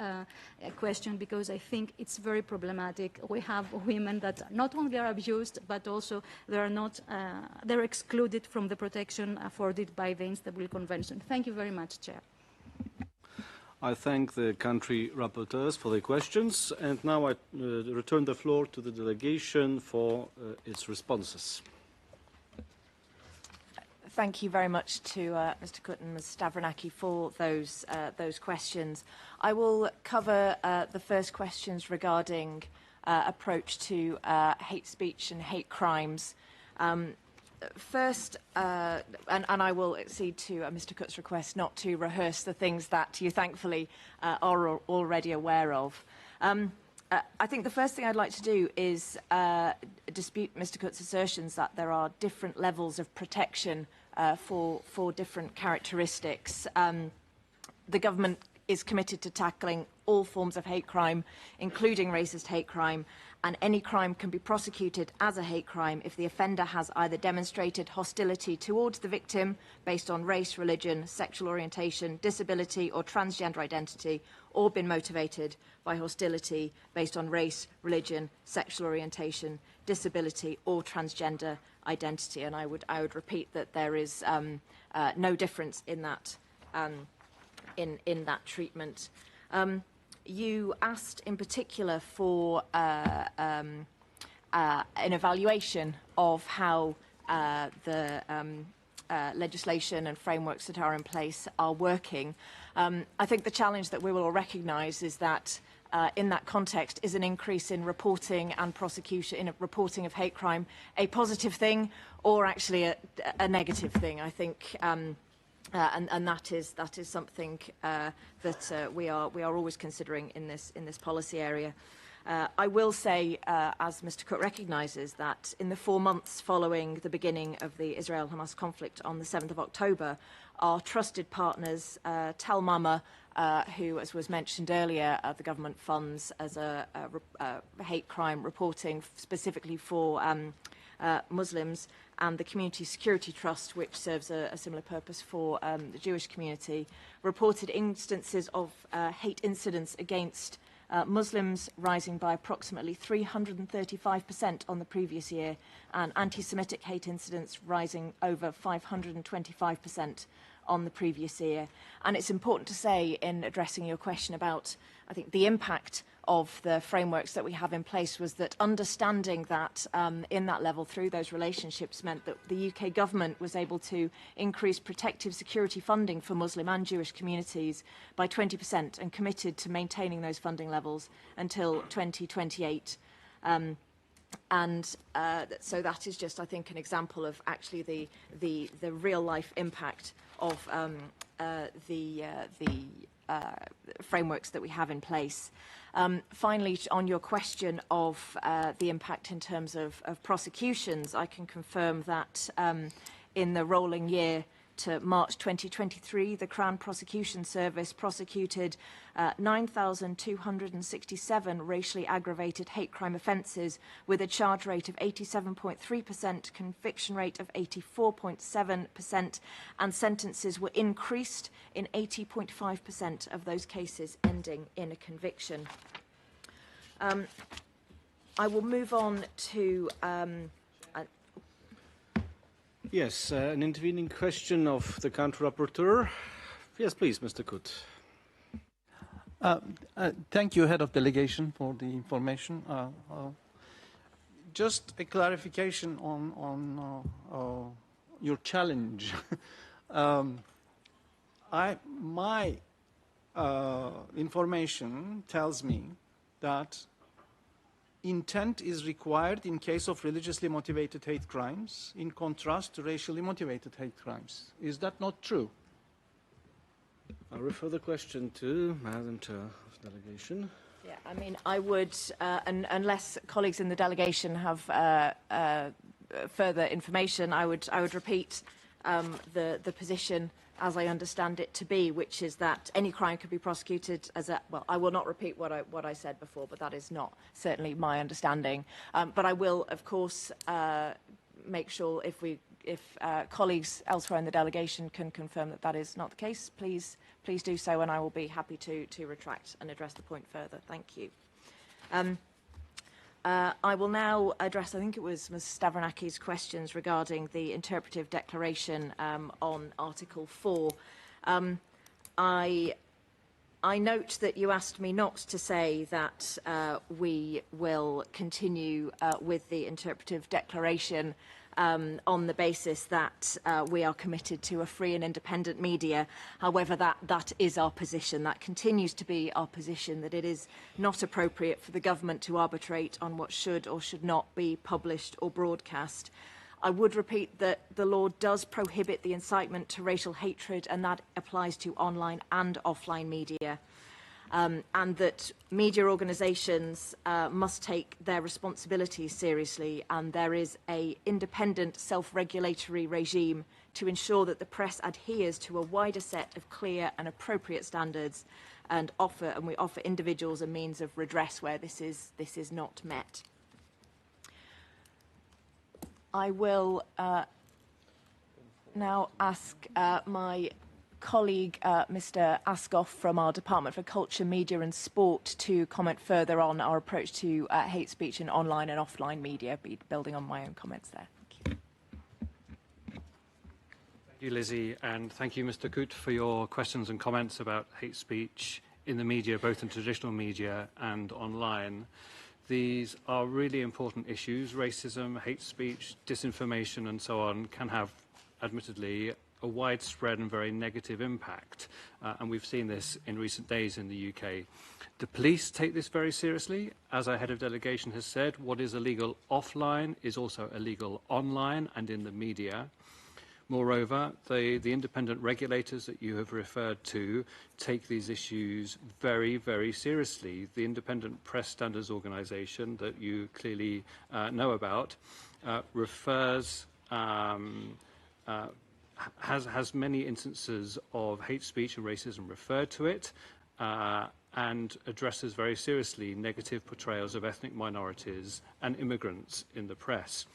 question because I think it's very problematic. We have women that not only are abused, but also they're excluded from the protection afforded by the Istanbul Convention. Thank you very much, Chair. I thank the country rapporteurs for their questions, and now I return the floor to the delegation for its responses. Thank you very much to Mr. Kut and Ms. Stavranaki for those questions. I will cover the first questions regarding approach to hate speech and hate crimes. First, and I will accede to Mr. Kut's request not to rehearse the things that you thankfully are already aware of. I think the first thing I'd like to do is dispute Mr. Coot's assertions that there are different levels of protection for different characteristics. The government is committed to tackling all forms of hate crime, including racist hate crime, and any crime can be prosecuted as a hate crime if the offender has either demonstrated hostility towards the victim based on race, religion, sexual orientation, disability or transgender identity, or been motivated by hostility based on race, religion, sexual orientation, disability or transgender identity. And I would repeat that there is no difference in that in that treatment. You asked in particular for an evaluation of how the legislation and frameworks that are in place are working. I think the challenge that we will all recognise is that in that context is an increase in reporting and prosecution, in reporting of hate crime, a positive thing or actually a negative thing. I think and that is something that we are always considering in this policy area. I will say, as Mr. Coot recognises, that in the 4 months following the beginning of the Israel-Hamas conflict on the 7th of October, our trusted partners, Tel Mama, who, as was mentioned earlier, the government funds as a hate crime reporting specifically for Muslims, and the Community Security Trust, which serves a similar purpose for the Jewish community, reported instances of hate incidents against Muslims rising by approximately 335% on the previous year, and anti-Semitic hate incidents rising over 525% on the previous year. And it's important to say, in addressing your question about, I think, the impact of the frameworks that we have in place, was that understanding that in that level through those relationships meant that the UK government was able to increase protective security funding for Muslim and Jewish communities by 20% and committed to maintaining those funding levels until 2028. So that is just, I think, an example of actually the real life impact of the frameworks that we have in place. Finally, on your question of the impact in terms of prosecutions, I can confirm that in the rolling year to March 2023, the Crown Prosecution Service prosecuted 9,267 racially aggravated hate crime offences with a charge rate of 87.3%, conviction rate of 84.7%, and sentences were increased in 80.5% of those cases, ending in a conviction. I will move on to yes, an intervening question of the counter-rapporteur. Yes, please, Mr. Coot. Thank you, Head of Delegation, for the information. Just a clarification on your challenge. My information tells me that intent is required in case of religiously motivated hate crimes, in contrast to racially motivated hate crimes. Is that not true? I'll refer the question to Madam Chair of Delegation. Yeah, I mean, I would, unless colleagues in the delegation have further information, I would repeat the position as I understand it to be, which is that any crime could be prosecuted as a, well, I will not repeat what I said before, but that is not certainly my understanding. But I will, of course, make sure if colleagues elsewhere in the delegation can confirm that that is not the case, please do so, and I will be happy to retract and address the point further. Thank you. I will now address, I think it was Ms. Stavranaki's questions regarding the interpretive declaration on Article 4. I note that you asked me not to say that we will continue with the interpretive declaration on the basis that we are committed to a free and independent media. However, that is our position. That continues to be our position, that it is not appropriate for the government to arbitrate on what should or should not be published or broadcast. I would repeat that the law does prohibit the incitement to racial hatred, and that applies to online and offline media. and that media organisations must take their responsibilities seriously, and there is an independent self-regulatory regime to ensure that the press adheres to a wider set of clear and appropriate standards, and we offer individuals a means of redress where this is not met. I will now ask my colleague, Mr. Askoff from our Department for Culture, Media and Sport to comment further on our approach to hate speech in online and offline media, building on my own comments there. Thank you. Thank you, Lizzie, and thank you, Mr. Coote, for your questions and comments about hate speech in the media, both in traditional media and online. These are really important issues. Racism, hate speech, disinformation and so on can have, admittedly, a widespread and very negative impact, and we've seen this in recent days in the UK. The police take this very seriously. As our head of delegation has said, what is illegal offline is also illegal online and in the media. Moreover, the independent regulators that you have referred to take these issues very, very seriously. The Independent Press Standards Organisation that you clearly know about has many instances of hate speech and racism referred to it, and addresses very seriously negative portrayals of ethnic minorities and immigrants in the press.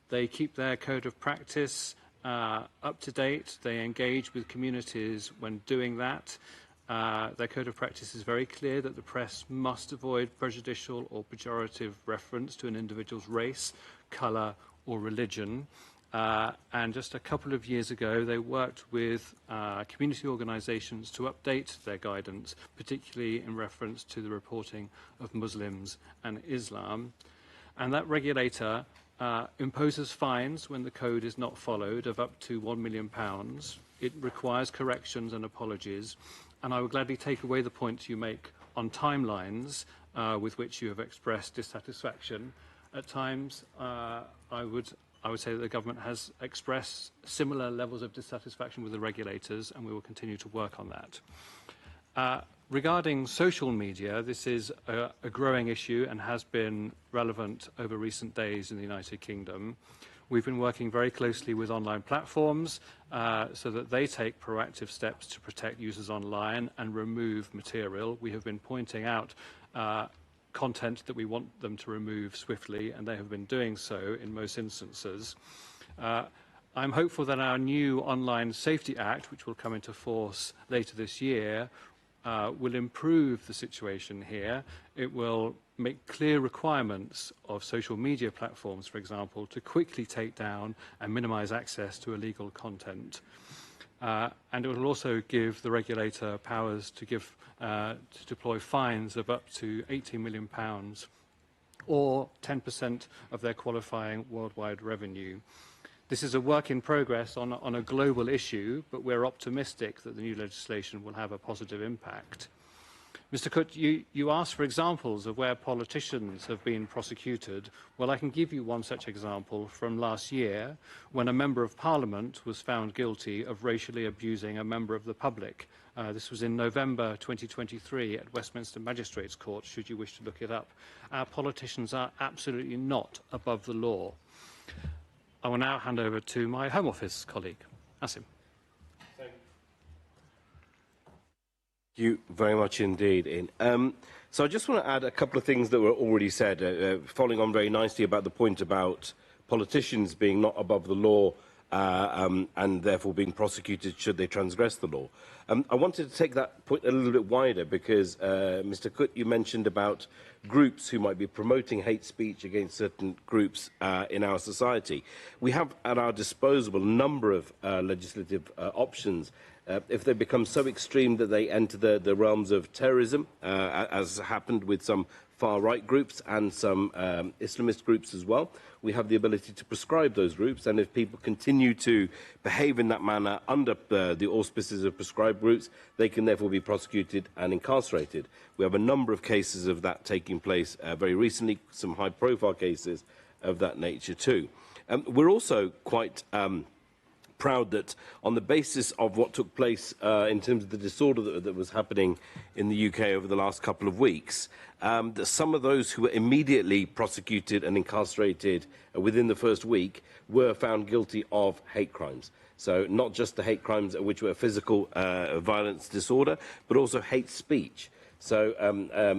They keep their code of practice up to date. They engage with communities when doing that. Their code of practice is very clear that the press must avoid prejudicial or pejorative reference to an individual's race, colour or religion. And just a couple of years ago, they worked with community organisations to update their guidance, particularly in reference to the reporting of Muslims and Islam. And that regulator imposes fines when the code is not followed of up to £1 million. It requires corrections and apologies. And I would gladly take away the points you make on timelines with which you have expressed dissatisfaction. At times, I would say that the government has expressed similar levels of dissatisfaction with the regulators, and we will continue to work on that. Regarding social media, this is a growing issue and has been relevant over recent days in the United Kingdom. We've been working very closely with online platforms so that they take proactive steps to protect users online and remove material. We have been pointing out content that we want them to remove swiftly, and they have been doing so in most instances. I'm hopeful that our new Online Safety Act, which will come into force later this year, will improve the situation here. It will make clear requirements of social media platforms, for example, to quickly take down and minimise access to illegal content. And it will also give the regulator powers to deploy fines of up to £18 million or 10% of their qualifying worldwide revenue. This is a work in progress on a global issue, but we're optimistic that the new legislation will have a positive impact. Mr. Coote, you asked for examples of where politicians have been prosecuted. Well, I can give you one such example from last year, when a Member of Parliament was found guilty of racially abusing a member of the public. This was in November 2023 at Westminster Magistrates Court, should you wish to look it up. Our politicians are absolutely not above the law. I will now hand over to my Home Office colleague, Asim. Thank you very much indeed, Ian. So I just want to add a couple of things that were already said, following on very nicely about the point about politicians being not above the law and therefore being prosecuted should they transgress the law. I wanted to take that point a little bit wider because, Mr. Coote, you mentioned about groups who might be promoting hate speech against certain groups in our society. We have at our disposal a number of legislative options. If they become so extreme that they enter the realms of terrorism, as happened with some far-right groups and some Islamist groups as well, we have the ability to prescribe those groups, and if people continue to behave in that manner under the auspices of prescribed groups, they can therefore be prosecuted and incarcerated. We have a number of cases of that taking place very recently, some high-profile cases of that nature too. We're also quite proud that on the basis of what took place in terms of the disorder that was happening in the UK over the last couple of weeks, that some of those who were immediately prosecuted and incarcerated within the first week were found guilty of hate crimes. So not just the hate crimes which were physical violence disorder, but also hate speech. So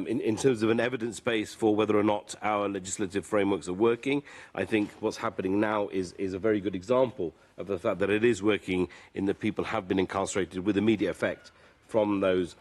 in terms of an evidence base for whether or not our legislative frameworks are working, I think what's happening now is a very good example of the fact that it is working in that people have been incarcerated with immediate effect from those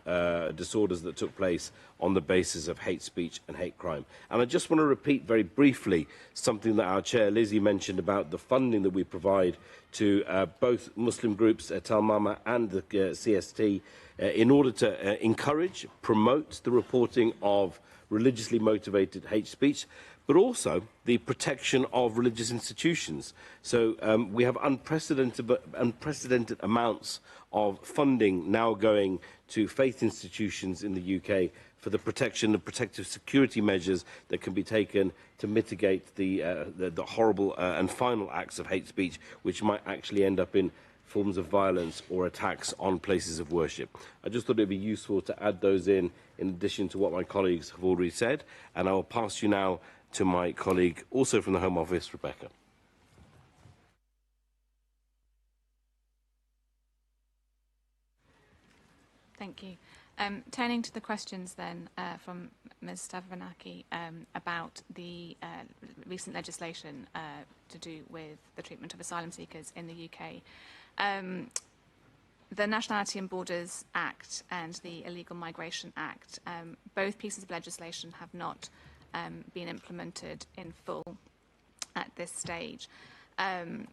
disorders that took place on the basis of hate speech and hate crime. And I just want to repeat very briefly something that our chair, Lizzie, mentioned about the funding that we provide to both Muslim groups, Talmama and the CST, in order to encourage, promote the reporting of religiously motivated hate speech, but also the protection of religious institutions. So we have unprecedented amounts of funding now going to faith institutions in the UK for the protection of protective security measures that can be taken to mitigate the horrible and final acts of hate speech, which might actually end up in forms of violence or attacks on places of worship. I just thought it would be useful to add those in addition to what my colleagues have already said, and I will pass you now to my colleague, also from the Home Office, Rebecca. Thank you. Turning to the questions then from Ms. Stavranaki about the recent legislation to do with the treatment of asylum seekers in the UK. The Nationality and Borders Act and the Illegal Migration Act, both pieces of legislation have not been implemented in full at this stage.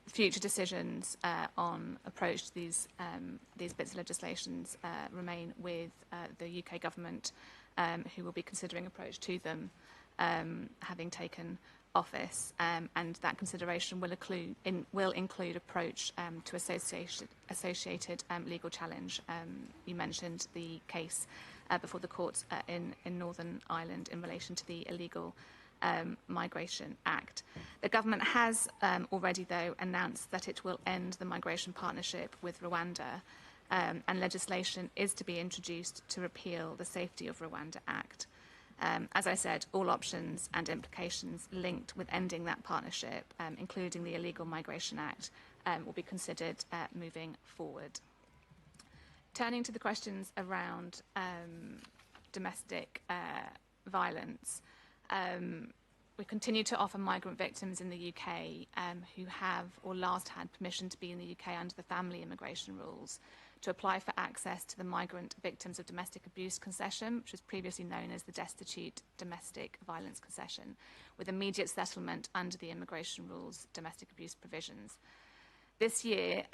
Future decisions on approach to these bits of legislation remain with the UK government, who will be considering approach to them, having taken office, and that consideration will include approach to associated legal challenge. You mentioned the case before the courts in Northern Ireland in relation to the Illegal Migration Act. The government has already, though, announced that it will end the migration partnership with Rwanda, and legislation is to be introduced to repeal the Safety of Rwanda Act. As I said, all options and implications linked with ending that partnership, including the Illegal Migration Act, will be considered moving forward. Turning to the questions around domestic violence, we continue to offer migrant victims in the UK who have or last had permission to be in the UK under the family immigration rules to apply for access to the Migrant Victims of Domestic Abuse concession, which was previously known as the Destitute Domestic Violence concession, with immediate settlement under the immigration rules domestic abuse provisions. This year,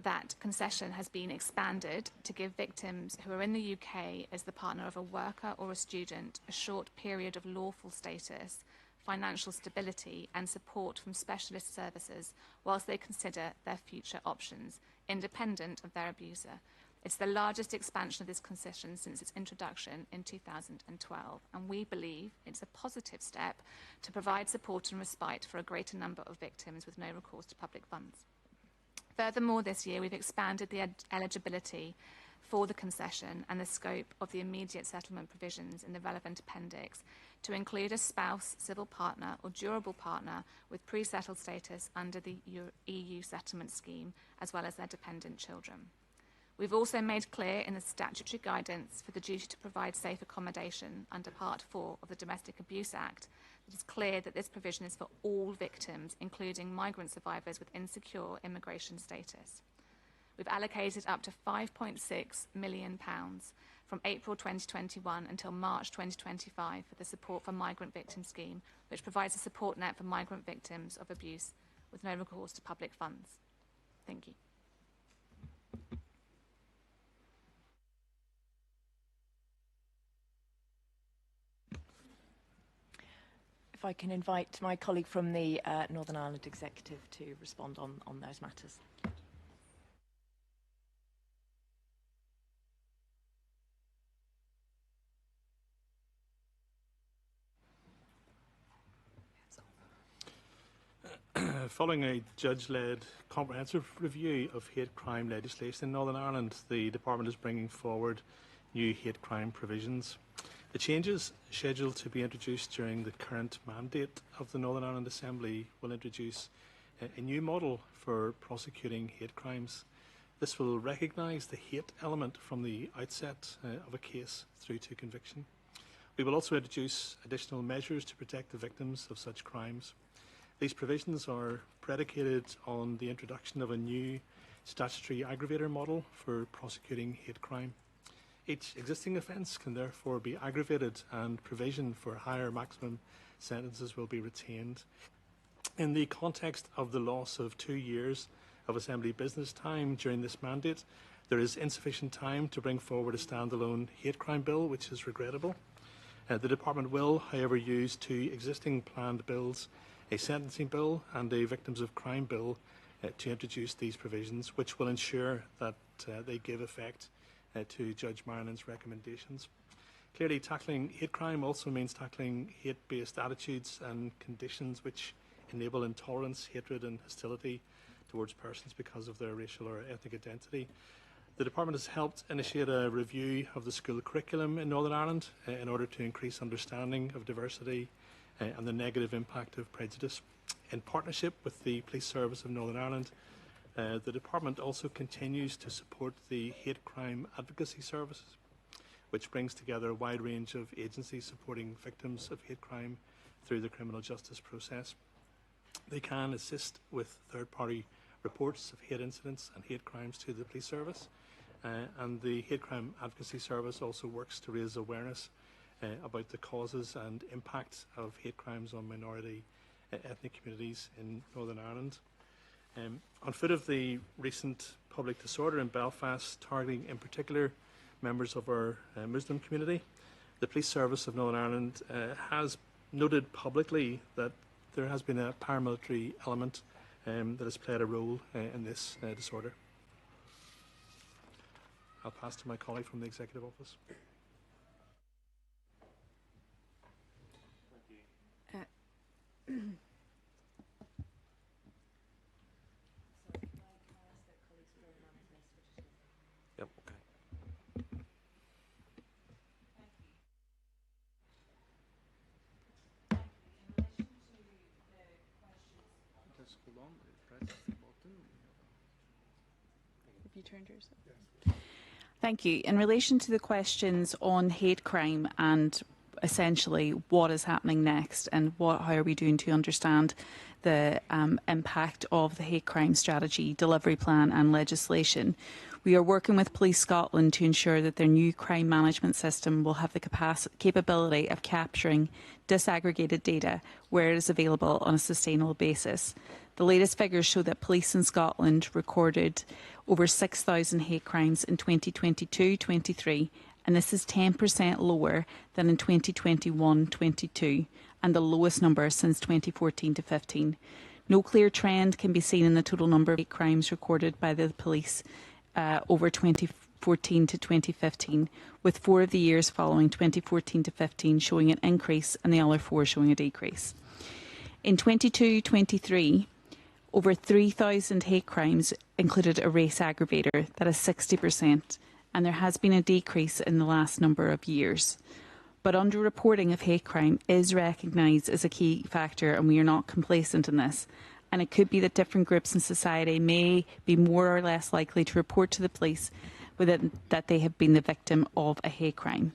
that concession has been expanded to give victims who are in the UK as the partner of a worker or a student a short period of lawful status, financial stability and support from specialist services whilst they consider their future options, independent of their abuser. It's the largest expansion of this concession since its introduction in 2012, and we believe it's a positive step to provide support and respite for a greater number of victims with no recourse to public funds. Furthermore, this year we've expanded the eligibility for the concession and the scope of the immediate settlement provisions in the relevant appendix to include a spouse, civil partner or durable partner with pre-settled status under the EU settlement scheme, as well as their dependent children. We've also made clear in the statutory guidance for the duty to provide safe accommodation under Part 4 of the Domestic Abuse Act that it's clear that this provision is for all victims, including migrant survivors with insecure immigration status. We've allocated up to £5.6 million from April 2021 until March 2025 for the Support for Migrant Victims scheme, which provides a support net for migrant victims of abuse with no recourse to public funds. Thank you. If I can invite my colleague from the Northern Ireland Executive to respond on those matters. Following a judge-led comprehensive review of hate crime legislation in Northern Ireland, the Department is bringing forward new hate crime provisions. The changes scheduled to be introduced during the current mandate of the Northern Ireland Assembly will introduce a new model for prosecuting hate crimes. This will recognise the hate element from the outset of a case through to conviction. We will also introduce additional measures to protect the victims of such crimes. These provisions are predicated on the introduction of a new statutory aggravator model for prosecuting hate crime. Each existing offence can therefore be aggravated, and provision for higher maximum sentences will be retained. In the context of the loss of 2 years of Assembly business time during this mandate, there is insufficient time to bring forward a standalone hate crime bill, which is regrettable. The Department will, however, use 2 existing planned bills, a sentencing bill and a victims of crime bill, to introduce these provisions, which will ensure that they give effect to Judge Marinen's recommendations. Clearly, tackling hate crime also means tackling hate-based attitudes and conditions which enable intolerance, hatred and hostility towards persons because of their racial or ethnic identity. The Department has helped initiate a review of the school curriculum in Northern Ireland in order to increase understanding of diversity and the negative impact of prejudice. In partnership with the Police Service of Northern Ireland, the Department also continues to support the Hate Crime Advocacy Services, which brings together a wide range of agencies supporting victims of hate crime through the criminal justice process. They can assist with third-party reports of hate incidents and hate crimes to the Police Service, and the Hate Crime Advocacy Service also works to raise awareness about the causes and impact of hate crimes on minority ethnic communities in Northern Ireland. On foot of the recent public disorder in Belfast, targeting in particular members of our Muslim community, the Police Service of Northern Ireland has noted publicly that there has been a paramilitary element that has played a role in this disorder. I'll pass to my colleague from the Executive Office. Yep, okay. Just hold on, press the button. Have you turned yours up? Thank you. In relation to the questions on hate crime and essentially what is happening next and how are we doing to understand the impact of the hate crime strategy, delivery plan and legislation, we are working with Police Scotland to ensure that their new crime management system will have the capability of capturing disaggregated data where it is available on a sustainable basis. The latest figures show that police in Scotland recorded over 6,000 hate crimes in 2022-23, and this is 10% lower than in 2021-22, and the lowest number since 2014-15. No clear trend can be seen in the total number of hate crimes recorded by the police over 2014 to 2015, with 4 of the years following 2014 to 15 showing an increase and the other 4 showing a decrease. In 22-23, over 3,000 hate crimes included a race aggravator, that is 60%, and there has been a decrease in the last number of years. But underreporting of hate crime is recognised as a key factor, and we are not complacent in this. And it could be that different groups in society may be more or less likely to report to the police that they have been the victim of a hate crime.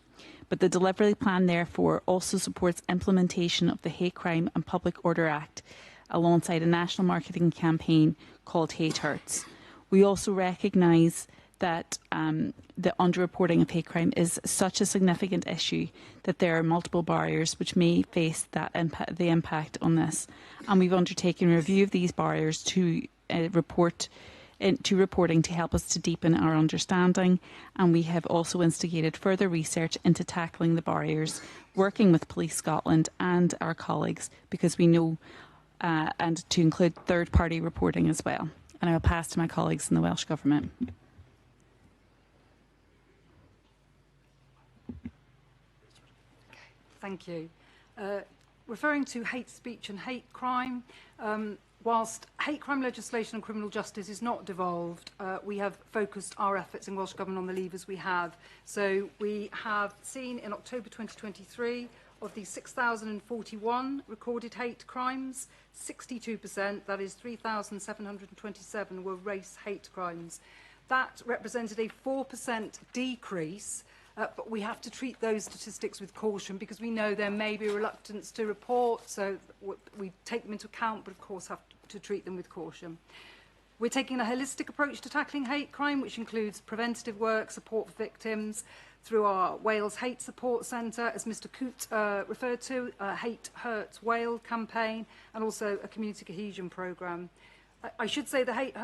But the delivery plan, therefore, also supports implementation of the Hate Crime and Public Order Act alongside a national marketing campaign called Hate Hurts. We also recognise that the underreporting of hate crime is such a significant issue that there are multiple barriers which may face the impact on this. And we've undertaken a review of these barriers to reporting to help us to deepen our understanding, and we have also instigated further research into tackling the barriers, working with Police Scotland and our colleagues, because we know, and to include third-party reporting as well. And I'll pass to my colleagues in the Welsh Government. Thank you. Referring to hate speech and hate crime, Whilst hate crime legislation and criminal justice is not devolved, we have focused our efforts in Welsh Government on the levers we have. So we have seen in October 2023, of the 6,041 recorded hate crimes, 62%, that is 3,727, were race hate crimes. That represented a 4% decrease, but we have to treat those statistics with caution because we know there may be reluctance to report, so we take them into account, but of course have to treat them with caution. We're taking a holistic approach to tackling hate crime, which includes preventative work, support for victims, through our Wales Hate Support Centre, as Mr Coote referred to, Hate Hurts Wales campaign, and also a community cohesion programme. I should say the Hate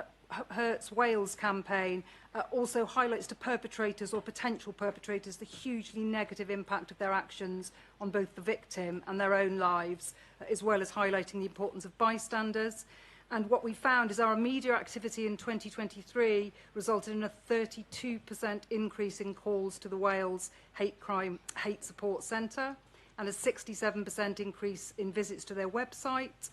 Hurts Wales campaign also highlights to perpetrators or potential perpetrators the hugely negative impact of their actions on both the victim and their own lives, as well as highlighting the importance of bystanders. And what we found is our media activity in 2023 resulted in a 32% increase in calls to the Wales Hate Support Centre and a 67% increase in visits to their website.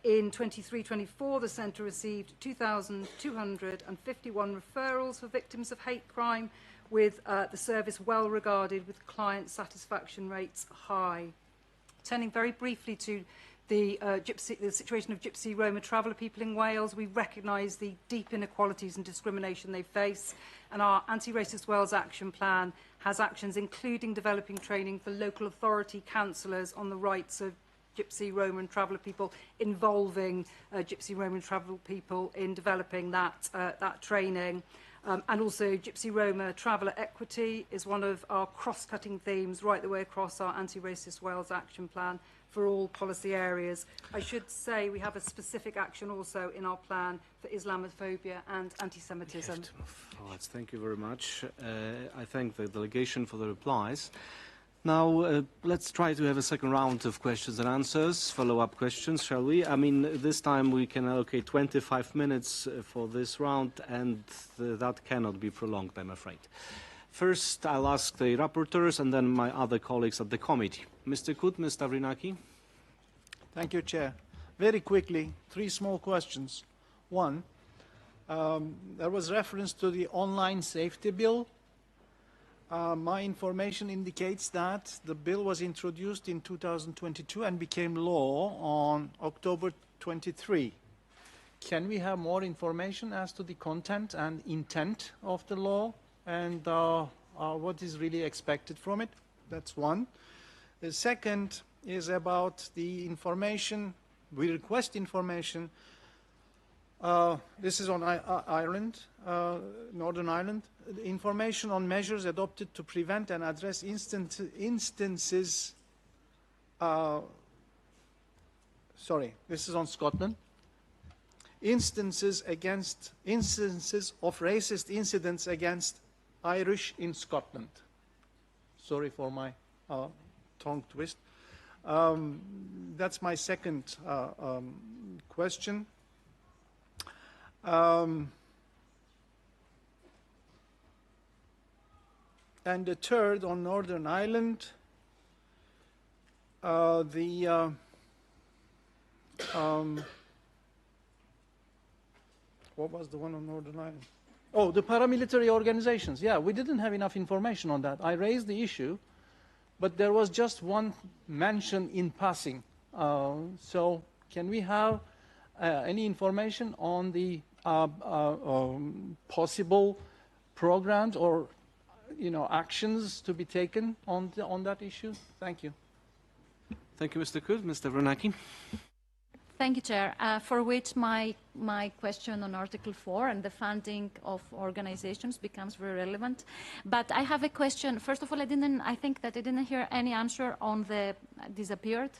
In 23-24, the centre received 2,251 referrals for victims of hate crime, with the service well regarded, with client satisfaction rates high. Turning very briefly to the situation of Gypsy Roma traveller people in Wales, we recognise the deep inequalities and discrimination they face, and our Anti-Racist Wales Action Plan has actions including developing training for local authority councillors on the rights of Gypsy, Roma and traveller people, involving Gypsy, Roma and traveller people in developing that training. And also Gypsy Roma traveller equity is one of our cross-cutting themes right the way across our Anti-Racist Wales Action Plan for all policy areas. I should say we have a specific action also in our plan for Islamophobia and anti-Semitism. Thank you very much. I thank the delegation for the replies. Now, let's try to have a second round of questions and answers, follow-up questions, shall we? I mean, this time we can allocate 25 minutes for this round, and that cannot be prolonged, I'm afraid. First, I'll ask the rapporteurs and then my other colleagues at the committee. Mr. Coote, Ms. Stavrinaki. Thank you, Chair. Very quickly, 3 small questions. One, there was reference to the online safety bill. My information indicates that the bill was introduced in 2022 and became law on October 23. Can we have more information as to the content and intent of the law and what is really expected from it? That's one. The second is about the information. We request information. This is on Ireland, Northern Ireland. Information on measures adopted to prevent and address instances. Sorry, this is on Scotland. Instances of racist incidents against Irish in Scotland. Sorry for my tongue twist. That's my second question. And the third, on Northern Ireland, what was the one on Northern Ireland? Oh, the paramilitary organizations. Yeah, we didn't have enough information on that. I raised the issue, but there was just one mention in passing. So can we have any information on the possible programs or actions to be taken on that issue? Thank you. Thank you, Mr. Coote. Mr. Vernaki. Thank you, Chair. For which my question on Article 4 and the funding of organizations becomes very relevant. But I have a question. First of all, I think that I didn't hear any answer on the disappeared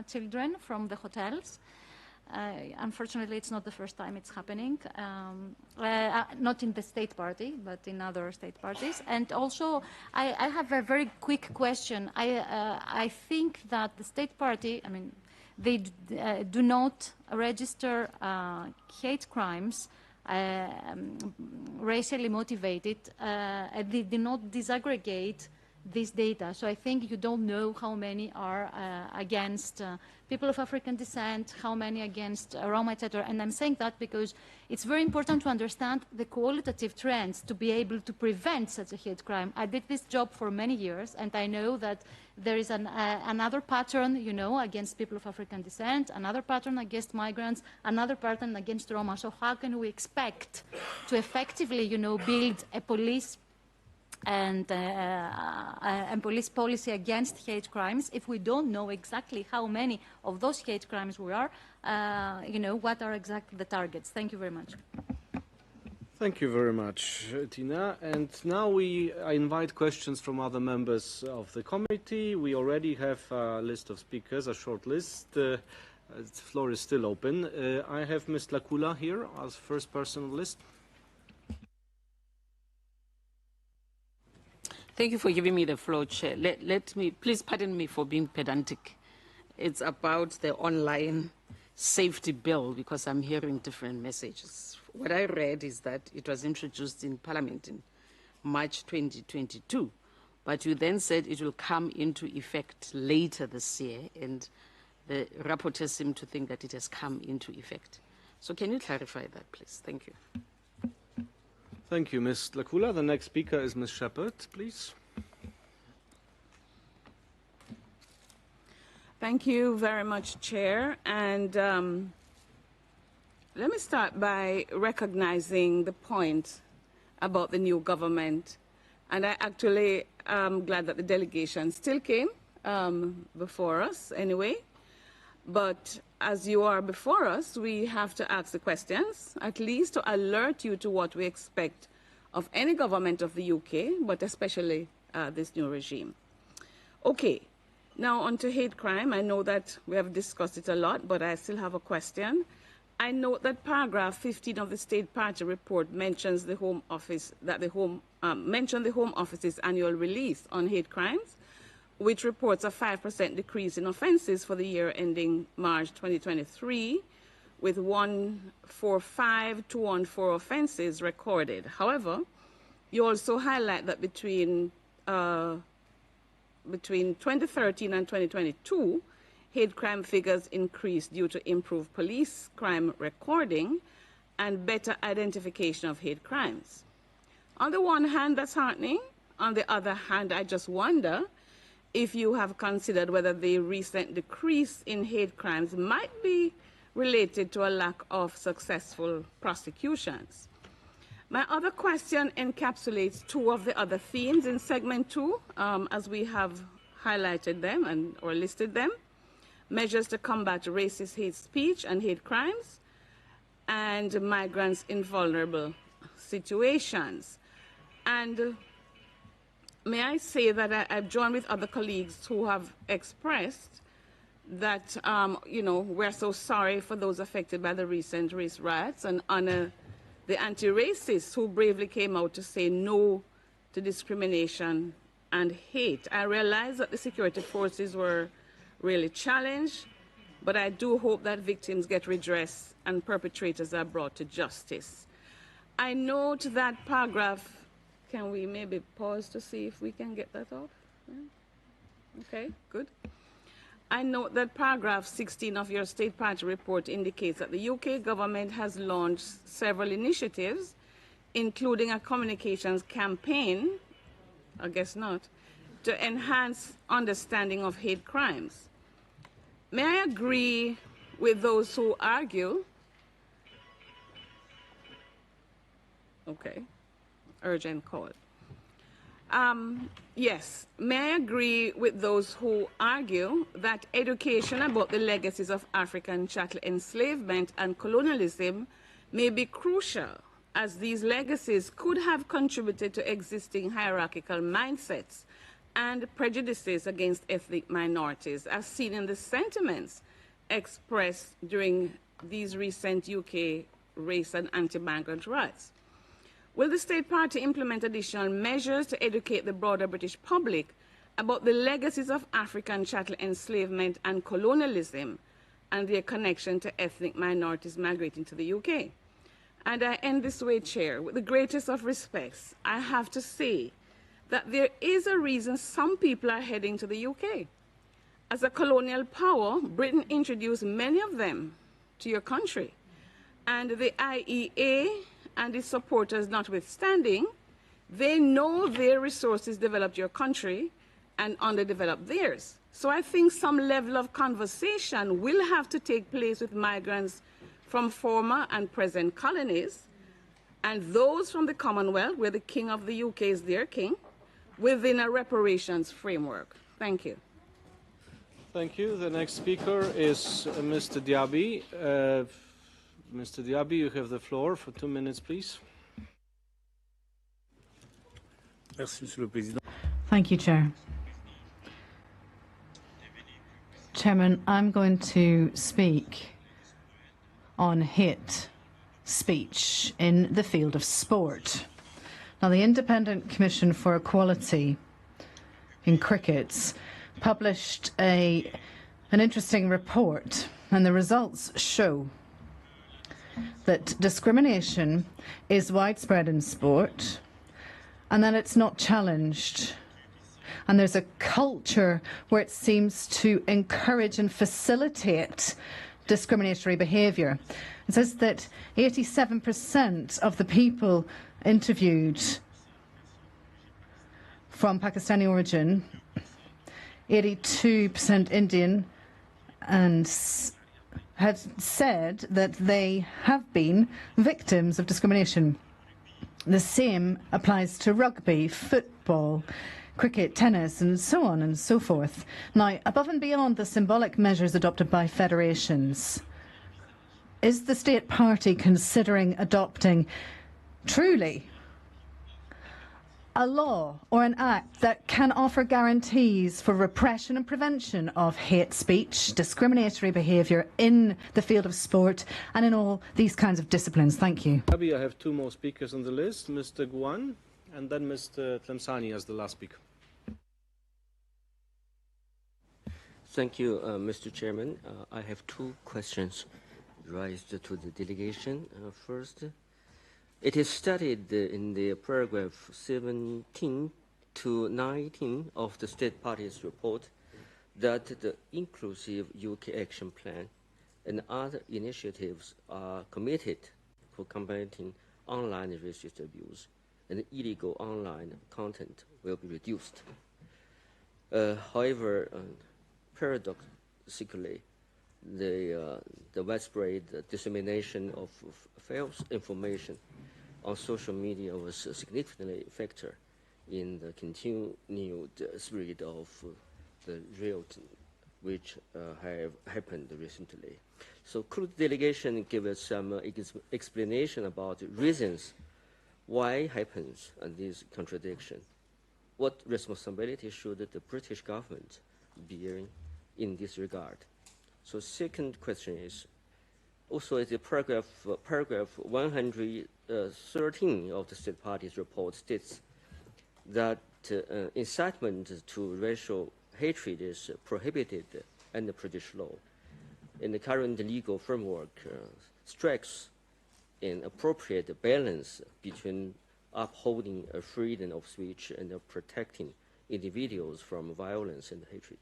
children from the hotels. Unfortunately, it's not the first time it's happening, not in the state party, but in other state parties. And also, I have a very quick question. I think that the state party, they do not register hate crimes racially motivated. They do not disaggregate this data. So I think you don't know how many are against people of African descent, how many against Roma, etc. And I'm saying that because it's very important to understand the qualitative trends to be able to prevent such a hate crime. I did this job for many years, and I know that there is another pattern, you know, against people of African descent, another pattern against migrants, another pattern against Roma. So how can we expect to effectively, you know, build a police and police policy against hate crimes if we don't know exactly how many of those hate crimes we are, you know, what are exactly the targets? Thank you very much. Thank you very much, Tina. And now I invite questions from other members of the committee. We already have a list of speakers, a short list. The floor is still open. I have Ms. Lakula here as first person on the list. Thank you for giving me the floor, Chair. Let me, please pardon me for being pedantic. It's about the online safety bill because I'm hearing different messages. What I read is that it was introduced in Parliament in March 2022, but you then said it will come into effect later this year, and the rapporteurs seem to think that it has come into effect. So can you clarify that, please? Thank you. Thank you, Ms. Lakula. The next speaker is Ms. Shepherd, please. Thank you very much, Chair. And let me start by recognizing the point about the new government. And I actually am glad that the delegation still came before us anyway. But as you are before us, we have to ask the questions, at least to alert you to what we expect of any government of the UK, but especially this new regime. Okay, now on to hate crime. I know that we have discussed it a lot, but I still have a question. I note that paragraph 15 of the State Party report mentions the Home Office, that mentioned the Home Office's annual release on hate crimes, which reports a 5% decrease in offences for the year ending March 2023, with 145 to 114 offences recorded. However, you also highlight that between 2013 and 2022, hate crime figures increased due to improved police crime recording and better identification of hate crimes. On the one hand, that's heartening. On the other hand, I just wonder if you have considered whether the recent decrease in hate crimes might be related to a lack of successful prosecutions. My other question encapsulates two of the other themes in segment 2, as we have highlighted them or listed them: measures to combat racist hate speech and hate crimes, and migrants in vulnerable situations. And may I say that I've joined with other colleagues who have expressed that, you know, we're so sorry for those affected by the recent race riots and honor the anti-racists who bravely came out to say no to discrimination and hate. I realize that the security forces were really challenged, but I do hope that victims get redress and perpetrators are brought to justice. I note that paragraph. Can we maybe pause to see if we can get that off? Yeah. Okay, good. I note that paragraph 16 of your State Party report indicates that the UK government has launched several initiatives, including a communications campaign, I guess not, to enhance understanding of hate crimes. May I agree with those who argue? Okay. Urgent call. Yes, may I agree with those who argue that education about the legacies of African chattel enslavement and colonialism may be crucial, as these legacies could have contributed to existing hierarchical mindsets and prejudices against ethnic minorities, as seen in the sentiments expressed during these recent UK race and anti-migrant riots. Will the State Party implement additional measures to educate the broader British public about the legacies of African chattel enslavement and colonialism and their connection to ethnic minorities migrating to the UK? And I end this way, Chair. With the greatest of respects, I have to say that there is a reason some people are heading to the UK. As a colonial power, Britain introduced many of them to your country. And the IEA and its supporters notwithstanding, they know their resources developed your country and underdeveloped theirs. So I think some level of conversation will have to take place with migrants from former and present colonies and those from the Commonwealth, where the King of the UK is their king, within a reparations framework. Thank you. Thank you. The next speaker is Mr. Diaby. Mr. Diaby, you have the floor for 2 minutes, please. Thank you, Chair. Chairman, I'm going to speak on hate speech in the field of sport. Now, the Independent Commission for Equality in Cricket published an interesting report, and the results show that discrimination is widespread in sport and that it's not challenged. And there's a culture where it seems to encourage and facilitate discriminatory behaviour. It says that 87% of the people interviewed from Pakistani origin, 82% Indian, and have said that they have been victims of discrimination. The same applies to rugby, football, cricket, tennis, and so on and so forth. Now, above and beyond the symbolic measures adopted by federations, is the state party considering adopting truly a law or an act that can offer guarantees for repression and prevention of hate speech, discriminatory behaviour in the field of sport and in all these kinds of disciplines? Thank you. I have 2 more speakers on the list, Mr. Guan and then Mr. Tlemcani as the last speaker. Thank you, Mr. Chairman. I have 2 questions raised to the delegation. First, it is stated in the paragraph 17 to 19 of the State Party's report that the Inclusive UK Action Plan and other initiatives are committed for combating online racist abuse, and illegal online content will be reduced. However, paradoxically, the widespread dissemination of false information on social media was a significant factor in the continued spread of the riots which have happened recently. So could the delegation give us some explanation about reasons why happens this contradiction? What responsibility should the British government bear in this regard? So second question is, also the paragraph 113 of the State Party's report states that incitement to racial hatred is prohibited under British law. And the current legal framework strikes an appropriate balance between upholding a freedom of speech and protecting individuals from violence and hatred.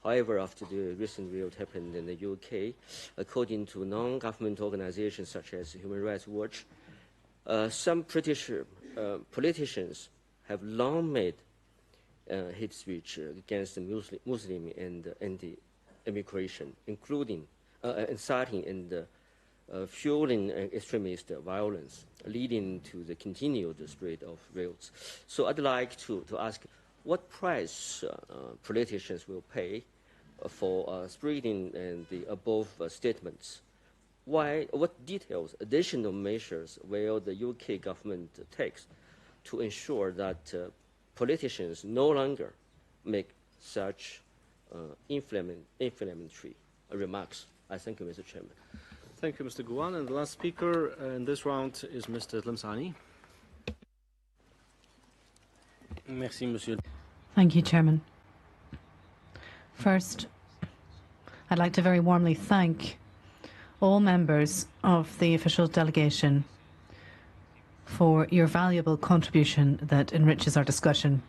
However, after the recent riot happened in the UK, according to non-government organizations such as Human Rights Watch, some British politicians have long made hate speech against the Muslim and anti-immigration, including inciting and fueling extremist violence, leading to the continued spread of riots. So I'd like to ask, what price politicians will pay for spreading the above statements? What details, additional measures will the UK government take to ensure that politicians no longer make such inflammatory remarks? I thank you, Mr. Chairman. Thank you, Mr. Guan. And the last speaker in this round is Mr. Tlemcani. Merci, Monsieur. Thank you, Chairman. First, I'd like to very warmly thank all members of the official delegation for your valuable contribution that enriches our discussion.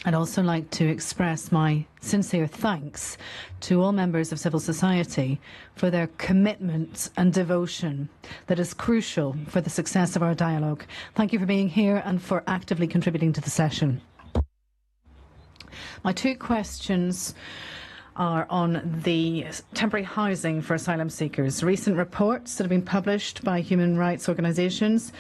I'd also like to express my sincere thanks to all members of civil society for their commitment and devotion that is crucial for the success of our dialogue. Thank you for being here and for actively contributing to the session. My two questions are on the temporary housing for asylum seekers. Recent reports that have been published by human rights organisations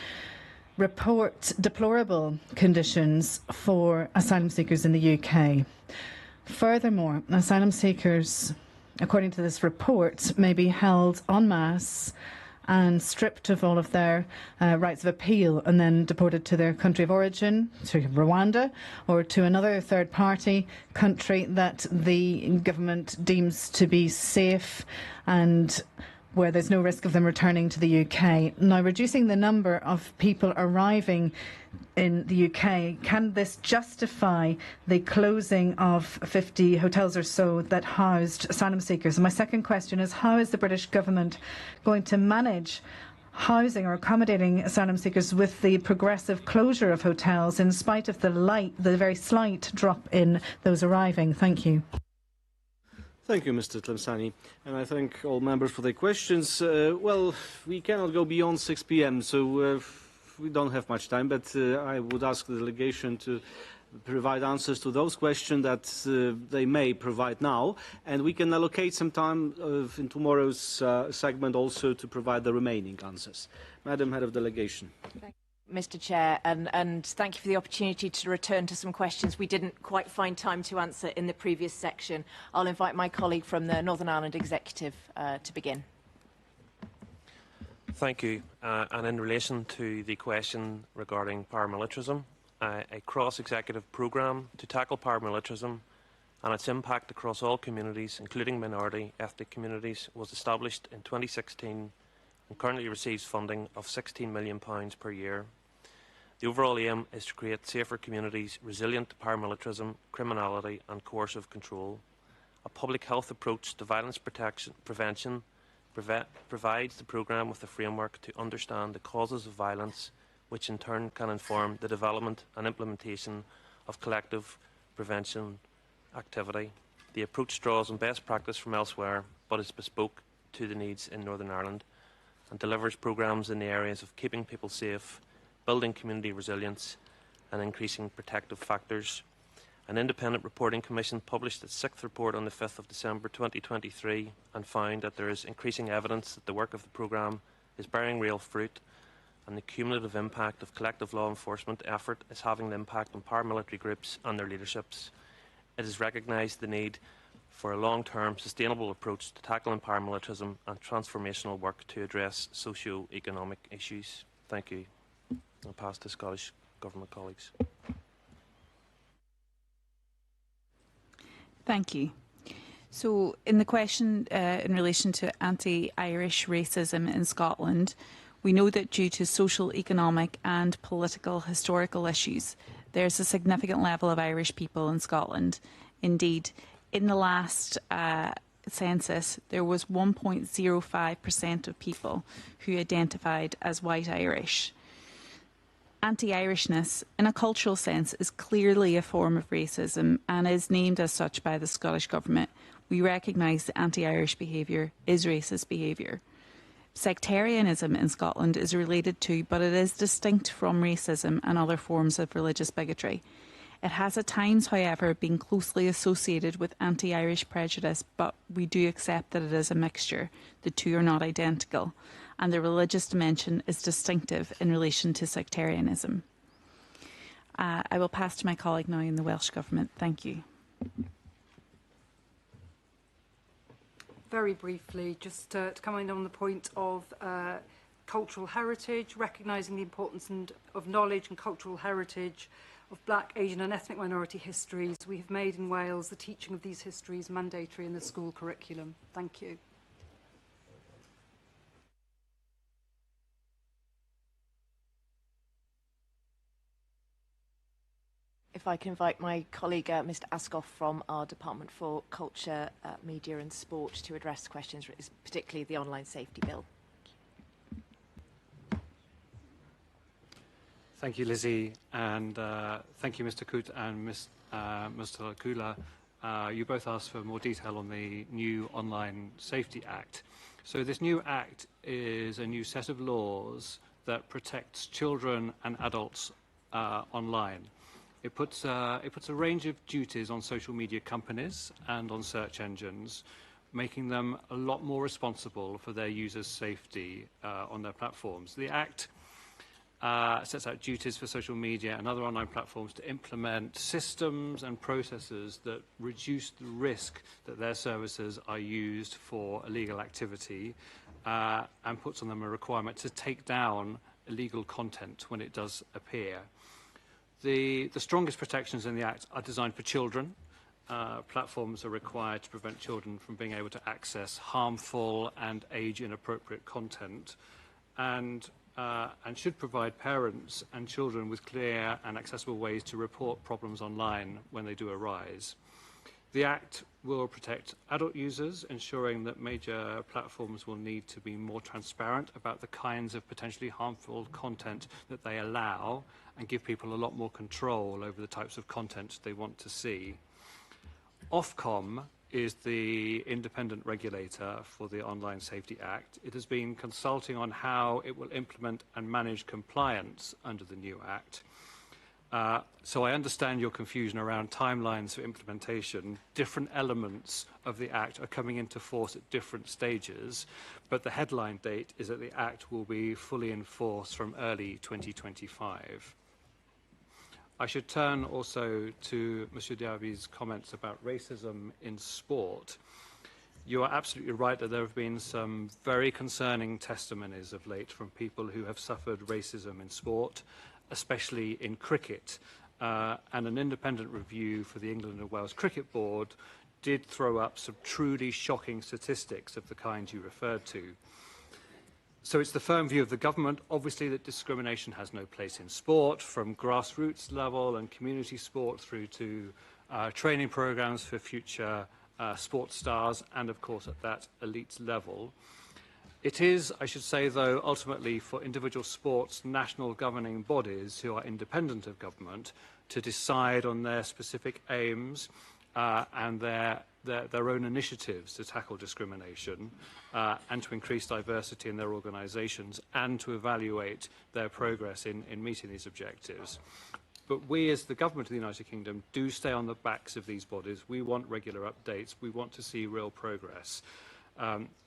report deplorable conditions for asylum seekers in the UK. Furthermore, asylum seekers, according to this report, may be held en masse and stripped of all of their rights of appeal and then deported to their country of origin, to Rwanda, or to another third-party country that the government deems to be safe and where there's no risk of them returning to the UK. Now, reducing the number of people arriving in the UK, can this justify the closing of 50 hotels or so that housed asylum seekers? And my second question is, how is the British government going to manage housing or accommodating asylum seekers with the progressive closure of hotels in spite of the very slight drop in those arriving? Thank you. Thank you, Mr. Tlemceni, and I thank all members for their questions. Well, we cannot go beyond 6 p.m., so we don't have much time, but I would ask the delegation to provide answers to those questions that they may provide now, and we can allocate some time in tomorrow's segment also to provide the remaining answers. Madam Head of Delegation. Mr. Chair, and thank you for the opportunity to return to some questions we didn't quite find time to answer in the previous section. I'll invite my colleague from the Northern Ireland Executive to begin. Thank you. And in relation to the question regarding paramilitarism, a cross-executive programme to tackle paramilitarism and its impact across all communities, including minority ethnic communities, was established in 2016 and currently receives funding of £16 million per year. The overall aim is to create safer communities resilient to paramilitarism, criminality and coercive control. A public health approach to violence prevention provides the programme with a framework to understand the causes of violence, which in turn can inform the development and implementation of collective prevention activity. The approach draws on best practice from elsewhere, but is bespoke to the needs in Northern Ireland and delivers programmes in the areas of keeping people safe, building community resilience and increasing protective factors. An independent reporting commission published its 6th report on the 5th of December 2023 and found that there is increasing evidence that the work of the programme is bearing real fruit and the cumulative impact of collective law enforcement effort is having an impact on paramilitary groups and their leaderships. It has recognised the need for a long-term sustainable approach to tackling paramilitarism and transformational work to address socio-economic issues. Thank you. I'll pass to Scottish Government colleagues. Thank you. So in the question in relation to anti-Irish racism in Scotland, we know that due to social, economic and political historical issues, there's a significant level of Irish people in Scotland. Indeed, in the last census, there was 1.05% of people who identified as white Irish. Anti-Irishness, in a cultural sense, is clearly a form of racism and is named as such by the Scottish Government. We recognise that anti-Irish behaviour is racist behaviour. Sectarianism in Scotland is related to, but it is distinct from racism and other forms of religious bigotry. It has at times, however, been closely associated with anti-Irish prejudice, but we do accept that it is a mixture. The two are not identical, and the religious dimension is distinctive in relation to sectarianism. I will pass to my colleague now in the Welsh Government. Thank you. Very briefly, just to comment on the point of cultural heritage, recognising the importance of knowledge and cultural heritage of Black, Asian and ethnic minority histories. We have made in Wales the teaching of these histories mandatory in the school curriculum. Thank you. If I can invite my colleague, Mr. Askoff from our Department for Culture, Media and Sport to address questions, particularly the online safety bill. Thank you, Lizzie, and thank you, Mr. Coote and Mr. Kula. You both asked for more detail on the new Online Safety Act. So this new act is a new set of laws that protects children and adults online. It puts a range of duties on social media companies and on search engines, making them a lot more responsible for their users' safety on their platforms. The Act sets out duties for social media and other online platforms to implement systems and processes that reduce the risk that their services are used for illegal activity and puts on them a requirement to take down illegal content when it does appear. The strongest protections in the Act are designed for children. Platforms are required to prevent children from being able to access harmful and age-inappropriate content and should provide parents and children with clear and accessible ways to report problems online when they do arise. The Act will protect adult users, ensuring that major platforms will need to be more transparent about the kinds of potentially harmful content that they allow and give people a lot more control over the types of content they want to see. Ofcom is the independent regulator for the Online Safety Act. It has been consulting on how it will implement and manage compliance under the new Act. So I understand your confusion around timelines for implementation. Different elements of the Act are coming into force at different stages, but the headline date is that the Act will be fully enforced from early 2025. I should turn also to Monsieur Diaby's comments about racism in sport. You are absolutely right that there have been some very concerning testimonies of late from people who have suffered racism in sport, especially in cricket. And an independent review for the England and Wales Cricket Board did throw up some truly shocking statistics of the kind you referred to. So it's the firm view of the government, obviously, that discrimination has no place in sport, from grassroots level and community sport through to training programs for future sports stars and, of course, at that elite level. It is, I should say, though, ultimately for individual sports national governing bodies who are independent of government to decide on their specific aims and their own initiatives to tackle discrimination and to increase diversity in their organisations and to evaluate their progress in meeting these objectives. But we, as the government of the United Kingdom, do stay on the backs of these bodies. We want regular updates. We want to see real progress.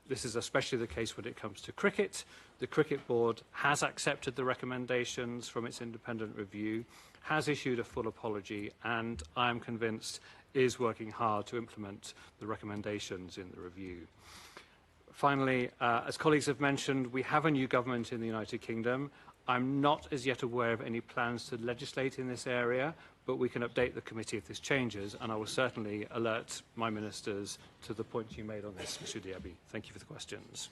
This is especially the case when it comes to cricket. The Cricket Board has accepted the recommendations from its independent review, has issued a full apology, and I am convinced is working hard to implement the recommendations in the review. Finally, as colleagues have mentioned, we have a new government in the United Kingdom. I'm not as yet aware of any plans to legislate in this area, but we can update the committee if this changes, and I will certainly alert my ministers to the point you made on this, Mr. Diaby. Thank you for the questions.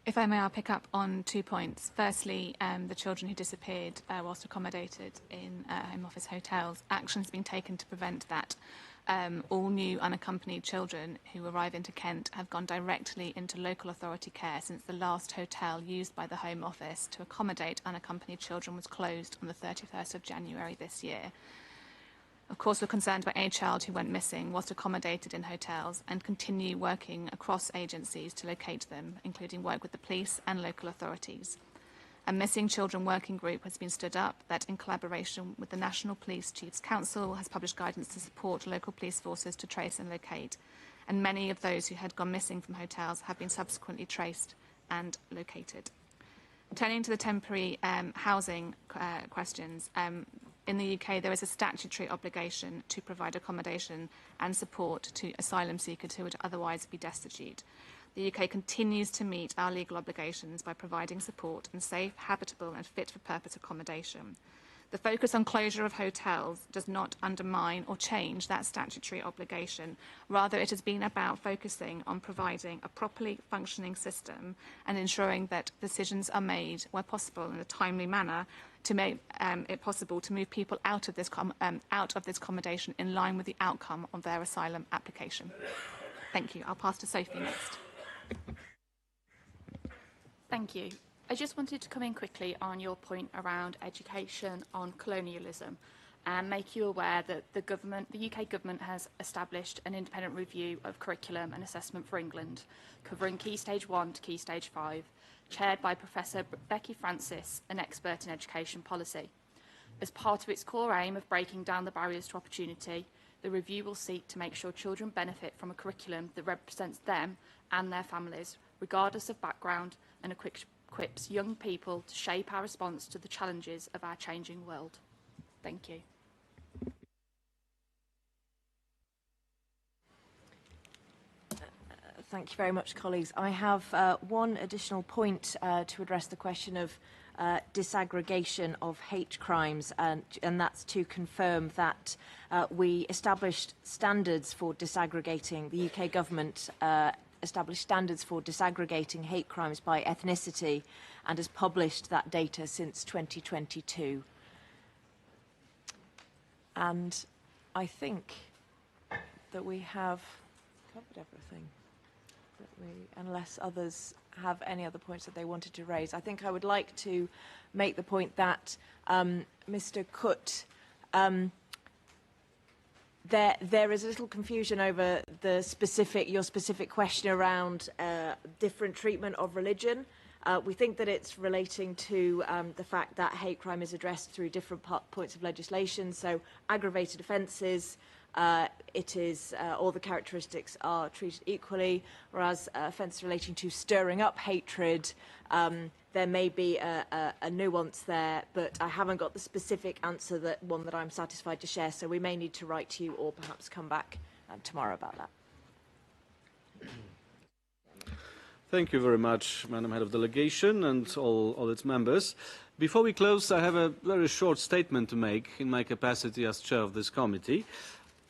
If I may, I'll pick up on 2 points. Firstly, the children who disappeared whilst accommodated in Home Office hotels. Action has been taken to prevent that. All new unaccompanied children who arrive into Kent have gone directly into local authority care since the last hotel used by the Home Office to accommodate unaccompanied children was closed on the 31st of January this year. Of course, we're concerned about any child who went missing whilst accommodated in hotels and continue working across agencies to locate them, including work with the police and local authorities. A Missing Children Working Group has been stood up that, in collaboration with the National Police Chiefs Council, has published guidance to support local police forces to trace and locate. And many of those who had gone missing from hotels have been subsequently traced and located. Turning to the temporary housing questions, in the UK there is a statutory obligation to provide accommodation and support to asylum seekers who would otherwise be destitute. The UK continues to meet our legal obligations by providing support and safe, habitable and fit-for-purpose accommodation. The focus on closure of hotels does not undermine or change that statutory obligation. Rather, it has been about focusing on providing a properly functioning system and ensuring that decisions are made, where possible, in a timely manner to make it possible to move people out of this accommodation in line with the outcome of their asylum application. Thank you. I'll pass to Sophie next. Thank you. I just wanted to come in quickly on your point around education on colonialism and make you aware that the UK government has established an independent review of curriculum and assessment for England, covering Key Stage 1 to Key Stage 5, chaired by Professor Becky Francis, an expert in education policy. As part of its core aim of breaking down the barriers to opportunity, the review will seek to make sure children benefit from a curriculum that represents them and their families, regardless of background, and equips young people to shape our response to the challenges of our changing world. Thank you. Thank you very much, colleagues. I have one additional point to address the question of disaggregation of hate crimes, and that's to confirm that we established standards for disaggregating, the UK government established standards for disaggregating hate crimes by ethnicity and has published that data since 2022. And I think that we have covered everything. Unless others have any other points that they wanted to raise. I think I would like to make the point that Mr. Kut, there is a little confusion over your specific question around different treatment of religion. We think that it's relating to the fact that hate crime is addressed through different points of legislation, so aggravated offences, all the characteristics are treated equally, whereas offences relating to stirring up hatred, there may be a nuance there, but I haven't got the specific answer, one that I'm satisfied to share, so we may need to write to you or perhaps come back tomorrow about that. Thank you very much, Madam Head of Delegation and all its members. Before we close, I have a very short statement to make in my capacity as chair of this committee.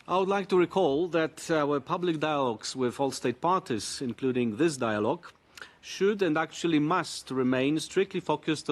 I would like to recall that our public dialogues with all state parties, including this dialogue, should and actually must remain strictly focused